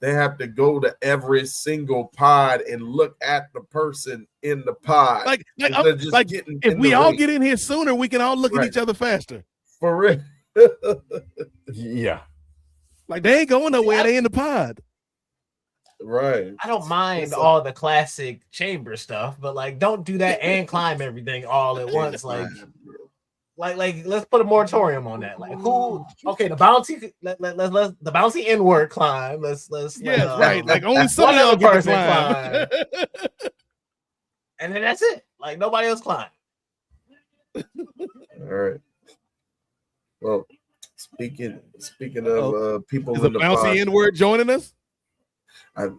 they have to go to every single pod and look at the person in the pod. Like if we all get in here sooner, we can all look at each other faster. For real. Yeah. Like they ain't going nowhere. They in the pod. Right. I don't mind all the classic chamber stuff, but like don't do that and climb everything all at once. Like let's put a moratorium on that. Like who? Okay, the bouncy. Let's the bouncy inward climb. Let's right. Like only some of y'all get to climb. And then that's it. Like nobody else climb. All right. Well, speaking of people Is in a the bouncy N-word joining us? Or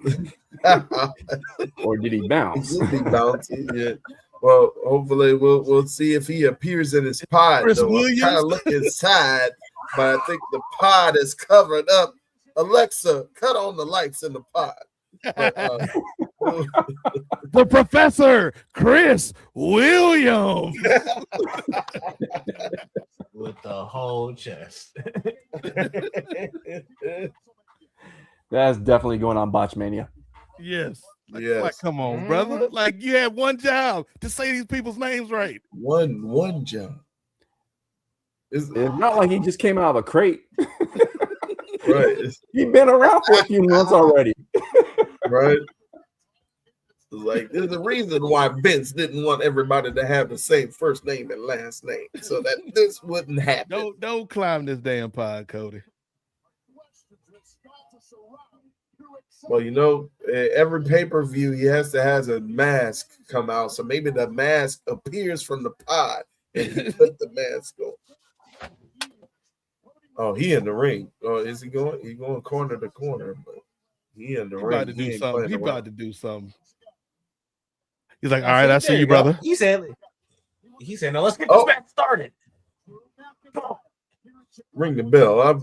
did he bounce? He bouncy, yeah. Well, hopefully we'll see if he appears in his pod. Chris Though Williams? I'm trying to look inside, but I think the pod is covered up. Alexa, cut on the lights in the pod. But, the professor, Chris Williams. With the whole chest. That's definitely going on Botchmania. Yes. Yes. Like, come on, brother. Like, you had one job to say these people's names right. One job. It's not like he just came out of a crate. Right. He's been around for a few months already. Right. Like, there's a reason why Vince didn't want everybody to have the same first name and last name, so that this wouldn't happen. Don't climb this damn pod, Cody. Well, you know, every pay-per-view he has a mask come out, so maybe the mask appears from the pod and he put the mask on. Oh, he in the ring. Oh, is he going? He's going corner to corner, but he in the ring. About to do something. He about to do something. He's like, all I right, I see you, brother. He said, now let's get this match started. Ring the bell.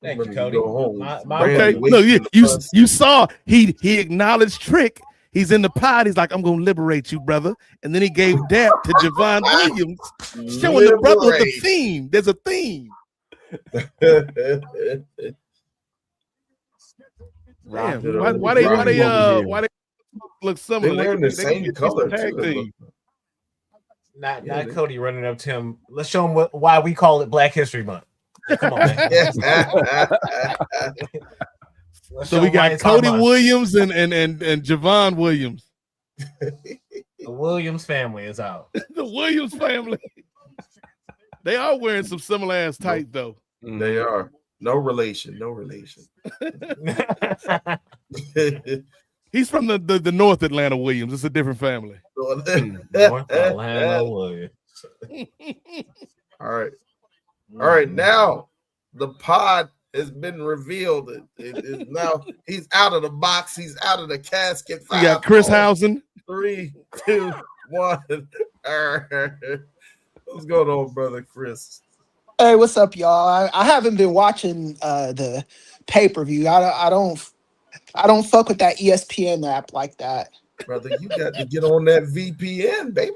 Thank you, Cody. Go home. Okay, no, you saw he acknowledged Trick. He's in the pod. He's like, I'm gonna liberate you, brother. And then he gave dap to Javon Williams, showing the brother the theme. There's a theme. Damn, why they look similar? They're wearing the same color too. Not Cody running up to him. Let's show him why we call it Black History Month. Come on, man. So we got Cody Williams and Javon Williams. The Williams family is out. The Williams family. They are wearing some similar ass tights though. They are. No relation. He's from the North Atlanta Williams. It's a different family. North Atlanta Williams. All right. Now the pod has been revealed. It is now he's out of the box. He's out of the casket. You got Chris Housen. 3, 2, 1. What's going on, brother Chris? Hey, what's up, y'all? I haven't been watching the pay-per-view. I don't fuck with that ESPN app like that. Brother, you got to get on that VPN, baby.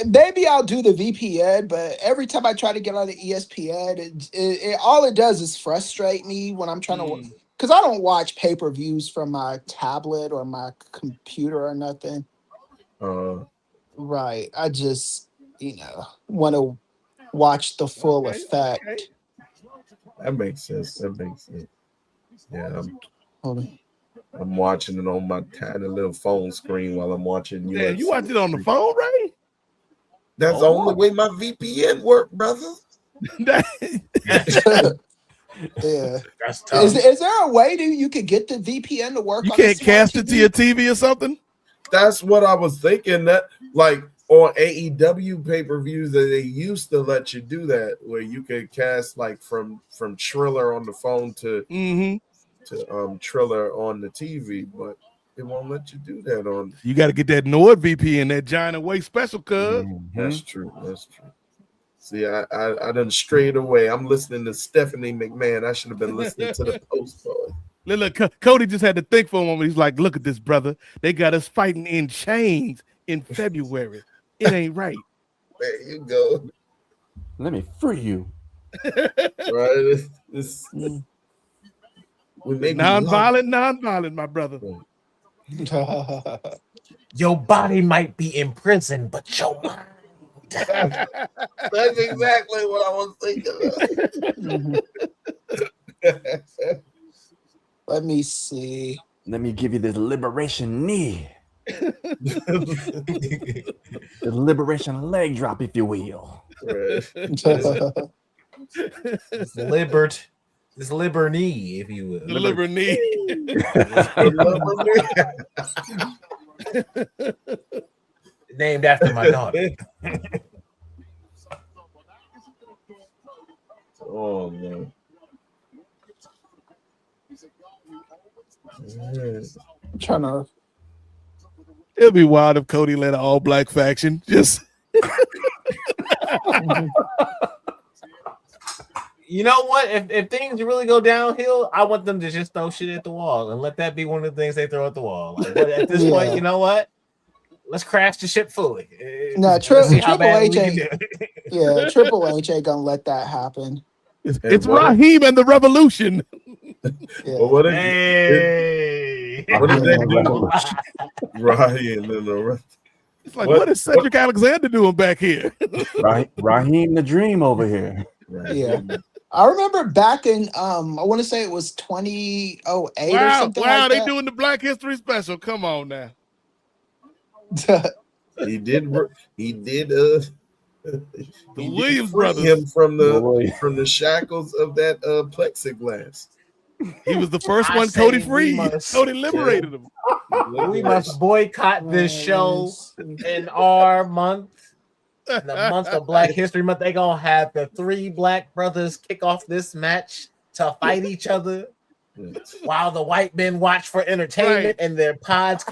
Maybe I'll do the VPN, but every time I try to get on the ESPN, it all it does is frustrate me when I'm trying to, because I don't watch pay-per-views from my tablet or my computer or nothing. Right. I just, want to watch the full effect. Okay. That makes sense. Yeah, I'm watching it on my tiny little phone screen while I'm watching you. Yeah, you watch it on the phone, right? That's the only way my VPN work, brother. Yeah. That's tough. Is there a way you could get the VPN to work? You can't cast it to your TV or something? That's what I was thinking. That like on AEW pay-per-views that they used to let you do that, where you could cast like from Triller on the phone to Triller on the TV, but it won't let you do that on. You got to get that NordVPN, that giant away special, cuz. That's true. See, I done strayed away. I'm listening to Stephanie McMahon. I should have been listening to the Post Boy. Look, Cody just had to think for a moment. He's like, look at this, brother. They got us fighting in chains in February. It ain't right. There you go. Let me free you. Right? We may be non-violent, my brother. Your body might be in prison, but your mind. That's exactly what I was thinking of. Let me see. Let me give you this liberation knee. The liberation leg drop, if you will. This liberty, if you will. The liberty. named after my daughter. Oh man. I'm trying to. It'll be wild if Cody led an all black faction. Just You know what? If things really go downhill, I want them to just throw shit at the wall and let that be one of the things they throw at the wall. Like, but at this point, you know what? Let's crash the ship fully. No, See how Triple bad H we can ain't. do it. Yeah, Triple H ain't gonna let that happen. it's Raheem and the Revolution. Yeah. Well, what did Hey, what did they do? Ryan and the rest. It's like, what is Cedric Alexander doing back here? Raheem the Dream over here. Yeah. I remember back in I want to say it was 2008 or something like they that. doing the Black History special. Come on now. He did The Williams brothers. him from the shackles of that plexiglass. He was the first I one say Cody we freed. must- Cody liberated him. We must boycott this show in our month. The month of Black History Month. They gonna have the 3 black brothers kick off this match to fight each other while the white men watch for entertainment in their pods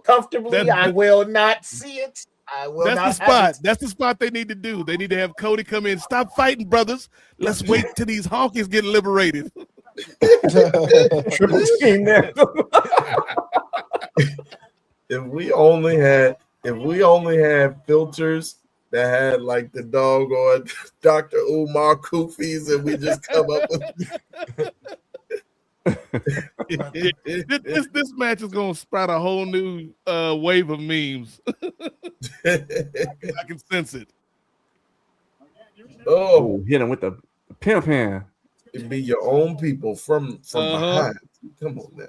comfortably. I will not see it. I will That's not the spot. That's the spot they need to do. They need to have Cody come in. Stop fighting, brothers. Let's wait till these honkies get liberated. Triple team there. If we only had filters that had like the dog or Dr. Umar Kufis, and we just come up with this match is gonna sprout a whole new wave of memes. I can sense it. Oh, hit him with the pimp hand. It'd be your own people from behind. Come on, now.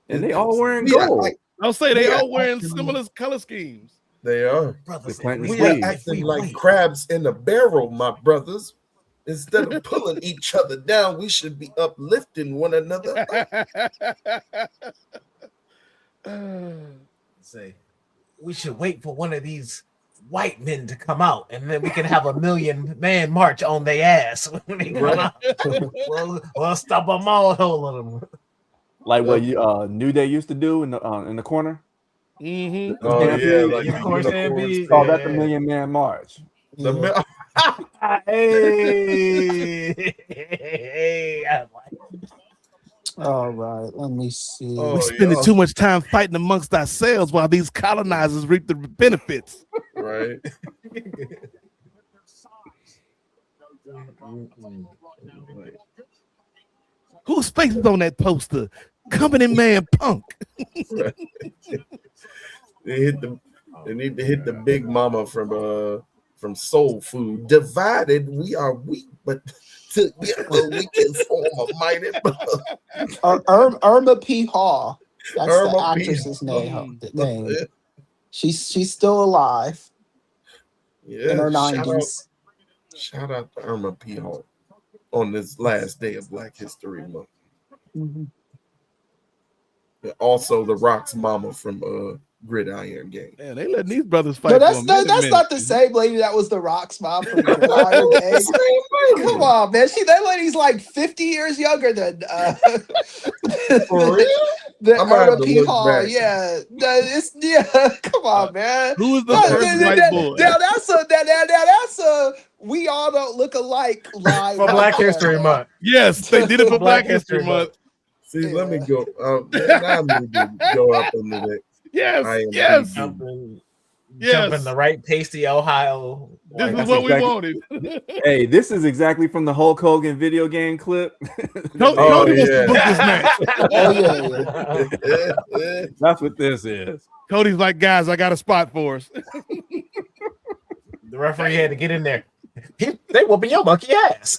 And they all wearing gold. I'll say they all wearing similar color schemes. They are. We are acting like crabs in a barrel, my brothers. Instead of pulling each other down, we should be uplifting one another. Say, we should wait for one of these white men to come out, and then we can have a 1,000,000-man march on their ass when they come out. We'll stop them all, hold on them. Like what New Day used to do in the corner. Mm-hmm. Oh yeah, like of course, that's the 1,000,000-man march. Yeah. All right, let me see. We're spending too much time fighting amongst ourselves while these colonizers reap the benefits. Right. Whose face is on that poster? Company Man Punk. Right. They need to hit the big mama from Soul Food. Divided, we are weak, but together we can form a mighty. Irma P. Hall. That's Irma the P. actress's name. She's still alive. Yeah, in her 90s. Shout out to Irma P. Hall on this last day of Black History Month. Mm-hmm. Also, The Rock's mama from Gridiron Gang. Yeah, they letting these brothers fight. No, that's not the same lady that was the Rock's mom from Gridiron Gang. Come on, man. That lady's like 50 years younger than For real? Irma P. Hall. Yeah. Come on, man. Who is the first white boy? Now that's a we all don't look alike line For Black History Month. Yes, they did it for Black History Month. See, let me go. I need to go up into that. Yes. Jump in the right pasty, Ohio. This is what we wanted. Hey, this is exactly from the Hulk Hogan video game clip. Cody wants to book this match. Yeah. That's what this is. Cody's like, guys, I got a spot for us. The referee had to get in there. They whooping your monkey ass.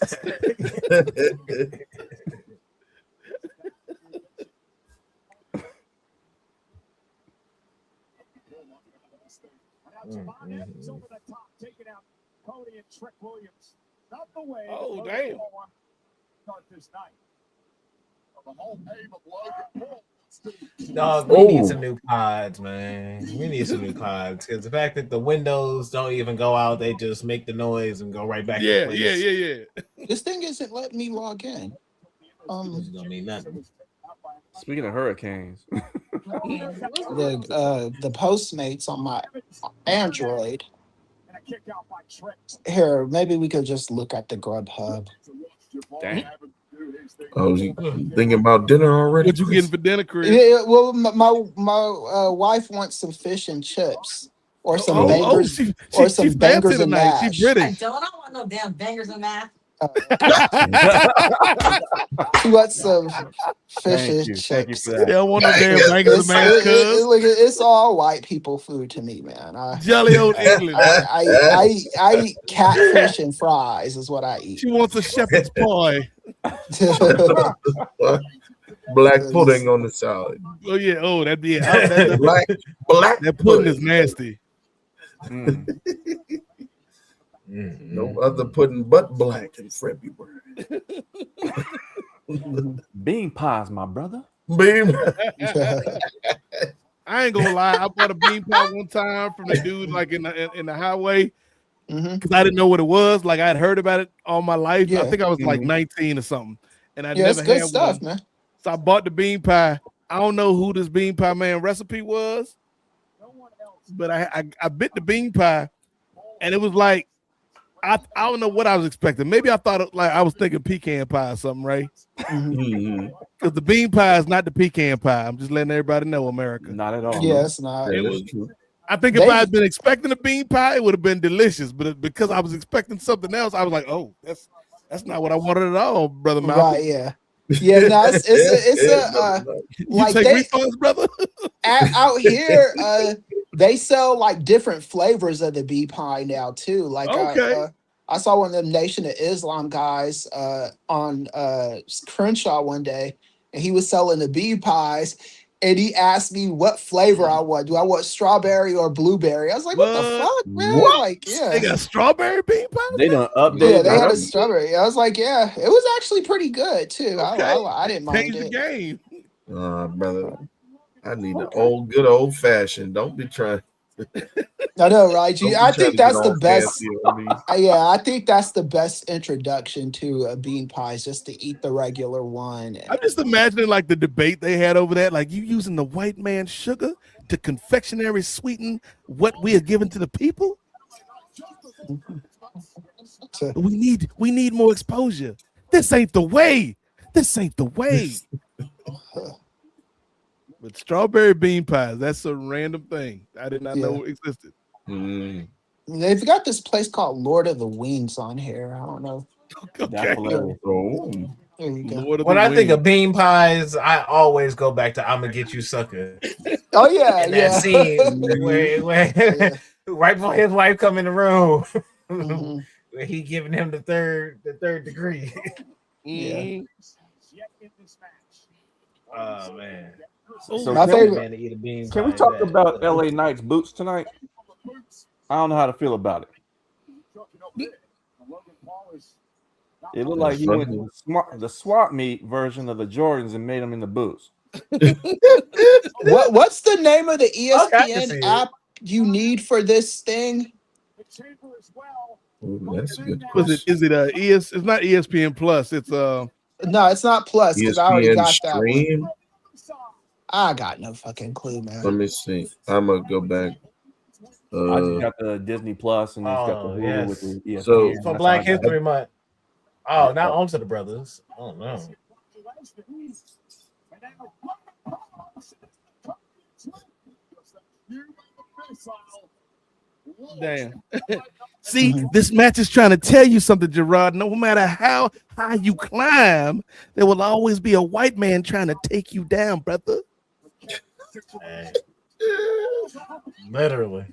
Oh, damn. Start this night. The whole aim of Logan Paul Dog, we need some new pods, man. We need some new pods because the fact that the windows don't even go out, they just make the noise and go right back in place. Yeah. This thing isn't letting me log in. This don't mean nothing. Speaking of hurricanes, the Postmates on my Android. Here, maybe we could just look at the Grubhub. damn. Oh, you thinking about dinner already? What you getting for dinner, Chris? Yeah, well, my wife wants some fish and chips or some bangers she's some bangers and mash. She's British. I don't want no damn bangers and mash. She wants some fish and chips. Thank you for that. They don't want no damn bangers and mash, cuz. It's all white people food to me, man. Jolly old England. I eat catfish and fries is what I eat. She wants a shepherd's pie. Black pudding on the salad. Oh yeah. Oh, that'd be it. Black That pudding is nasty. No other pudding but black in February. Bean pies, my brother. Beam. I ain't gonna lie. I bought a bean pie one time from the dude like in the highway because I didn't know what it was. Like I'd heard about it all my life. Yeah. I think I was like 19 or something, and I Yeah, it's never good had stuff, one. man. So I bought the bean pie. I don't know who this bean pie man recipe was, but I bit the bean pie, and it was like I don't know what I was expecting. Maybe I thought I was thinking pecan pie or something, right? Because the bean pie is not the pecan pie. I'm just letting everybody know, America. Not at all. Yeah, it's not. That is true. I think if I had been expecting a bean pie, it would have been delicious. But because I was expecting something else, I was like, "Oh, that's not what I wanted at all, brother Malcolm." Right? Yeah. Yeah. No, it's You like take they refunds, brother. out here. They sell like different flavors of the bee pie now too. Like Okay. I saw one of them Nation of Islam guys on Crenshaw one day, and he was selling the bee pies. And he asked me what flavor I want. Do I want strawberry or blueberry? I was like, what the fuck, man? What? Like, yeah. They got strawberry bean pie. They done updated. Yeah, they had a that. strawberry. I was like, yeah, it was actually pretty good too. Okay. I didn't mind Change the it. game. Brother, I need an good old fashioned. Don't be trying. I know, right? don't be I trying think to that's get the all best. fancy on me. Yeah, I think that's the best introduction to a bean pie is just to eat the regular one. I'm just imagining like the debate they had over that. Like you using the white man's sugar to confectionery sweeten what we are giving to the people. We need more exposure. This ain't the way. This ain't the way. But strawberry bean pies, that's a random thing. I did not know existed. They've got this place called Lord of the Wings on here. I don't know. Okay. Oh, There you go. Lord of When the I think Wings. of bean pies, I always go back to "I'ma get you, sucker." Oh yeah, And that scene where right before his wife come in the room, Mhm. where he giving him the third degree. Mhm. Oh man. So My can, favorite- Man to eat a bean can we pie, talk man. about LA Knight's boots tonight? I don't know how to feel about it. It looked like he went to the swap meet version of the Jordans and made them in the boots. What's the name of the Okay, I can see ESPN it. app you need for this thing? Ooh, that's a good Was it? question. Is it ES? It's not ESPN Plus. It's No, it's not Plus because I already ESPN got that one. stream. I got no fucking clue, man. Let me see. I'm gonna go back. I just got the Disney Plus and it's got the Oh, Hulu yes. with the ESPN. So- For That's Black how I got it. History Month. Oh, not on to the brothers. Oh no. damn. See, this match is trying to tell you something, Gerard. No matter how high you climb, there will always be a white man trying to take you down, brother. Hey. Literally.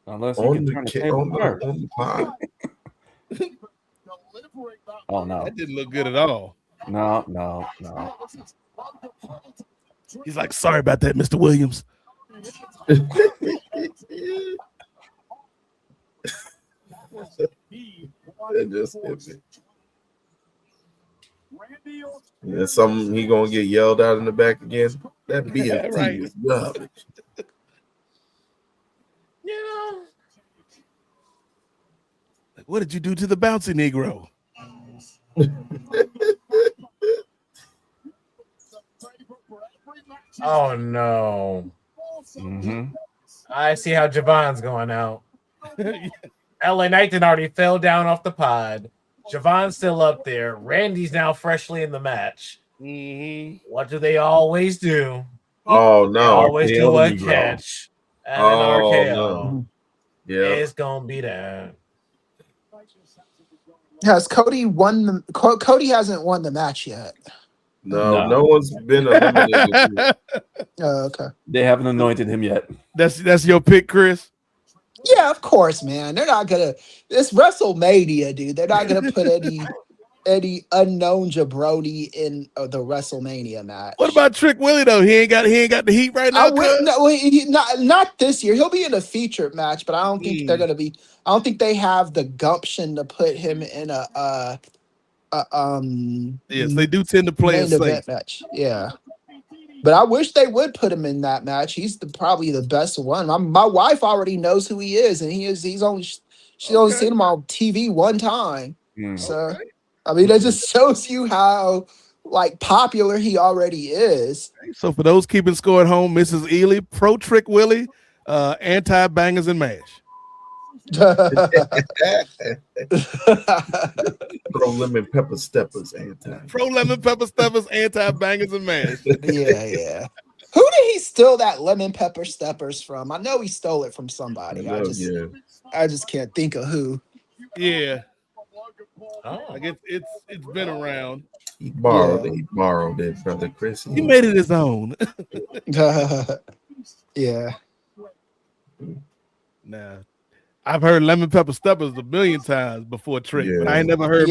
Unless you On can the turn the ki- table on first. the pod. Oh no. That didn't look good at all. No. He's like, sorry about that, Mr. Williams. It just hit me. Yeah, something he gonna get yelled out in the back again. That BFT Right. is garbage. You know, Like, what did you do to the bouncy Negro? oh no. Mm-hmm. I see how Javon's going out. LA Knight then already fell down off the pod. Javon's still up there. Randy's now freshly in the match. Mm-hmm. What do they always do? Oh They no! always RKO do a the Negro. catch and an Oh, RKO. no. Yeah. It's gonna be that. Has Cody won the Cody hasn't won the match yet. No one's been eliminated. Yet. Okay. They haven't anointed him yet. That's your pick, Chris. Yeah, of course, man. They're not gonna. It's WrestleMania, dude. They're not gonna put any unknown jabroni in the WrestleMania match. What about Trick Willie though? He ain't got the heat right now. I would no, not this year. He'll be in a featured match, but I don't think they're gonna be. I don't think they have the gumption to put him in a Yes, they do tend to play main it safe. event match. Yeah. But I wish they would put him in that match. He's probably the best one. My wife already knows who he is, and she's only seen him on TV one time. So I mean, that just shows you how like popular he already is. So for those keeping score at home, Mrs. Ely, pro Trick Willie, anti bangers and mash. Pro lemon pepper steppers anti. Pro lemon pepper steppers, anti bangers and mash. Yeah. Who did he steal that lemon pepper steppers from? I know he stole it from somebody. I just can't think of who. Yeah. Oh. Like it's been around. He borrowed it, brother Chris. He made it his own. Yeah. Nah. I've heard lemon pepper steppers a million times before Trick, but I ain't never heard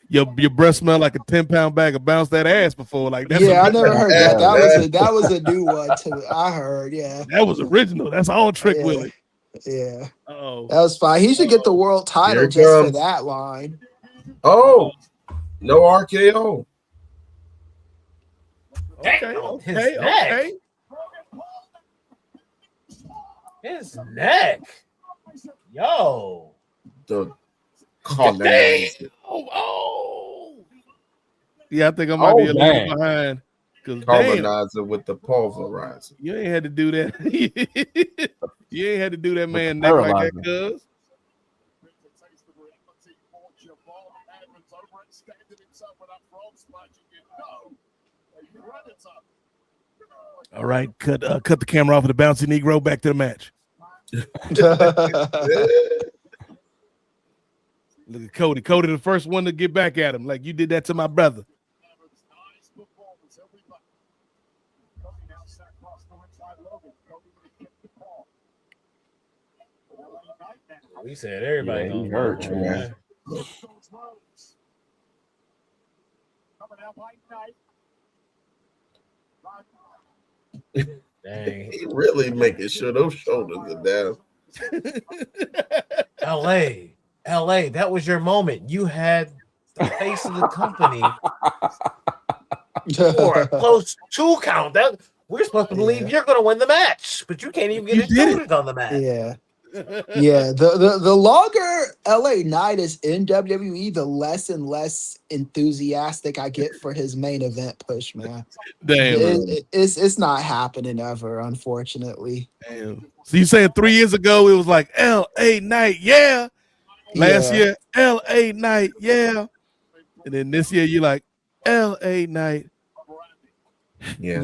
your breath smell like a 10-pound bag of bounce that ass before. Like that's I never heard that. That was a new one too. I heard, that was original. That's all Trick Willie. Yeah. Oh, that was fine. He should get the world title just for that line. Oh, no RKO. Okay. His neck. Yo. The colonizer. Yeah, I think I might be a little behind. Colonizer with the pulverizer. You ain't had to do that. You ain't had to do that man neck like that, cuz. All right, cut the camera off of the bouncy Negro. Back to the match. Look at Cody. Cody, the first one to get back at him. Like you did that to my brother. We said everybody he hurt, man. Dang. He really making sure those shoulders are down. LA, that was your moment. You had the face of the company for a close 2 count. That we're supposed to believe you're going to win the match, but you can't even get it started on the match. Yeah. The longer LA Knight is in WWE, the less and less enthusiastic I get for his main event push, man. Damn, it's not happening ever, unfortunately. Damn. So you saying 3 years ago it was like LA Knight, yeah. Last year, LA Knight, yeah. And then this year you're like LA Knight. Yeah.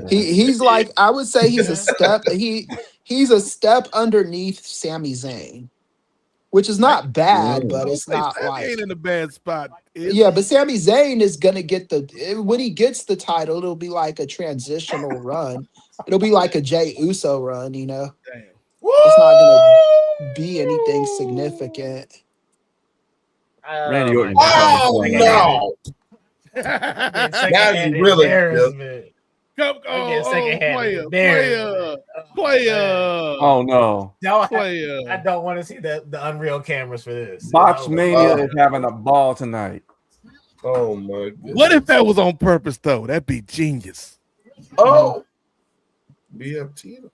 He's like, I would say he's a step. He's a step underneath Sami Zayn, which is not bad, but it's not like ain't in a bad spot. But Sami Zayn is gonna get when he gets the title, it'll be like a transitional run. It'll be like a Jey Uso run, you know. Damn. It's not gonna be anything significant. Randy Orton. Oh no! Now you really player. Oh no! I don't want to see the Unreal cameras for this. Botch Mania is having a ball tonight. Oh my goodness. What if that was on purpose though? That'd be genius. Oh, BFT.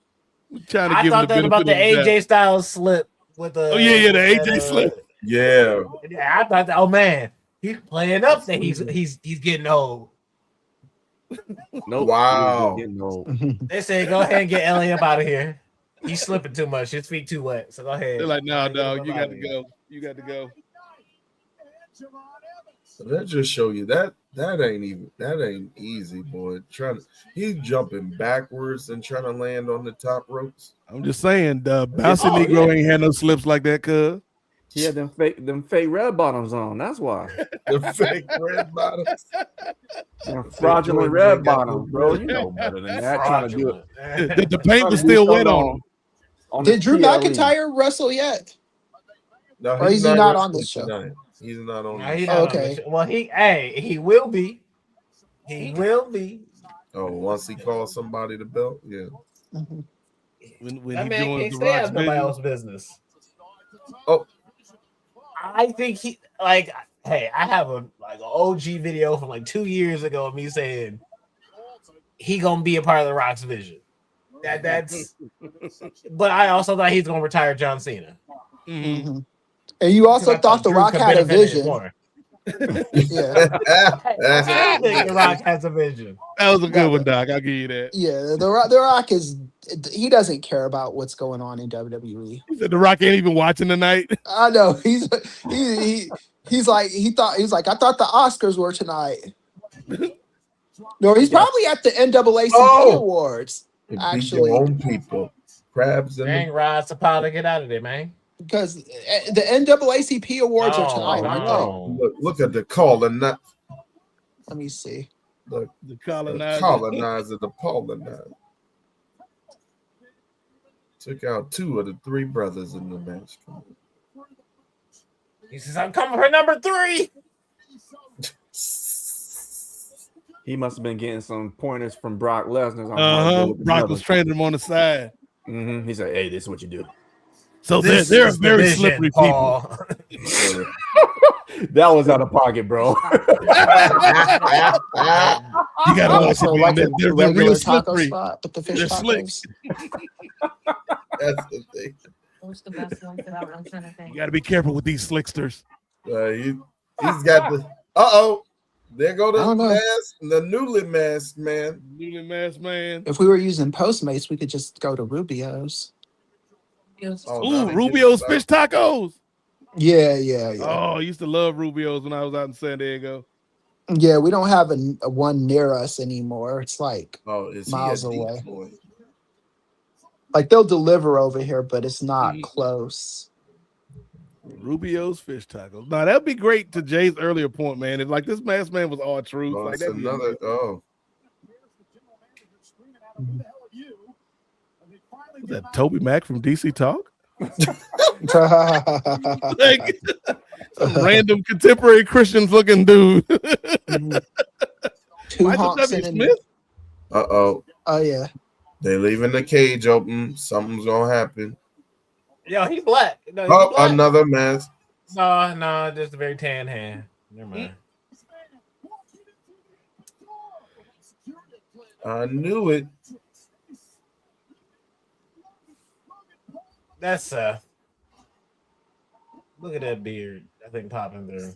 Trying to I give him thought the that about the benefit of the AJ doubt. Styles slip with the. Oh yeah, the AJ slip. Yeah. I thought that. Oh man, he's playing up that he's getting old. Nope. Wow. Getting old. They said go ahead and get Ellie up out of here. He's slipping too much. His feet too wet. So go ahead. They're like, no, Go ahead, dog, get you him got up to outta here. go. You got to go. So that just show you that ain't easy, boy. He's jumping backwards and trying to land on the top ropes. I'm just saying, the bouncing Negro ain't had no slips like that, cuz. He had them fake red bottoms on. That's why. The fake red bottoms. Fraudulent red bottoms, bro. You know better than that. Trying to do it. The paint was still wet on him. Did Drew McIntyre wrestle yet? No, or is he not on this show? Tonight. He's not on. No, he's this not on okay. this show. Well, he will be. He will be. Oh, once he calls somebody the belt, yeah. Mhm. When That he man joins can't the stay out Rock's of nobody business. else's business. Oh, I think he like. Hey, I have a OG video from 2 years ago of me saying he gonna be a part of the Rock's vision. That's. But I also thought he's gonna retire John Cena. Mm-hmm. Mhm. And you also Because I thought The Drew Rock could had a benefit it vision. more. Yeah, I think The Rock has a vision. That was a good one, Doc. I'll give you that. yeah. The Rock is he doesn't care about what's going on in WWE. He said the Rock ain't even watching tonight. I know he's like I thought the Oscars were tonight. No, he's probably at the NAACP Oh! Awards It beat actually, your own people. Crabs and Dang, Rod Sapata, get out of there, man. because the NAACP Awards are tonight, aren't look at the colonizer. they? Let me see. The The colonizer. colonizer, the pollinizer. Took out 2 of the 3 brothers in the match. He says, I'm coming for number 3. He must have been getting some pointers from Brock Lesnar. on how to do with the Brock brothers. was training him on the side. He said, "Hey, this is what you do." So This they're is the very vision, slippery Paul. people. That was out of pocket, bro. You gotta watch So it, man. like a They're regular real taco slippery. spot, but the fish They're slick. tacos. That's the thing. What's the best one for that? I'm trying to think. You gotta be careful with these slicksters. He's got the. There go I the don't know. mask, the newly masked man. Newly masked man. If we were using Postmates, we could just go to Rubio's. Oh, Ooh, now they Rubio's get- fish tacos. Yeah. Oh, I used to love Rubio's when I was out in San Diego. Yeah, we don't have a one near us anymore. It's like Oh, is miles he a away. decoy? Like they'll deliver over here, but it's not close. Rubio's fish tacos. Now that'd be great to Jay's earlier point, man. If this masked man was all truth, Oh, like it's that'd be another. Oh, Was that Toby Mac from DC Talk? Mhm. Like some random contemporary Christians looking dude. Two Michael honks W. and Smith? oh yeah. they leaving the cage open. Something's gonna happen. Yo, he black. No, he Oh, black. another mask. No, just a very tan hand. Never mind. I knew it. That's look at that beard. I think popping through.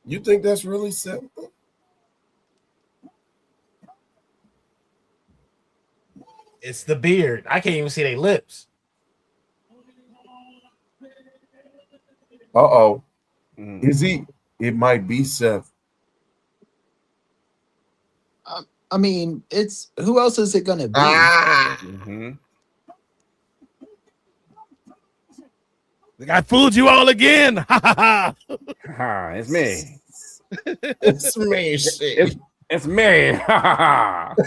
You think that's really simple? It's the beard. I can't even see their lips. Uh-oh. Is he? It might be Seth. I mean, it's who else is it gonna be? Ah! Like, I fooled you all again. Ha ha ha. It's me. It's me. Shit. It's me.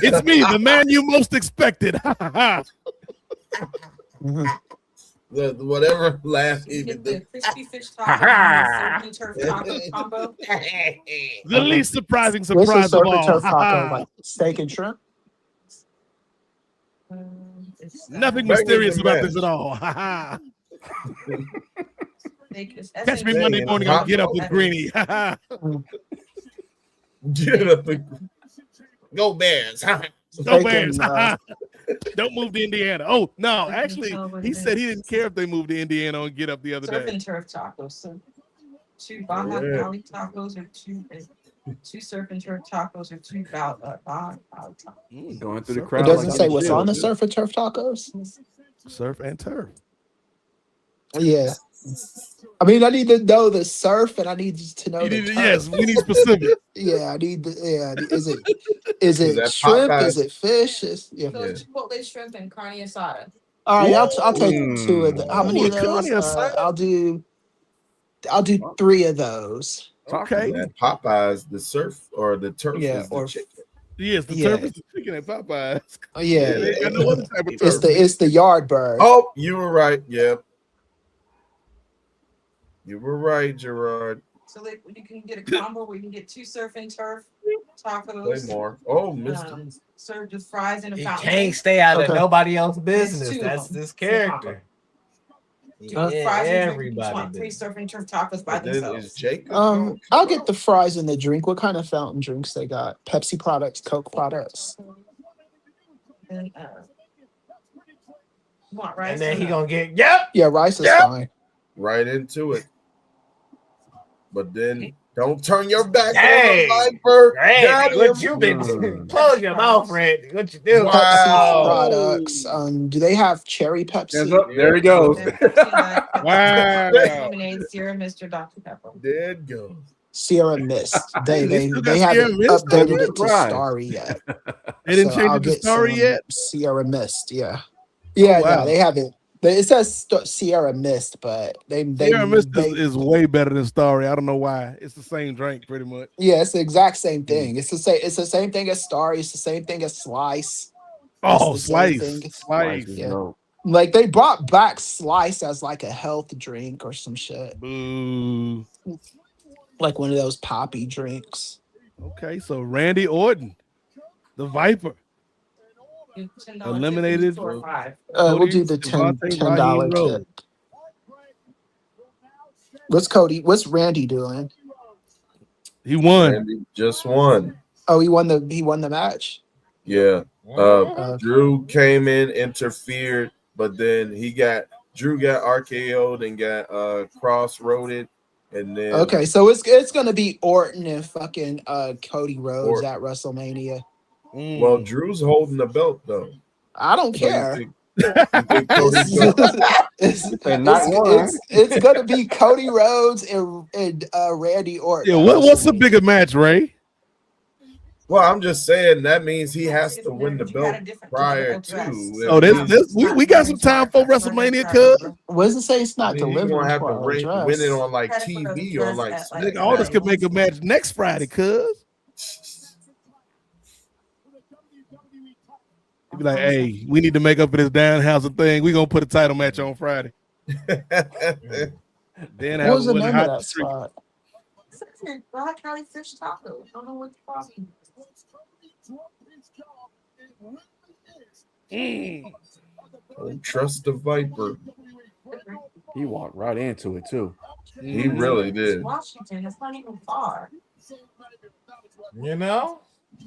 It's me, the man you most expected. Ha ha ha. The whatever laugh he Get could the do. crispy fish taco and the surf and turf taco combo. The least surprising What's the surprise of surf and all. turf Ha, taco? ha. Like steak and shrimp? Nothing Back in mysterious the about match. this at all. Ha ha. Catch me Monday morning on Get Up with Greeny. Get up and go Bears. Go Bears. Don't move to Indiana. Oh, no. Actually, he said he didn't care if they moved to Indiana on Get Up the other Surf day. and turf tacos. So 2 Baja Valley tacos or 2 surf and turf tacos or 2 Baja tacos. Going through the crowd. It doesn't say what's on the surf and turf tacos. Surf and turf. Yeah. I mean, I need to know the surf, and I need to know the turf. Yes, we need specific. Yeah, I need. Is it that shrimp? Popeyes? Is it fish? So it's Chipotle shrimp and carne asada. All right, I'll take 2 of the. How many of carne those? asada? I'll do 3 of those. Okay. That Popeyes, the surf or the turf Yeah, is the or chicken. Yes, the turf is the chicken at Popeyes. Oh yeah, They got no other type of it's turf. the yard bird. Oh, you were right. Yep. You were right, Gerard. So you can get a combo where you can get 2 surf and turf tacos. Play more. Oh, mister. Served with fries and a He fountain. can't stay out of Okay. nobody else's business. 2 of That's them. this character. Fries and drink. Everybody Want 3 did. surf and turf tacos by Then is themselves. Jacob? I'll get the fries and the drink. What kind of fountain drinks they got? Pepsi products, Coke products. And, you want rice? And then or he no? gonna get Yeah, rice is Yep. fine. Right into it. But then don't turn your back Dang. on the Viper. Randy, Got what him. you been? Close your mouth, Randy. What you do? Wow. Pepsi products. Do they have cherry Pepsi? There he goes. Wow. Lemonade, Sierra Mr. Dr. Pepper. There it goes. Sierra Mist. They still got haven't Sierra Mist? updated it to Right. Starry yet. They didn't So change I'll it to get Story some yet? Sierra Mist, yeah. Yeah, wow. no, they haven't. It says Sierra Mist, but they Sierra Mist is way better than Story. I don't know why. It's the same drink, pretty much. yeah, it's the exact same thing. It's the same thing as Starry. It's the same thing as Slice. Oh, It's the same Slice. thing. Slice. Yeah. Like they brought back Slice as like a health drink or some shit, Boo. like one of those poppy drinks. Okay, so Randy Orton, the Viper, $10 eliminated. 4 or 5. We'll do the $10 tip. What's Randy doing? He won. Randy just won. Oh, he won the match. Yeah. Drew came in, interfered, but then Drew got RKO'd and got cross-roaded. And then Okay, so it's gonna be Orton and fucking Cody Rhodes at WrestleMania. Well, Drew's holding the belt though. I don't So you care. think Cody's gonna- It's gonna be Cody Rhodes and Randy Orton. Yeah, what's the bigger match, Ray? Well, I'm just saying that means he has to win the belt prior to. Oh, we got some time for WrestleMania, cuz. What does it say? It's not You're delivered. gonna have to to our win it address. on like TV or like Nigga, all this could make a match next Friday, cuz. He'd be like, hey, we need to make up for this Danhausen thing. We're gonna put a title match on Friday. What was the name of that spot? Black Cali fish taco. I don't know what the problem Don't trust the Viper. He walked right into it too. He really did. Washington, it's not even far. You know,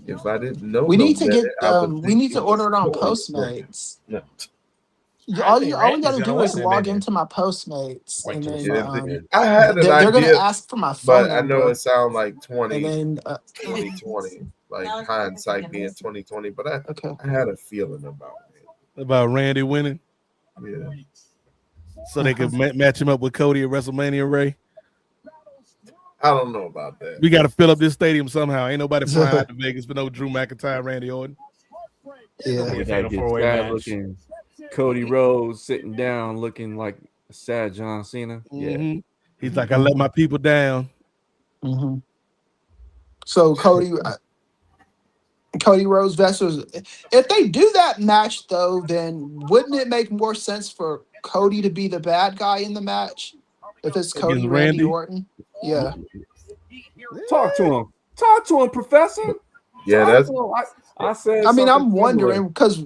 if I didn't know, We need to better, get I would we think need to it was order it on going Postmates. No. All think we Randy's gotta gonna do is win log that into my Postmates, and then I had an they're idea, gonna ask for my phone but I know number, it sounds like and then 2020, like hindsight being 2020. But I had a feeling about Randy winning. it. Yeah. So they could match him up with Cody at WrestleMania, Ray. I don't know about that. We got to fill up this stadium somehow. Ain't nobody flying out to Vegas for no Drew McIntyre, Randy Orton. Yeah, We gotta get sad looking Cody Rhodes sitting down, looking like a sad John Cena. Mm-hmm. He's like, I let my people down. Mm-hmm. So Cody Rhodes versus. If they do that match though, then wouldn't it make more sense for Cody to be the bad guy in the match? If it's Cody Randy Orton, yeah. Talk to him. Talk to him, Professor. Yeah, Talk that's. to him. I said. I mean, I'm something wondering similar. because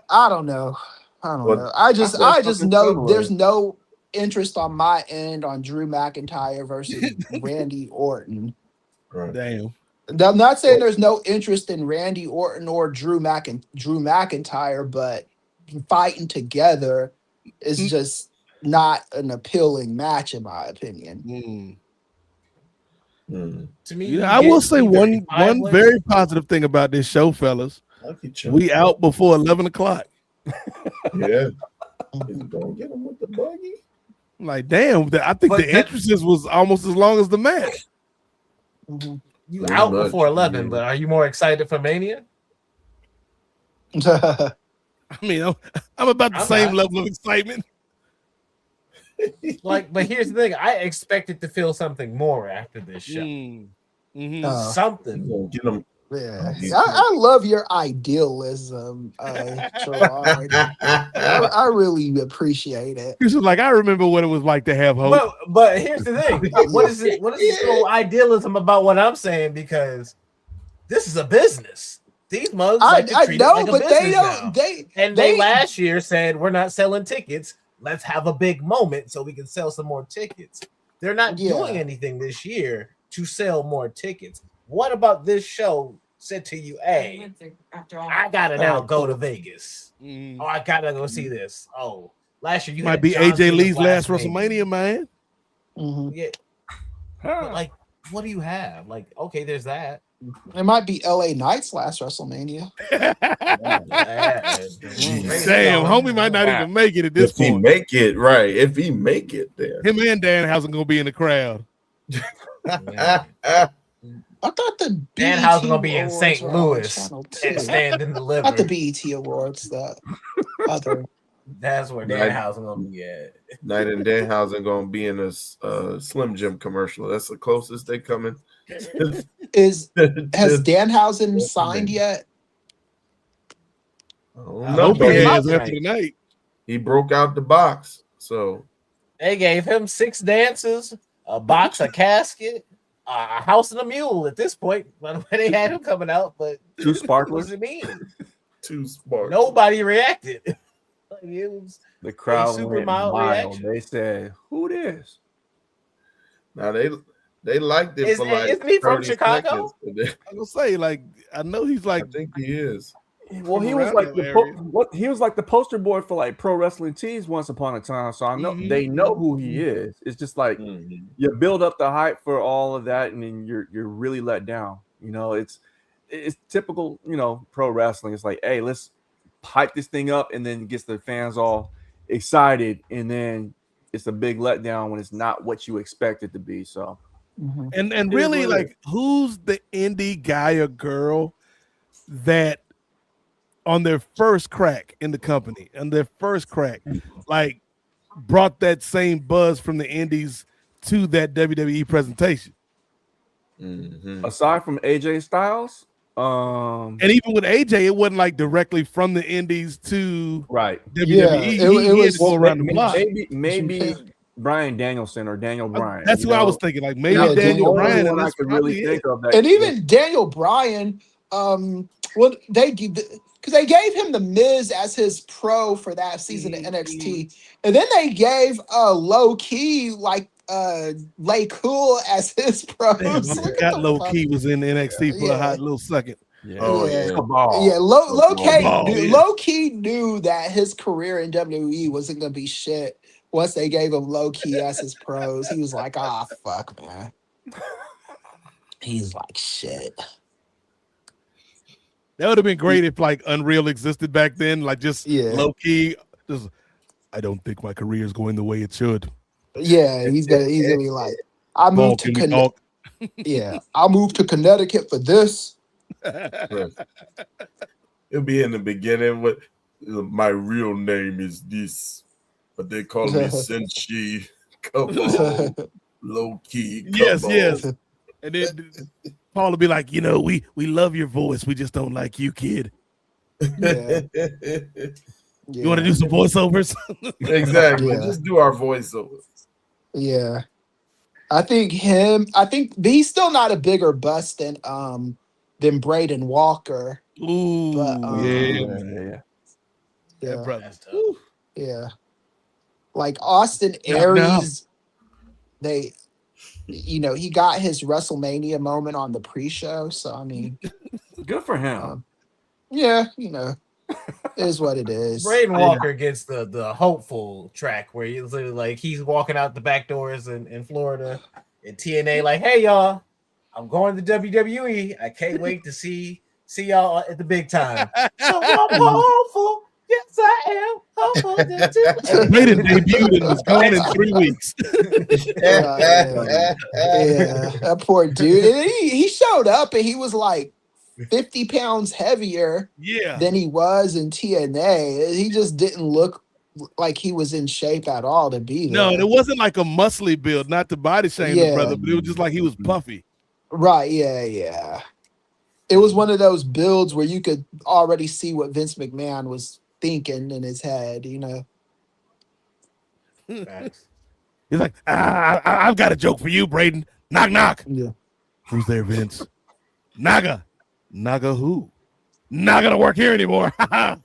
I don't know. I don't But know. I just something know similar. there's no interest on my end on Drew McIntyre versus Randy Orton. right. Damn. I'm not saying there's no interest in Randy Orton or Drew McIntyre, but fighting together is just not an appealing match in my opinion. To me, You know, I will say one wins. very positive thing about this show, fellas. We out before 11 o'clock. Yeah. He's gonna get him with the buggy. I'm like, damn, I think the entrances was almost as long as the match. You out before 11, but are you more excited for Mania? I mean, I'm about the same level of excitement. But here's the thing: I expected to feel something more after this show. Something. Get him. Yeah, I love your idealism, Gerard. I really appreciate it. This is like I remember what it was like to have hope. But here's the thing: what is this whole idealism about what I'm saying? Because this is a business. These mugs like to treat it like a business now. They last year said we're not selling tickets. Let's have a big moment so we can sell some more tickets. They're not doing anything this year to sell more tickets. What about this show said to you, hey, I gotta now go to Vegas. Oh, I gotta go see this. Oh, last year you might be John AJ Cena's Lee's last Mania. WrestleMania, man. Yeah. But like, what do you have? Like, okay, there's that. It might be LA Knight's last WrestleMania. Damn, homie might not even make it at this point. If he make it, right. If he make it there. Him and Danhausen gonna be in the crowd. I thought the Danhausen gonna be in St. Louis and stand in the liver. Not the BET Awards, the other. That's where Danhausen gonna be at. Knight and Danhausen gonna be in a Slim Jim commercial. That's the closest they coming. Has Danhausen signed yet? I hope he is after tonight. He broke out the box, so they gave him 6 dances, a box, a casket, a house and a mule. At this point, by the way, they had him coming out, but 2 sparklers. What does it mean? 2 sparklers. Nobody reacted. Like, it was the crowd super went mild reaction. They said, "Who this?" Now they liked it for like. Isn't he from Chicago? Seconds. I was gonna say, like, I know he's like. I think he is. Well, he was like he was like the poster boy for like pro wrestling tees once upon a time. So I know they know who he is. It's just like you build up the hype for all of that, and then you're really let down. You know, it's typical. You know, pro wrestling. It's like, hey, let's hype this thing up, and then gets the fans all excited, and then it's a big letdown when it's not what you expect it to be. So, and really, like, who's the indie guy or girl that on their first crack in the company, like brought that same buzz from the indies to that WWE presentation? Aside from AJ Styles, and even with AJ, it wasn't like directly from the indies to WWE. Yeah, it was go around the block. Maybe Bryan Danielson or Daniel Bryan. That's what I was thinking. Like maybe Daniel Bryan. And I could really think of that. And even Daniel Bryan, well, they gave him the Miz as his pro for that season of NXT, and then they gave Low Key like Lay Cool as his pro. Damn, I forgot Low Key was in NXT for a hot little second. Low Key knew that his career in WWE wasn't gonna be shit once they gave him Low Key as his pros. He was like, fuck, man. He's like, shit. That would have been great if like Unreal existed back then, like just Low Key. I don't think my career is going the way it should. Yeah, he's gonna be like, I moved to Connecticut. Yeah, I moved to Connecticut for this. It'll be in the beginning with my real name is this, but they call me Senshi. Come on, Low Key. Yes. And then Paul will be like, you know, we love your voice, we just don't like you, kid. Yeah. You want to do some voiceovers? Exactly. Just do our voiceovers. Yeah. I think he's still not a bigger bust than Braden Walker. Ooh, but, Yeah. That brother. That's tough. Yeah. Like Austin No. Aries, he got his WrestleMania moment on the pre-show. So I mean, Good for him. yeah, it is what it is. Braden Walker gets the hopeful track where he's literally like he's walking out the back doors in Florida, and TNA like, hey y'all, I'm going to WWE. I can't wait to see y'all at the big time. So I'm hopeful. Yes, I am. Hopeful that too. Braden debuted and was gone in 3 weeks. Yeah, that poor dude. And he showed up and he was like 50 pounds heavier than he was in TNA. He just didn't look like he was in shape at all to be there. No, it wasn't like a muscly build, not to body shame the brother, but it was just like he was puffy. Right, yeah. It was one of those builds where you could already see what Vince McMahon was thinking in his head, He's like, I've got a joke for you, Braden. Knock, knock. Yeah. Who's there, Vince? Naga. Naga who? Not gonna work here anymore. Yeah.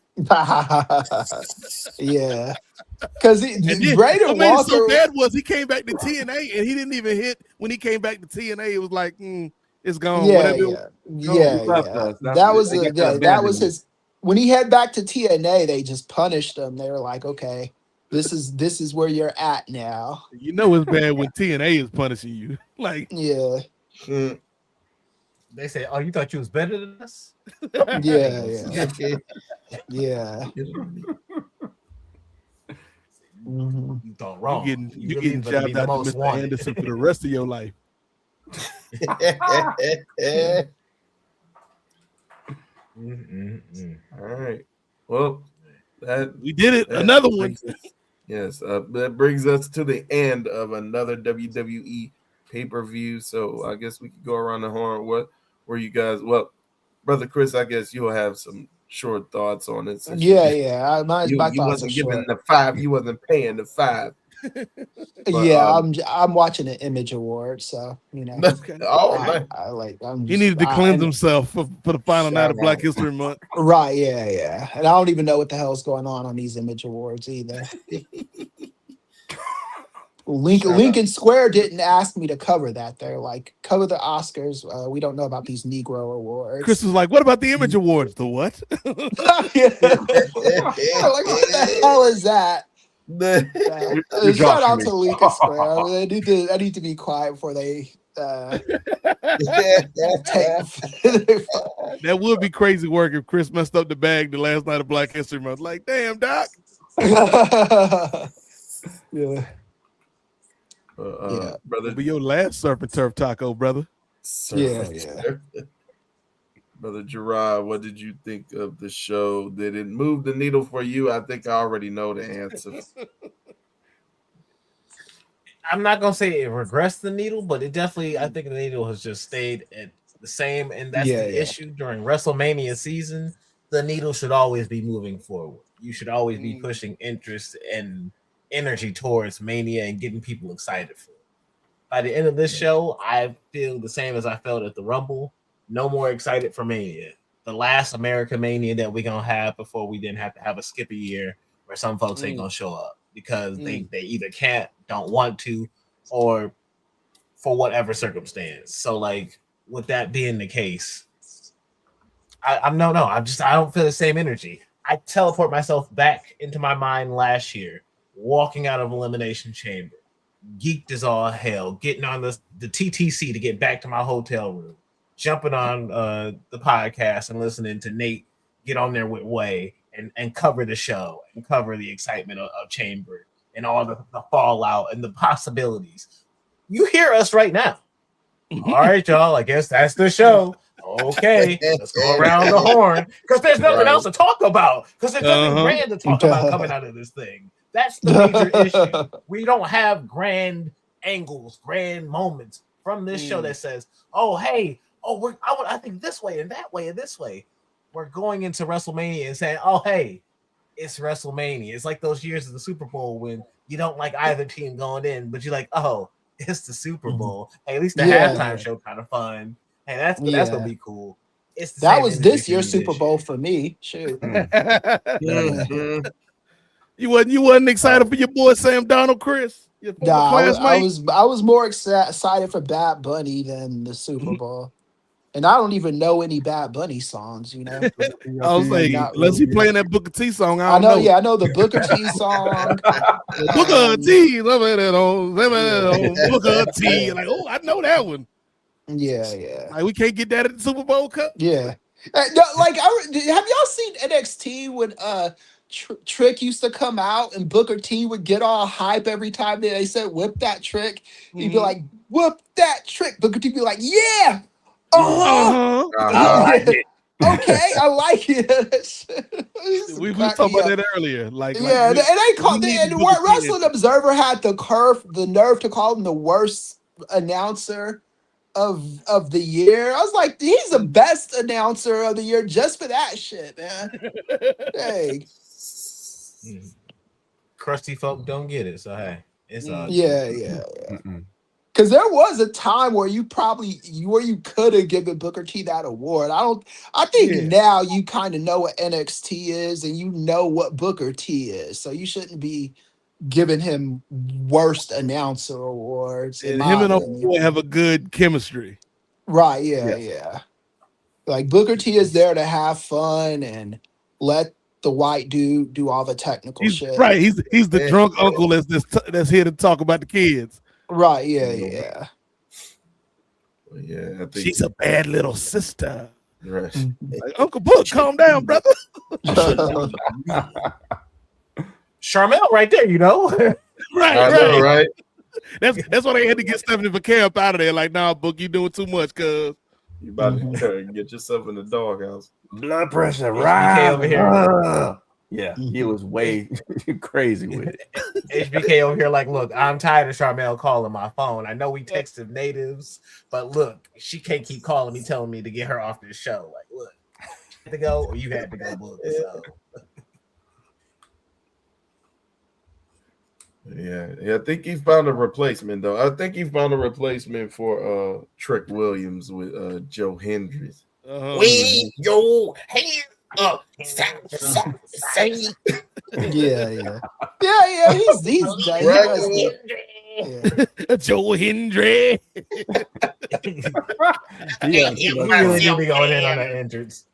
Because Braden what made it Walker so bad was he came back to TNA and he didn't even hit when he came back to TNA. It was like, it's gone. Yeah. Whatever. That was his. When he head back to TNA, they just punished him. They were like, okay, this is where you're at now. You know it's bad when TNA is punishing you. Like, yeah. They say, "Oh, you thought you was better than us?" Yeah. Mm-hmm. You thought wrong. You getting jabbed out to Mr. Anderson for the rest of your life. All right. Well, we did it. Another one. Yes, that brings us to the end of another WWE pay-per-view. So I guess we could go around the horn. What were you guys? Well, Brother Chris, I guess you'll have some short thoughts on it. Yeah. You wasn't giving the 5. You wasn't paying the 5. But, I'm watching an Image Award, so Okay. He needed to cleanse himself for the final night of Black History Month. Right, yeah. And I don't even know what the hell's going on these Image Awards either. Lincoln Square didn't ask me to cover that. They're like, cover the Oscars. We don't know about these Negro awards. Chris was like, what about the Image Awards? The what? Like, what the hell is that? Shout out to Lincoln Square. I need to be quiet before they that would be crazy work if Chris messed up the bag the last night of Black History Month. Like, damn, Doc. Yeah. Brother, be your last surf and turf taco, brother. Brother Gerard, what did you think of the show? Did it move the needle for you? I think I already know the answer. I'm not gonna say it regressed the needle, but it definitely, I think the needle has just stayed at the same, and that's the issue during WrestleMania season. The needle should always be moving forward. You should always be pushing interest and energy towards Mania and getting people excited for it. By the end of this show, I feel the same as I felt at the Rumble. No more excited for Mania. The last American Mania that we're gonna have before we didn't have to have a skip a year where some folks ain't gonna show up because they either can't, don't want to, or for whatever circumstance. So, like, with that being the case, I don't feel the same energy. I teleport myself back into my mind last year, walking out of Elimination Chamber, geeked as all hell, getting on the TTC to get back to my hotel room, jumping on the podcast and listening to Nate get on there with Way and cover the show and cover the excitement of Chamber and all the fallout and the possibilities. You hear us right now. All right, y'all, I guess that's the show. Okay, let's go around the horn because there's nothing else to talk about because there's nothing grand to talk about coming out of this thing. That's the major issue. We don't have grand angles, grand moments from this show that says, "Oh, hey, I think this way and that way and this way." We're going into WrestleMania and saying, "Oh, hey, it's WrestleMania." It's like those years of the Super Bowl when you don't like either team going in, but you're like, "Oh, it's the Super Bowl. Hey, at least the halftime show kind of fun. Hey, that's gonna be cool." It's the That same was energy this for year's you Super this Bowl year. for me. Shoot. Mhm. You wasn't excited for your boy Sam Donald, Chris? Your former Nah, classmate? I was more excited for Bad Bunny than the Super Bowl. And I don't even know any Bad Bunny songs, you know. I was Like, saying, not unless he really. playing that Booker T song, I I don't know, know. yeah, I know the Booker T song. Booker T, Yeah. Booker T. Like, oh, I know that one. Yeah. Like, we can't get that at the Super Bowl Cup. Yeah. No, like, have y'all seen NXT when Trick used to come out and Booker T would get all hype every time that they said whip that trick? He'd be like, whip that trick. Booker T be like, yeah, uh-huh. Uh-huh. Yeah. Okay, I like it. We was talking about that earlier. Yeah, and they called we need and the Booker T Wrestling Observer had the nerve to call him the worst announcer of the year. I was like, he's the best announcer of the year just for that shit, man. Dang. Crusty folk don't get it, so hey, it's all Yeah. Because there was a time where you could have given Booker T that award. I think now you kind of know what NXT is and you know what Booker T is, so you shouldn't be giving him worst announcer awards. And him and Boy have a good chemistry. Right, yeah. Like Booker T is there to have fun and let the white dude do all the technical shit. Right, he's the drunk uncle that's here to talk about the kids. Right, yeah. Yeah, I think She's a bad little sister. Right. Like, Uncle Book, calm down, brother. Charmel right there, you know. Right. That's why they had to get Stephanie McKay up out of there. Like, nah, Book, you doing too much, cuz. You about to get yourself in the doghouse. Blood pressure, right over here. Yeah, he was way crazy with it. HBK over here, like, look, I'm tired of Charmel calling my phone. I know we texted natives, but look, she can't keep calling me, telling me to get her off this show. Like, look, you had to go or you had to go, Book. So. Yeah, I think he found a replacement though. I think he found a replacement for Trick Williams with Joe Hendricks. We your hands up, say. Yeah. He's Joe Hendry. He really do be going in on that entrance.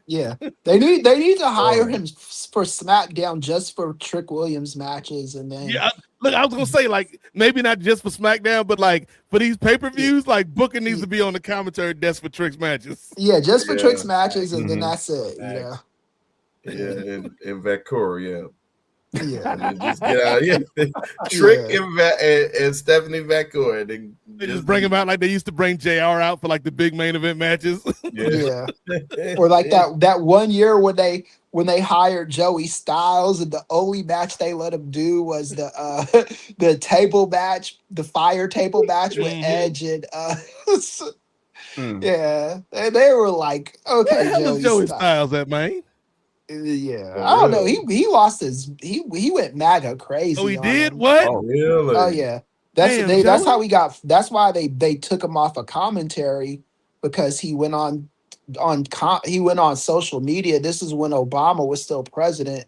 Yeah, they need to hire him for SmackDown just for Trick Williams matches, and then Look, I was gonna say like maybe not just for SmackDown, but like for these pay-per-views, like Booker needs to be on the commentary desk for Trick's matches. Yeah, just for Trick's matches, and then that's it. Yeah, and Vancouver, yeah. Just get out, Trick and Stephanie Vancouver. They just bring him out like they used to bring JR out for like the big main event matches. Yeah. Or like that 1 year when they hired Joey Styles and the only match they let him do was the table match, the fire table match with Edge and yeah. And they were like, okay, where the hell is Joey Styles at, man? Yeah, I don't know. He lost his. He went MAGA crazy. Oh, he on him. What? Oh, really? Oh, yeah. That's how we got. That's why they took him off of commentary because he went on social media. This is when Obama was still president,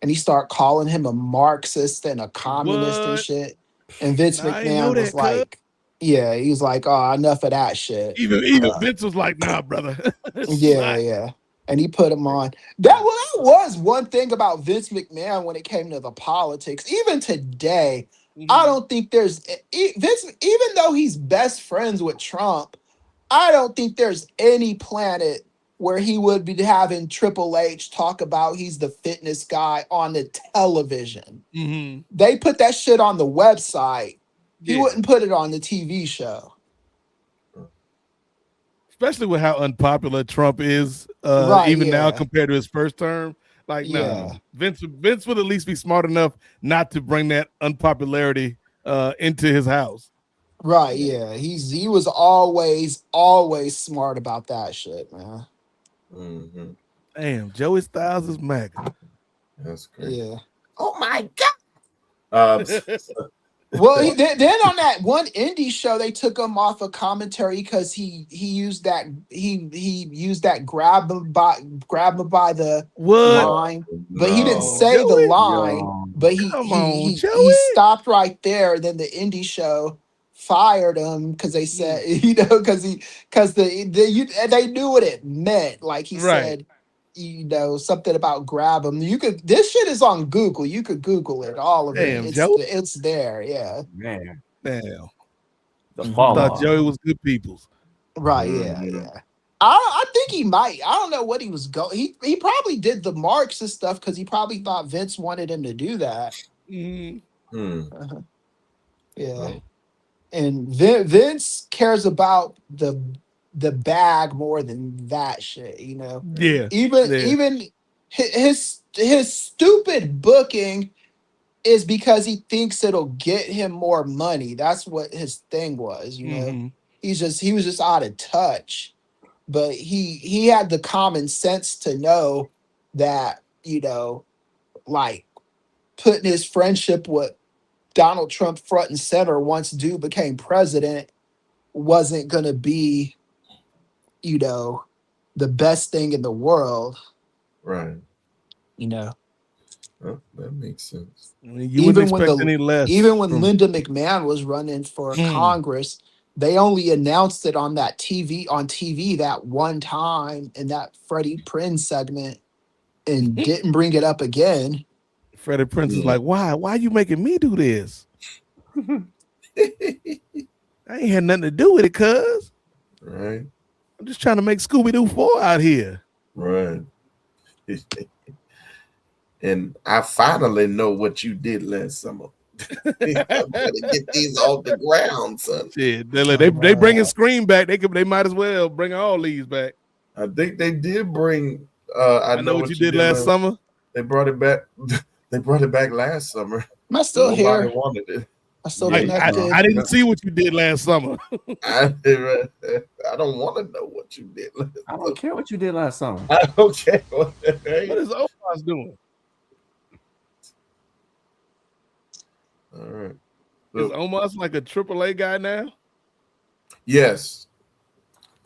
and he started calling him a Marxist and a communist and shit. And Vince McMahon was like, "Yeah," he was like, "Oh, enough of that shit." Even Vince was like, "Nah, brother." Yeah. And he put him on. That was one thing about Vince McMahon when it came to the politics. Even today, I don't think there's Vince, even though he's best friends with Trump, I don't think there's any planet where he would be having Triple H talk about he's the fitness guy on the television. They put that shit on the website. He wouldn't put it on the TV show. Especially with how unpopular Trump is, now compared to his first term. Like, no, Vince would at least be smart enough not to bring that unpopularity into his house. Right, yeah. He was always smart about that shit, man. Damn, Joey Styles is MAGA. That's great. Yeah. Oh my god. Well, then on that one indie show, they took him off of commentary because he used that grab him by the What? line, but he didn't No. say the Joey? line. But Come on, he Joey. stopped right there. Then the indie show fired him because they said because they knew what it meant. Like he Right. said. Something about grab them. This shit is on Google. You could Google it, all of Damn, it. Joey. It's there. Yeah. Man, Damn. the Mhm. fall Thought off. Joey was good people's. Right. Yeah. I think he might. I don't know what he was going. He probably did the marks and stuff because he probably thought Vince wanted him to do that. Uh-huh. Yeah. Oh. And Vince cares about the bag more than that shit. Yeah. Even his stupid booking is because he thinks it'll get him more money. That's what his thing was. Mhm. He was just out of touch. But he had the common sense to know that, like putting his friendship with Donald Trump front and center once dude became president wasn't gonna be, the best thing in the world. Right. Oh, that makes sense. I mean, you wouldn't expect any less. Even when from- Linda McMahon was running for Congress, they only announced it on TV that one time in that Freddie Prinze segment and didn't bring it up again. Freddie Prinze is like, why are you making me do this? I ain't had nothing to do with it, cuz. Right. I'm just trying to make Scooby-Doo 4 out here. Right. And I finally know what you did last summer. I'm gonna get these off the ground, son. Shit, they bringing Scream back. They might as well bring all these back. I think they did bring. I know what you did last summer. They brought it back. They brought it back last summer. Am I still Nobody here? wanted it. I still I didn't see what you did last summer. I don't want to know what you did. I don't care what you did last summer. I don't care. What is Omos doing? All right. Is Omos like a AAA guy now? Yes.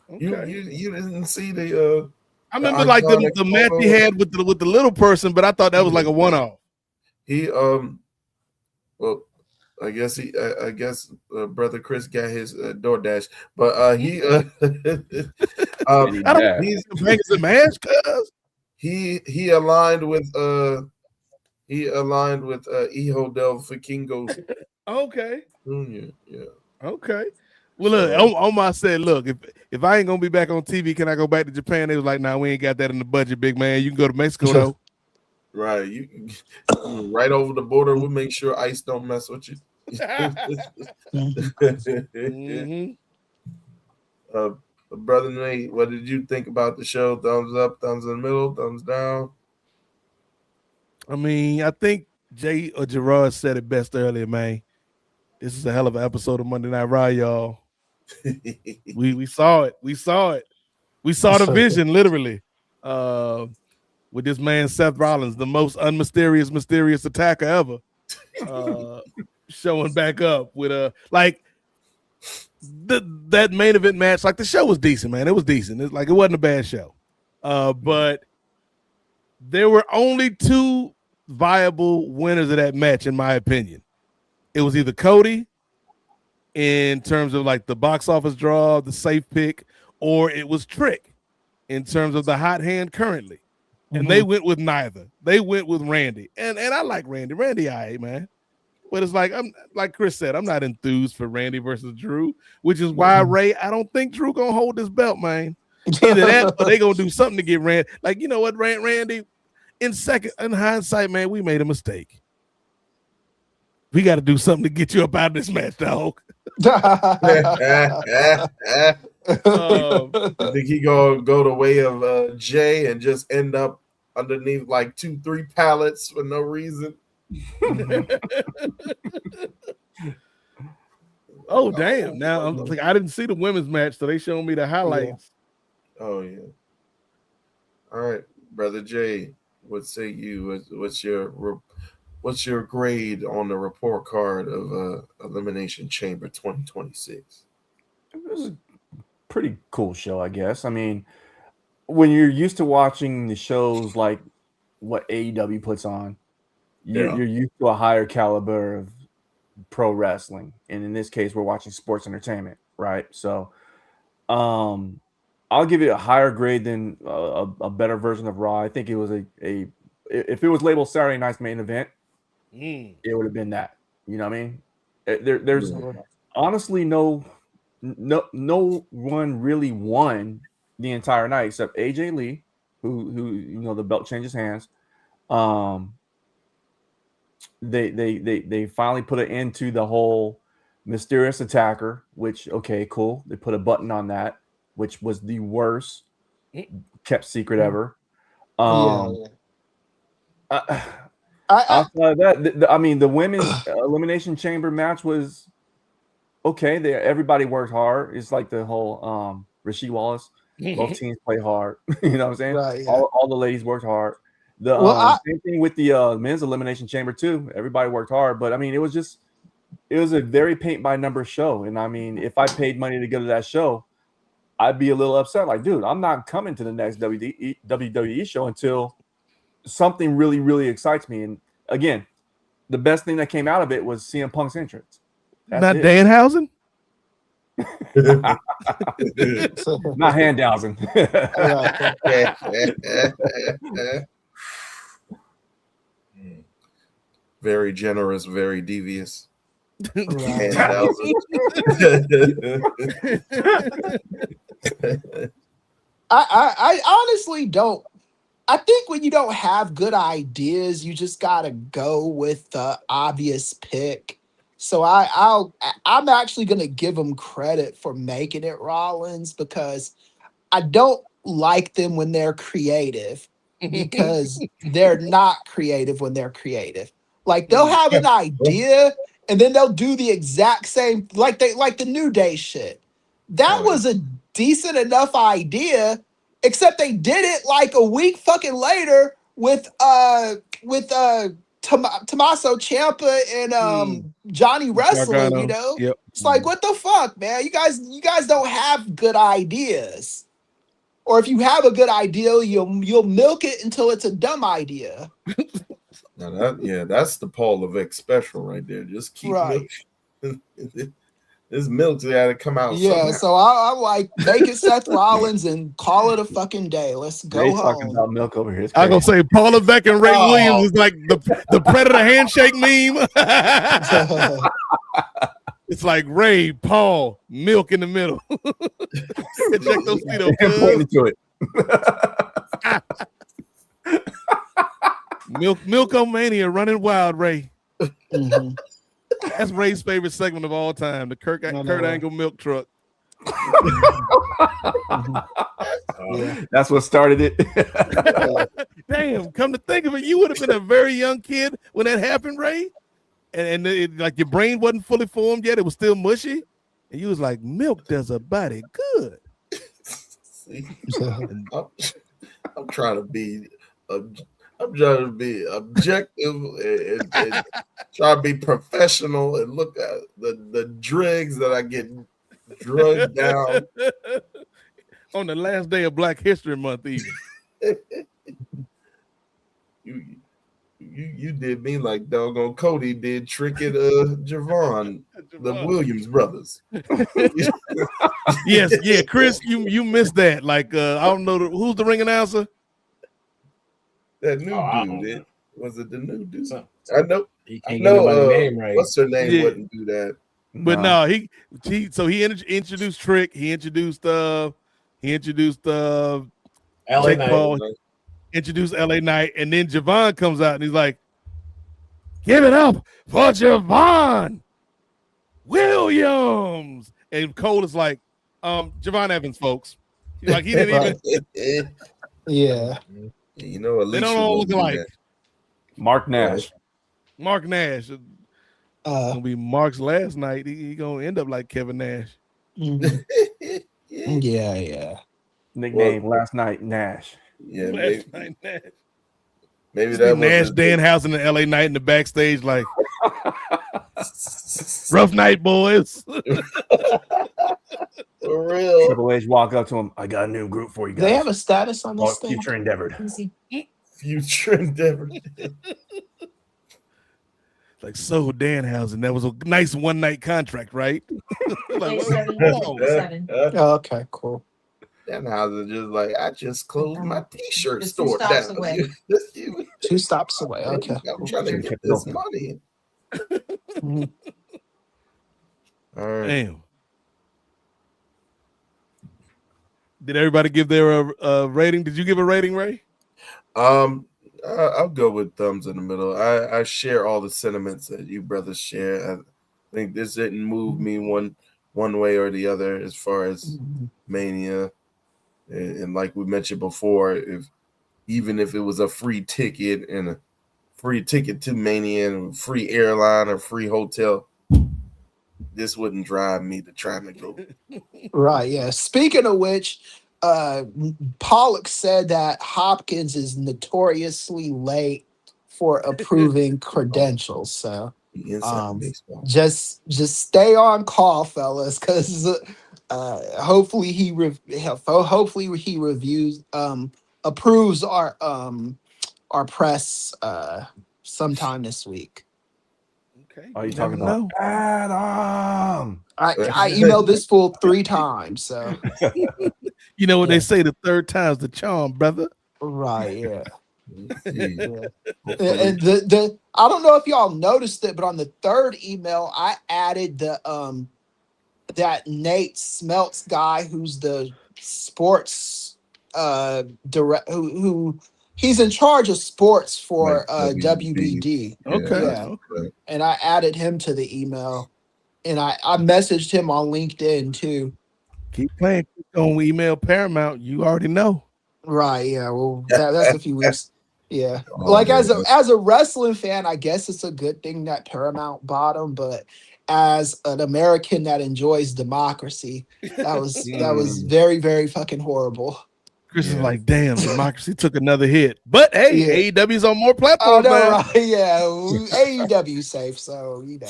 Okay. You didn't see the I remember like the match he had with the little person, but I thought that was like a one-off. He well, I guess brother Chris got his DoorDash, but I don't he's the match, cuz he aligned with Hijo del Vikingo. Okay. Yeah. Okay. Well, look, Omar said, look, if I ain't gonna be back on TV, can I go back to Japan? They was like, nah, we ain't got that in the budget, big man. You can go to Mexico though. Right. You right over the border. We'll make sure ICE don't mess with you. Brother Nate, what did you think about the show? Thumbs up, thumbs in the middle, thumbs down? I mean, I think Jay or Gerard said it best earlier, man. This is a hell of an episode of Monday Night Raw, y'all. we saw it. We saw it. We saw the vision, literally. With this man, Seth Rollins, the most mysterious attacker ever. Showing back up with like that main event match. Like the show was decent, man. It was decent. It wasn't a bad show. But there were only two viable winners of that match, in my opinion. It was either Cody in terms of like the box office draw, the safe pick, or it was Trick in terms of the hot hand currently. And they went with neither. They went with Randy. And I like Randy. Randy, all right, man. But it's like, I'm like Chris said, I'm not enthused for Randy versus Drew, which is why, Ray, I don't think Drew gonna hold this belt, man. Either that or they gonna do something to get Randy. Like, you know what, Randy? In hindsight, man, we made a mistake. We got to do something to get you up out of this match, dog. I think he gonna go the way of Jay and just end up underneath like 2-3 pallets for no reason. Oh damn! Now I'm like, I didn't see the women's match, so they showed me the highlights. Yeah. Oh yeah. All right, brother Jay. What say you? What's your What's your grade on the report card of Elimination Chamber 2026? It was a pretty cool show, I guess. I mean, when you're used to watching the shows like what AEW puts on, you're used to a higher caliber of pro wrestling, and in this case, we're watching sports entertainment, right? So, I'll give it a higher grade than a better version of Raw. I think it was a if it was labeled Saturday Night's Main Event, it would have been that. You know what I mean? There's honestly no one really won the entire night except AJ Lee, who the belt changes hands. They finally put an end to the whole mysterious attacker, which okay, cool. They put a button on that, which was the worst kept secret ever. Outside of that, I mean, the women's elimination chamber match was okay. Everybody worked hard. It's like the whole Rasheed Wallace. Both teams play hard. You know what I'm saying? Right, yeah. All the ladies worked hard. The same thing with the men's elimination chamber too. Everybody worked hard, but I mean, it was a very paint by number show. And I mean, if I paid money to go to that show, I'd be a little upset. Like, dude, I'm not coming to the next WWE show until something really, really excites me. And again, the best thing that came out of it was CM Punk's entrance. Not Danhausen? Not Handhausen. Very generous, very devious. I honestly don't. I think when you don't have good ideas, you just gotta go with the obvious pick. So I'm actually gonna give them credit for making it Rollins because I don't like them when they're creative because they're not creative when they're creative. Like they'll have an idea and then they'll do the exact same like the New Day shit. That was a decent enough idea, except they did it like a week fucking later with Tommaso Ciampa and Johnny Wrestling, you know? Yep. It's like, what the fuck, man? You guys don't have good ideas. Or if you have a good idea, you'll milk it until it's a dumb idea. Now that's the Paul Levesque special right there. Just keep milking. This milk's got to come out. Yeah, somehow. so I'm like, make it Seth Rollins and call it a fucking day. Let's go They home. talking about milk over here. I'm gonna say Paul Levesque and Ray Williams is like the Predator handshake meme. It's like Ray, Paul, milk in the middle. Check those feet up. Pointing to it. Milkomania running wild, Ray. That's Ray's favorite segment of all time, the Kurt Angle milk truck. That's what started it. Damn, come to think of it, you would have been a very young kid when that happened, Ray. And like your brain wasn't fully formed yet, it was still mushy. And you was like, milk does a body good. See, I'm trying to be objective and try to be professional and look at the dregs that I get drugged down on the last day of Black History Month. Even you did me like doggone Cody did Trick at Javon, the Williams brothers. Yes, yeah, Chris, you missed that. Like I don't know who's the ring announcer. That new dude, was it the new dude? I know. He can't get nobody's name right. What's her name? Yeah. Wouldn't do that. But no, he introduced Trick. He introduced LA Knight. Introduced LA Knight, and then Javon comes out and he's like, "Give it up for Javon Williams." And Cole is like, Javon Evans, folks. Like he didn't even. Yeah. You know, they don't all look alike. Mark Nash. Mark Nash. Gonna be Mark's last night. He gonna end up like Kevin Nash. Yeah. Nickname last night Nash. Yeah, last night Nash. Maybe that that was Nash was Danhausen and LA Knight in the backstage, like rough night, boys. For real. Triple H walk up to him. I got a new group for you guys. They have a status on this thing. Future endeavored. Future endeavored. Like, so Danhausen, that was a nice one night contract, right? Like, Seven. Oh, okay, cool. Danhausen just like, I just closed my t-shirt Just store 2 stops down. away. 2 stops away. Okay. I'm trying to get this money. All right. Damn. Did everybody give their rating? Did you give a rating, Ray? I'll go with thumbs in the middle. I share all the sentiments that you brothers share. I think this didn't move me one way or the other as far as Mania. And like we mentioned before, even if it was a free ticket and a free ticket to Mania and a free airline or free hotel, this wouldn't drive me to trying to go. Right, yeah. Speaking of which, Pollock said that Hopkins is notoriously late for approving credentials. So just stay on call, fellas, because hopefully he approves our press sometime this week. Okay. Are you talking about Adam? I emailed this fool 3 times, so you know what they say, the third time's the charm, brother. Right, yeah. Yeah. And the I don't know if y'all noticed it, but on the 3rd email, I added the that Nate Smelts guy who's the sports who he's in charge of sports for WBD. Okay. Yeah. Okay. And I added him to the email, and I messaged him on LinkedIn too. Keep playing. On email Paramount, you already know. Right. Yeah. Well, that's a few weeks. Yeah. As a wrestling fan, I guess it's a good thing that Paramount bought him, but as an American that enjoys democracy, that was very, very fucking horrible. Chris is like, damn, democracy took another hit. But hey, AEW's on more platforms now. Right? Yeah, AEW safe, so you know,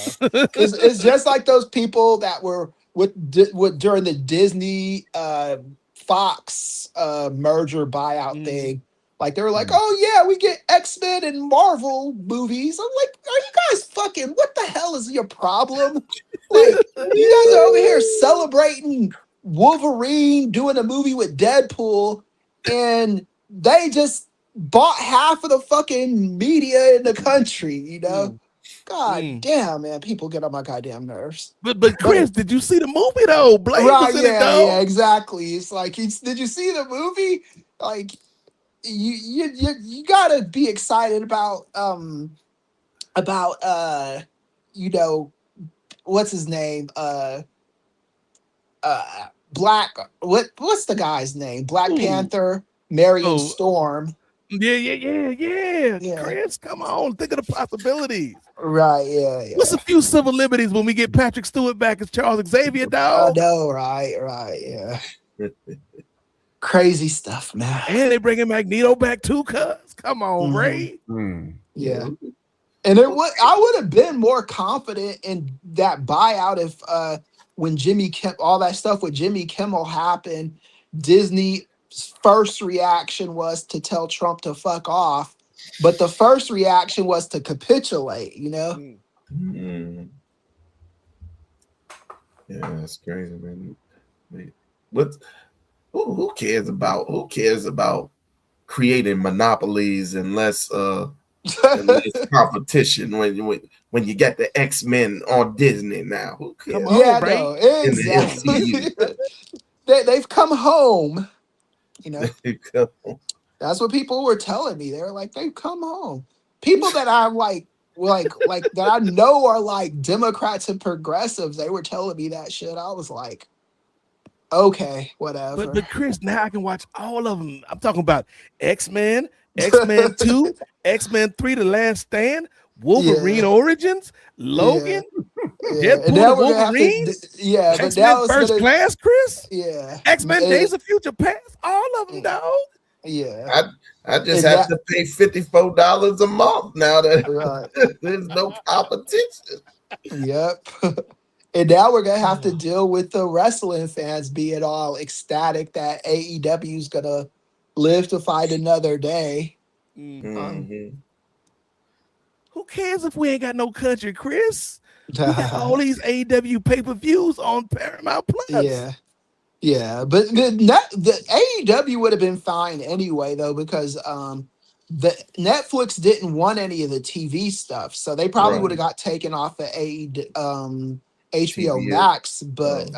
it's just like those people that were with during the Disney Fox merger buyout thing. Like they were like, oh yeah, we get X-Men and Marvel movies. I'm like, are you guys fucking? What the hell is your problem? Like you guys are over here celebrating Wolverine doing a movie with Deadpool, and they just bought half of the fucking media in the country. You know, God damn, man, people get on my goddamn nerves. But Chris, did you see the movie though? Blade was in it though. Yeah, exactly. It's like, did you see the movie? Like. You gotta be excited about you know, what's his name, Black, what's the guy's name, Black Panther, Marion Storm. Yeah. Chris, come on, think of the possibilities. Right, yeah. What's a few civil liberties when we get Patrick Stewart back as Charles Xavier, dog? I know, right, yeah. Crazy stuff, man. And they bringing Magneto back too, cuz. Come on, Ray. Yeah. And I would have been more confident in that buyout if when all that stuff with Jimmy Kimmel happened, Disney's first reaction was to tell Trump to fuck off. But the first reaction was to capitulate, you know? Yeah, that's crazy, man. Who cares about creating monopolies and less competition when you get the X-Men on Disney now? Who cares? No, exactly. They've come home, you know. That's what people were telling me. They were like, they've come home. People that I'm like that I know are like Democrats and progressives, they were telling me that shit. I was like, okay, whatever. But Chris, now I can watch all of them. I'm talking about X-Men, X-Men 2, X-Men 3, The Last Stand, Wolverine Origins, Logan, Deadpool, Wolverine, X-Men First Class, Chris. Yeah, X-Men Days of Future Past, all of them, dog. Yeah. I just And have to pay $54 a month now that right. there's no competition. Yep. And now we're gonna have to deal with the wrestling fans being all ecstatic that AEW is gonna live to fight another day. Mm-hmm. Who cares if we ain't got no country, Chris? We got all these AEW pay-per-views on Paramount Plus. Yeah. Yeah, but the AEW would have been fine anyway, though, because the Netflix didn't want any of the TV stuff, so they probably would have got taken off the HBO TBS. Max, but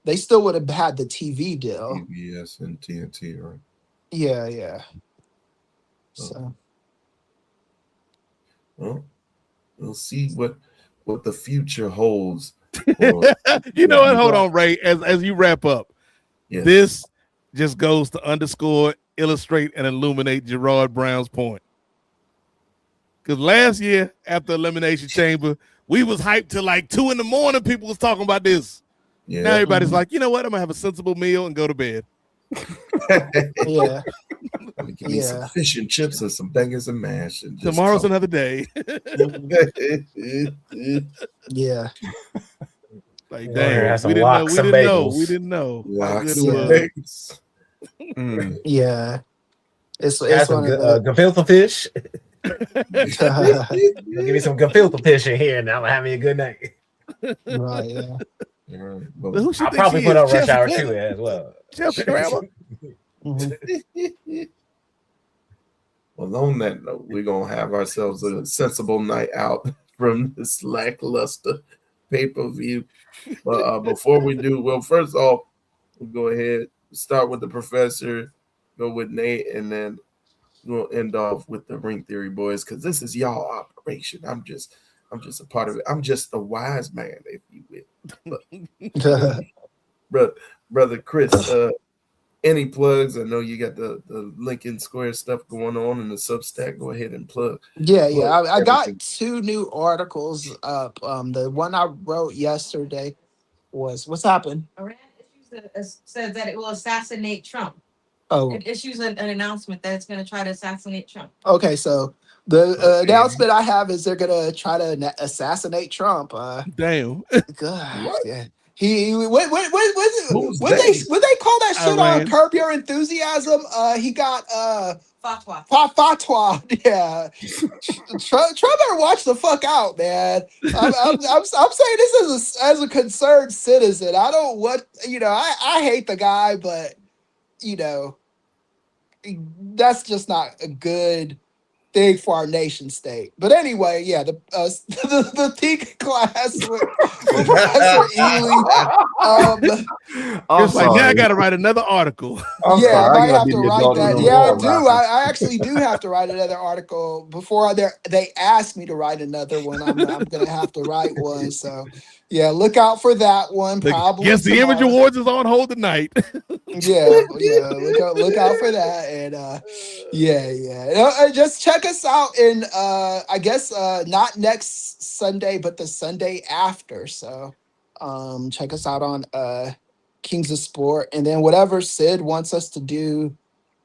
they still would have had the TV deal. TBS and TNT, right? Yeah. So, well, we'll see what the future holds. You know what? Hold on, Ray. As you wrap up, this just goes to underscore, illustrate, and illuminate Gerard Brown's point. Because last year, after Elimination Chamber, we was hyped till like 2 a.m. People was talking about this. Yeah. Now everybody's like, you know what? I'm gonna have a sensible meal and go to bed. Yeah. Give me some fish and chips and some bangers and mash. And tomorrow's another day. Yeah. Like, dang, we didn't know. Yeah. It's one of the gefilte fish. Give me some gefilte fish in here, and I'm gonna have me a good night. Right. Yeah. I'll probably put on Rush Hour 2 as well. Well, on that note, we're gonna have ourselves a sensible night out from this lackluster pay-per-view. But before we do, well, first off, we'll go ahead, start with the professor, go with Nate, and then we'll end off with the Ring Theory boys, because this is y'all operation. I'm just a part of it. I'm just a wise man, if you will. But, brother Chris, any plugs? I know you got the Lincoln Square stuff going on in the Substack. Go ahead and plug. Yeah. I got 2 new articles up. The one I wrote yesterday was what's happened. Iran says that it will assassinate Trump. Oh, it issues an announcement that it's going to try to assassinate Trump. Okay, so the announcement I have is they're gonna try to assassinate Trump. Damn. God, yeah. He what they call that shit on Curb Your Enthusiasm? He got fatwa. Fatwa. Yeah. Trump better watch the fuck out, man. I'm saying this as a concerned citizen. I don't want I hate the guy, but that's just not a good thing for our nation state. But anyway, yeah, the peak class with Professor Ely. It's like, now I got to write another article. I might have to write that. Yeah, I do. I actually do have to write another article before they ask me to write another one. I'm going to have to write one. So, yeah, look out for that one. Probably. Yes, the Image Awards is on hold tonight. Yeah. Look out for that. And just check us out in I guess not next Sunday, but the Sunday after. So check us out on Kings of Sport, and then whatever Sid wants us to do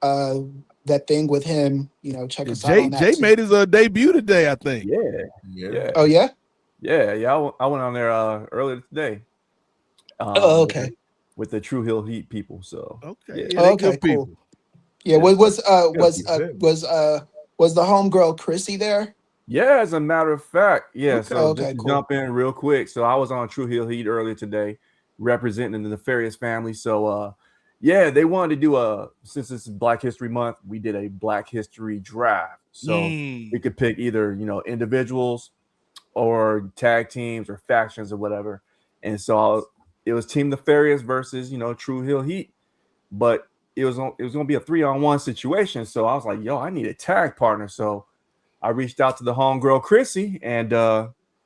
that thing with him, check us out on that. Jay made his debut today, I think. Yeah. Oh yeah. Yeah. I went on there earlier today. Okay. With the True Hill Heat people. So okay. Yeah. Okay. Cool. Yeah. Was the homegirl Chrissy there? Yeah, as a matter of fact. Yeah. Okay. So just to jump in real quick. So I was on True Hill Heat earlier today, representing the Nefarious family. So they wanted to do since this is Black History Month, we did a Black History draft. So we could pick either, individuals or tag teams or factions or whatever. And so it was Team Nefarious versus, True Hill Heat. But it was going to be a 3-on-1 situation. So I was like, I need a tag partner. So I reached out to the homegirl Chrissy, and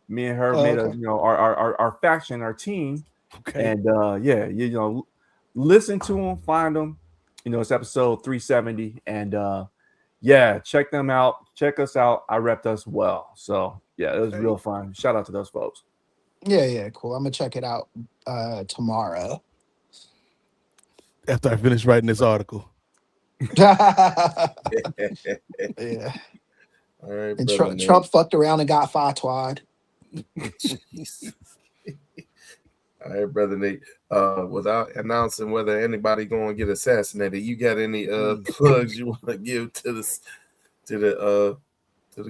me and her made our faction, our team. Okay. And listen to them, find them. It's episode 370, and check them out. Check us out. I repped us well. So it was real fun. Shout out to those folks. Yeah, cool. I'm gonna check it out tomorrow. After I finish writing this article. Yeah. All right, And brother Nate. Trump fucked around and got fatwad. Jeez. All right, brother Nate. Without announcing whether anybody going to get assassinated, you got any plugs you want to give to the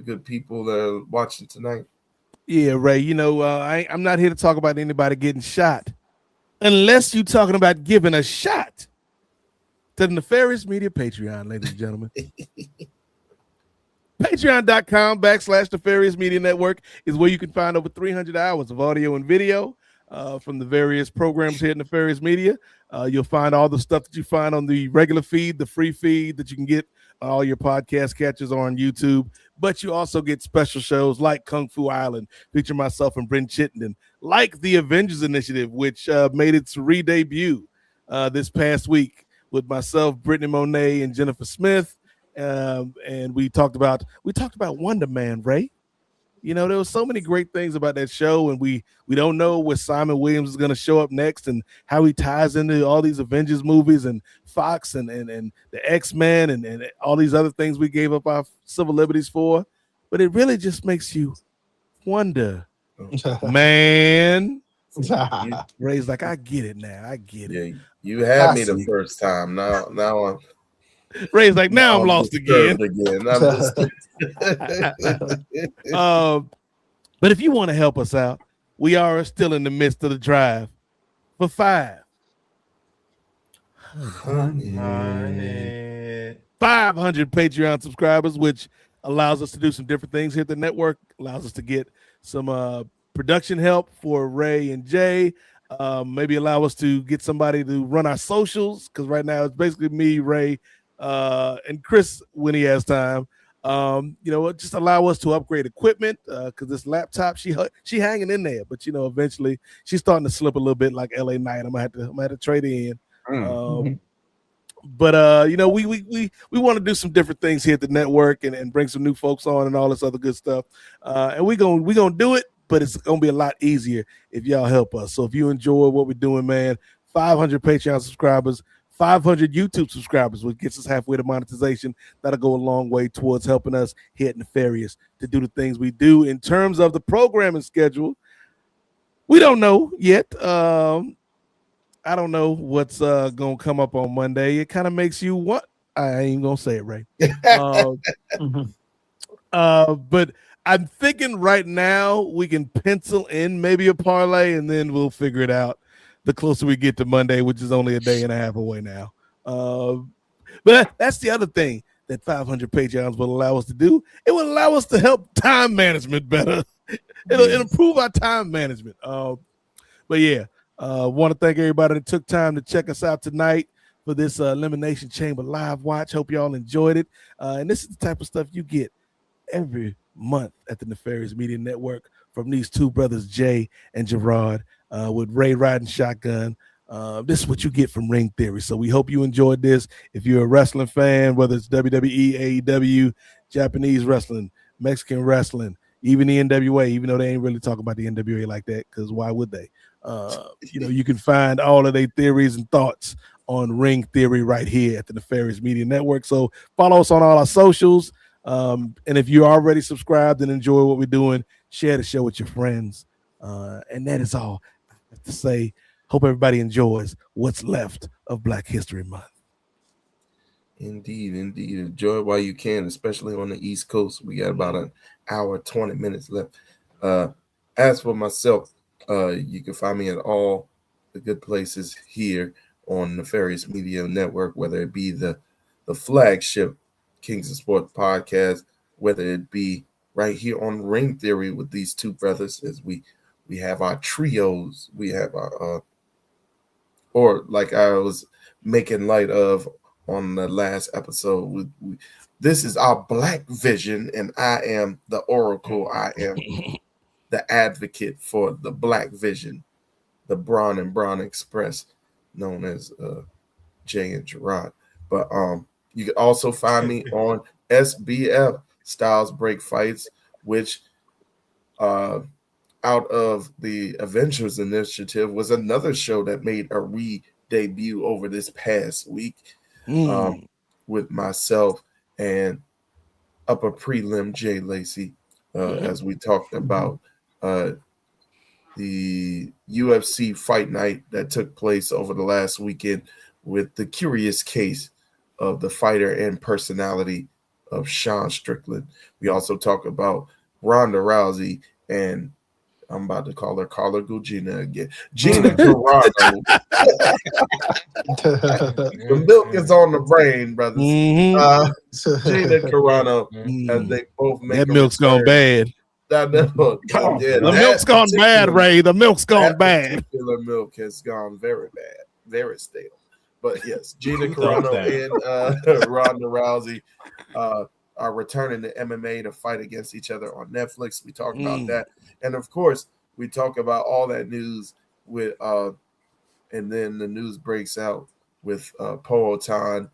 good people that are watching tonight? Yeah, Ray. You know, I'm not here to talk about anybody getting shot, unless you're talking about giving a shot to the Nefarious Media Patreon, ladies and gentlemen. Patreon.com/Nefarious Media Network is where you can find over 300 hours of audio and video from the various programs here at Nefarious Media. You'll find all the stuff that you find on the regular feed, the free feed that you can get all your podcast catchers on YouTube. But you also get special shows like Kung Fu Island, featuring myself and Brent Chittenden, like the Avengers Initiative, which made its re-debut this past week with myself, Brittany Monet, and Jennifer Smith. And we talked about Wonder Man, Ray. You know, there was so many great things about that show, and we don't know where Simon Williams is going to show up next and how he ties into all these Avengers movies and Fox and the X-Men and all these other things we gave up our civil liberties for. But it really just makes you wonder, man. Ray's like, I get it now. I get it. You had me the first time. Now I'm Ray's like, now I'm lost again. But if you want to help us out, we are still in the midst of the drive for 500 Patreon subscribers, which allows us to do some different things here at the network, allows us to get some production help for Ray and Jay, maybe allow us to get somebody to run our socials, because right now it's basically me, Ray, and Chris when he has time. You know, just allow us to upgrade equipment, because this laptop, she hanging in there, but you know, eventually she's starting to slip a little bit like LA Knight. I'm gonna have to trade it in. But you know, we want to do some different things here at the network and bring some new folks on and all this other good stuff. And we gonna do it, but it's gonna be a lot easier if y'all help us. So if you enjoy what we're doing, man, 500 Patreon subscribers, 500 YouTube subscribers, which gets us halfway to monetization. That'll go a long way towards helping us here at Nefarious to do the things we do. In terms of the programming schedule, we don't know yet. I don't know what's gonna come up on Monday. It kind of makes you what? I ain't gonna say it, Ray. But I'm thinking right now we can pencil in maybe a parlay, and then we'll figure it out the closer we get to Monday, which is only a day and a half away now. But that's the other thing that 500 Patreons will allow us to do. It will allow us to help time management better. It'll improve our time management. But yeah, want to thank everybody that took time to check us out tonight for this Elimination Chamber live watch. Hope y'all enjoyed it. And this is the type of stuff you get every month at the Nefarious Media Network from these two brothers, Jay and Gerard, with Ray riding shotgun. This is what you get from Ring Theory. So we hope you enjoyed this. If you're a wrestling fan, whether it's WWE, AEW, Japanese wrestling, Mexican wrestling, even the NWA, even though they ain't really talking about the NWA like that, because why would they? You know, you can find all of their theories and thoughts on Ring Theory right here at the Nefarious Media Network. So follow us on all our socials. And if you're already subscribed and enjoy what we're doing, share the show with your friends. And that is all I have to say. Hope everybody enjoys what's left of Black History Month. Indeed. Enjoy it while you can, especially on the East Coast. We got about an hour, 20 minutes left. As for myself, you can find me at all the good places here on Nefarious Media Network, whether it be the flagship Kings of Sport podcast, whether it be right here on Ring Theory with these two brothers, as we have our trios, we have our or like I was making light of on the last episode, this is our Black Vision, and I am the Oracle. I am the advocate for the Black Vision, the Braun and Braun Express, known as Jay and Gerard. But you can also find me on SBF, Styles Break Fights, which out of the Avengers Initiative was another show that made a re-debut over this past week. with myself and upper prelim Jay Lacey as we talked about the UFC fight night that took place over the last weekend with the curious case of the fighter and personality of Sean Strickland. We also talk about Ronda Rousey and I'm about to call her Gugina again. Gina Carano. The milk is on the brain, brothers. Gina Carano, as they both make that milk's gone bad. The milk's gone bad, Ray. The milk's gone bad. Particular milk has gone very bad, very stale. But yes, Gina Carano and Ronda Rousey are returning to MMA to fight against each other on Netflix. We talk about that, and of course, we talk about all that news with, and then the news breaks out with Poatan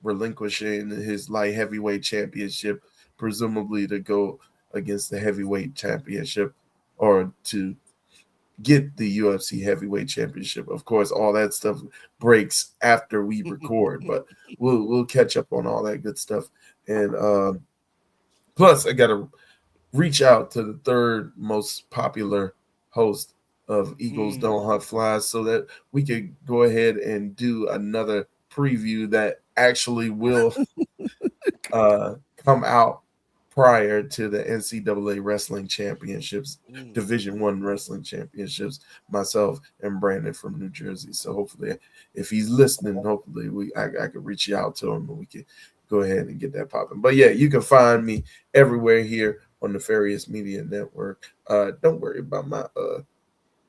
relinquishing his light heavyweight championship, presumably to go against the heavyweight championship or to get the UFC heavyweight championship. Of course, all that stuff breaks after we record, but we'll catch up on all that good stuff. And plus, I got to reach out to the third most popular host of Eagles Don't Hunt Flies so that we could go ahead and do another preview that actually will come out prior to the NCAA Wrestling Championships, Division I Wrestling Championships, myself and Brandon from New Jersey. So hopefully, if he's listening, hopefully I can reach out to him and we can go ahead and get that popping. But yeah, you can find me everywhere here on the Nefarious Media Network. Don't worry about my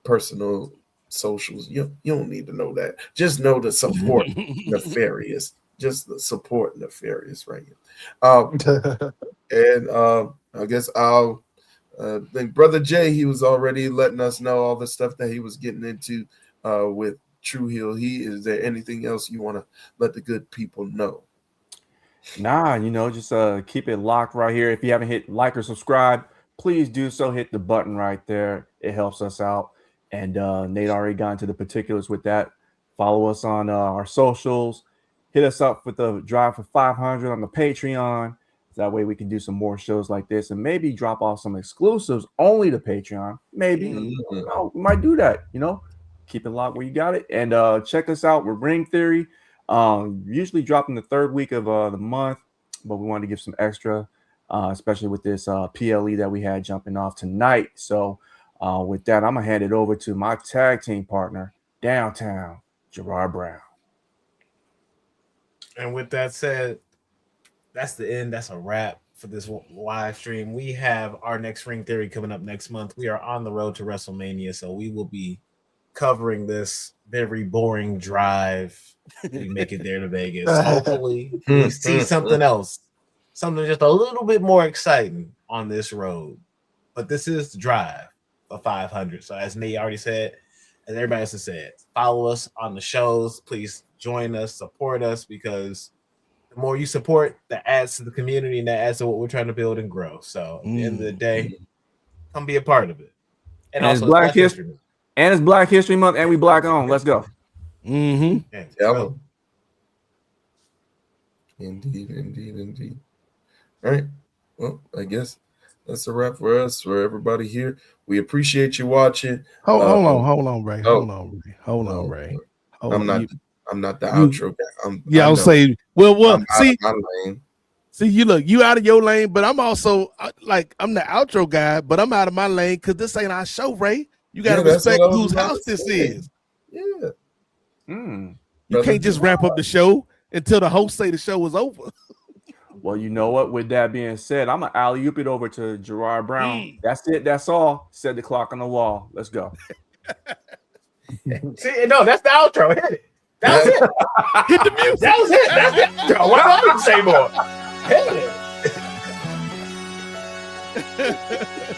personal socials. You don't need to know that. Just know to support Nefarious. Just the support Nefarious right here. And I guess I'll think Brother Jay, he was already letting us know all the stuff that he was getting into with True Heel Heat. Is there anything else you want to let the good people know? Nah, just keep it locked right here. If you haven't hit like or subscribe, please do so. Hit the button right there. It helps us out. And Nate already got into the particulars with that. Follow us on our socials. Hit us up with the drive for 500 on the Patreon. That way we can do some more shows like this and maybe drop off some exclusives only to Patreon. Maybe we might do that. Keep it locked where you got it. And check us out with Ring Theory. Usually dropping the third week of the month, but we wanted to give some extra, especially with this PLE that we had jumping off tonight. So with that, I'm gonna hand it over to my tag team partner, Downtown Gerard Brown. And with that said, that's the end. That's a wrap for this live stream. We have our next Ring Theory coming up next month. We are on the road to WrestleMania, so we will be covering this very boring drive. We make it there to Vegas. Hopefully, we see something else, something just a little bit more exciting on this road. But this is the drive of 500. So as Nate already said, as everybody else has said, follow us on the shows. Please join us, support us, because the more you support, that adds to the community and that adds to what we're trying to build and grow. So at the end of the day, come be a part of it. And also it's Black History Month. And it's Black History Month, and we Black on. Let's go. Yeah, Indeed. All right. Well, I guess that's a wrap for us, for everybody here. We appreciate you watching. Hold on, Ray. Hold on, Ray. I'm not the outro guy. I'll say. Well, see, you out of your lane, but I'm also I'm the outro guy, but I'm out of my lane because this ain't our show, Ray. You gotta respect whose house this is. Yeah. You can't just wrap up the show until the host say the show was over. Well, you know what? With that being said, I'm gonna alley-oop it over to Gerard Brown. That's it. That's all. Set the clock on the wall. Let's go. See, no, that's the outro. Hit it. That was it. Hit the music. That was it. That's the outro. What do I say more? Hit it.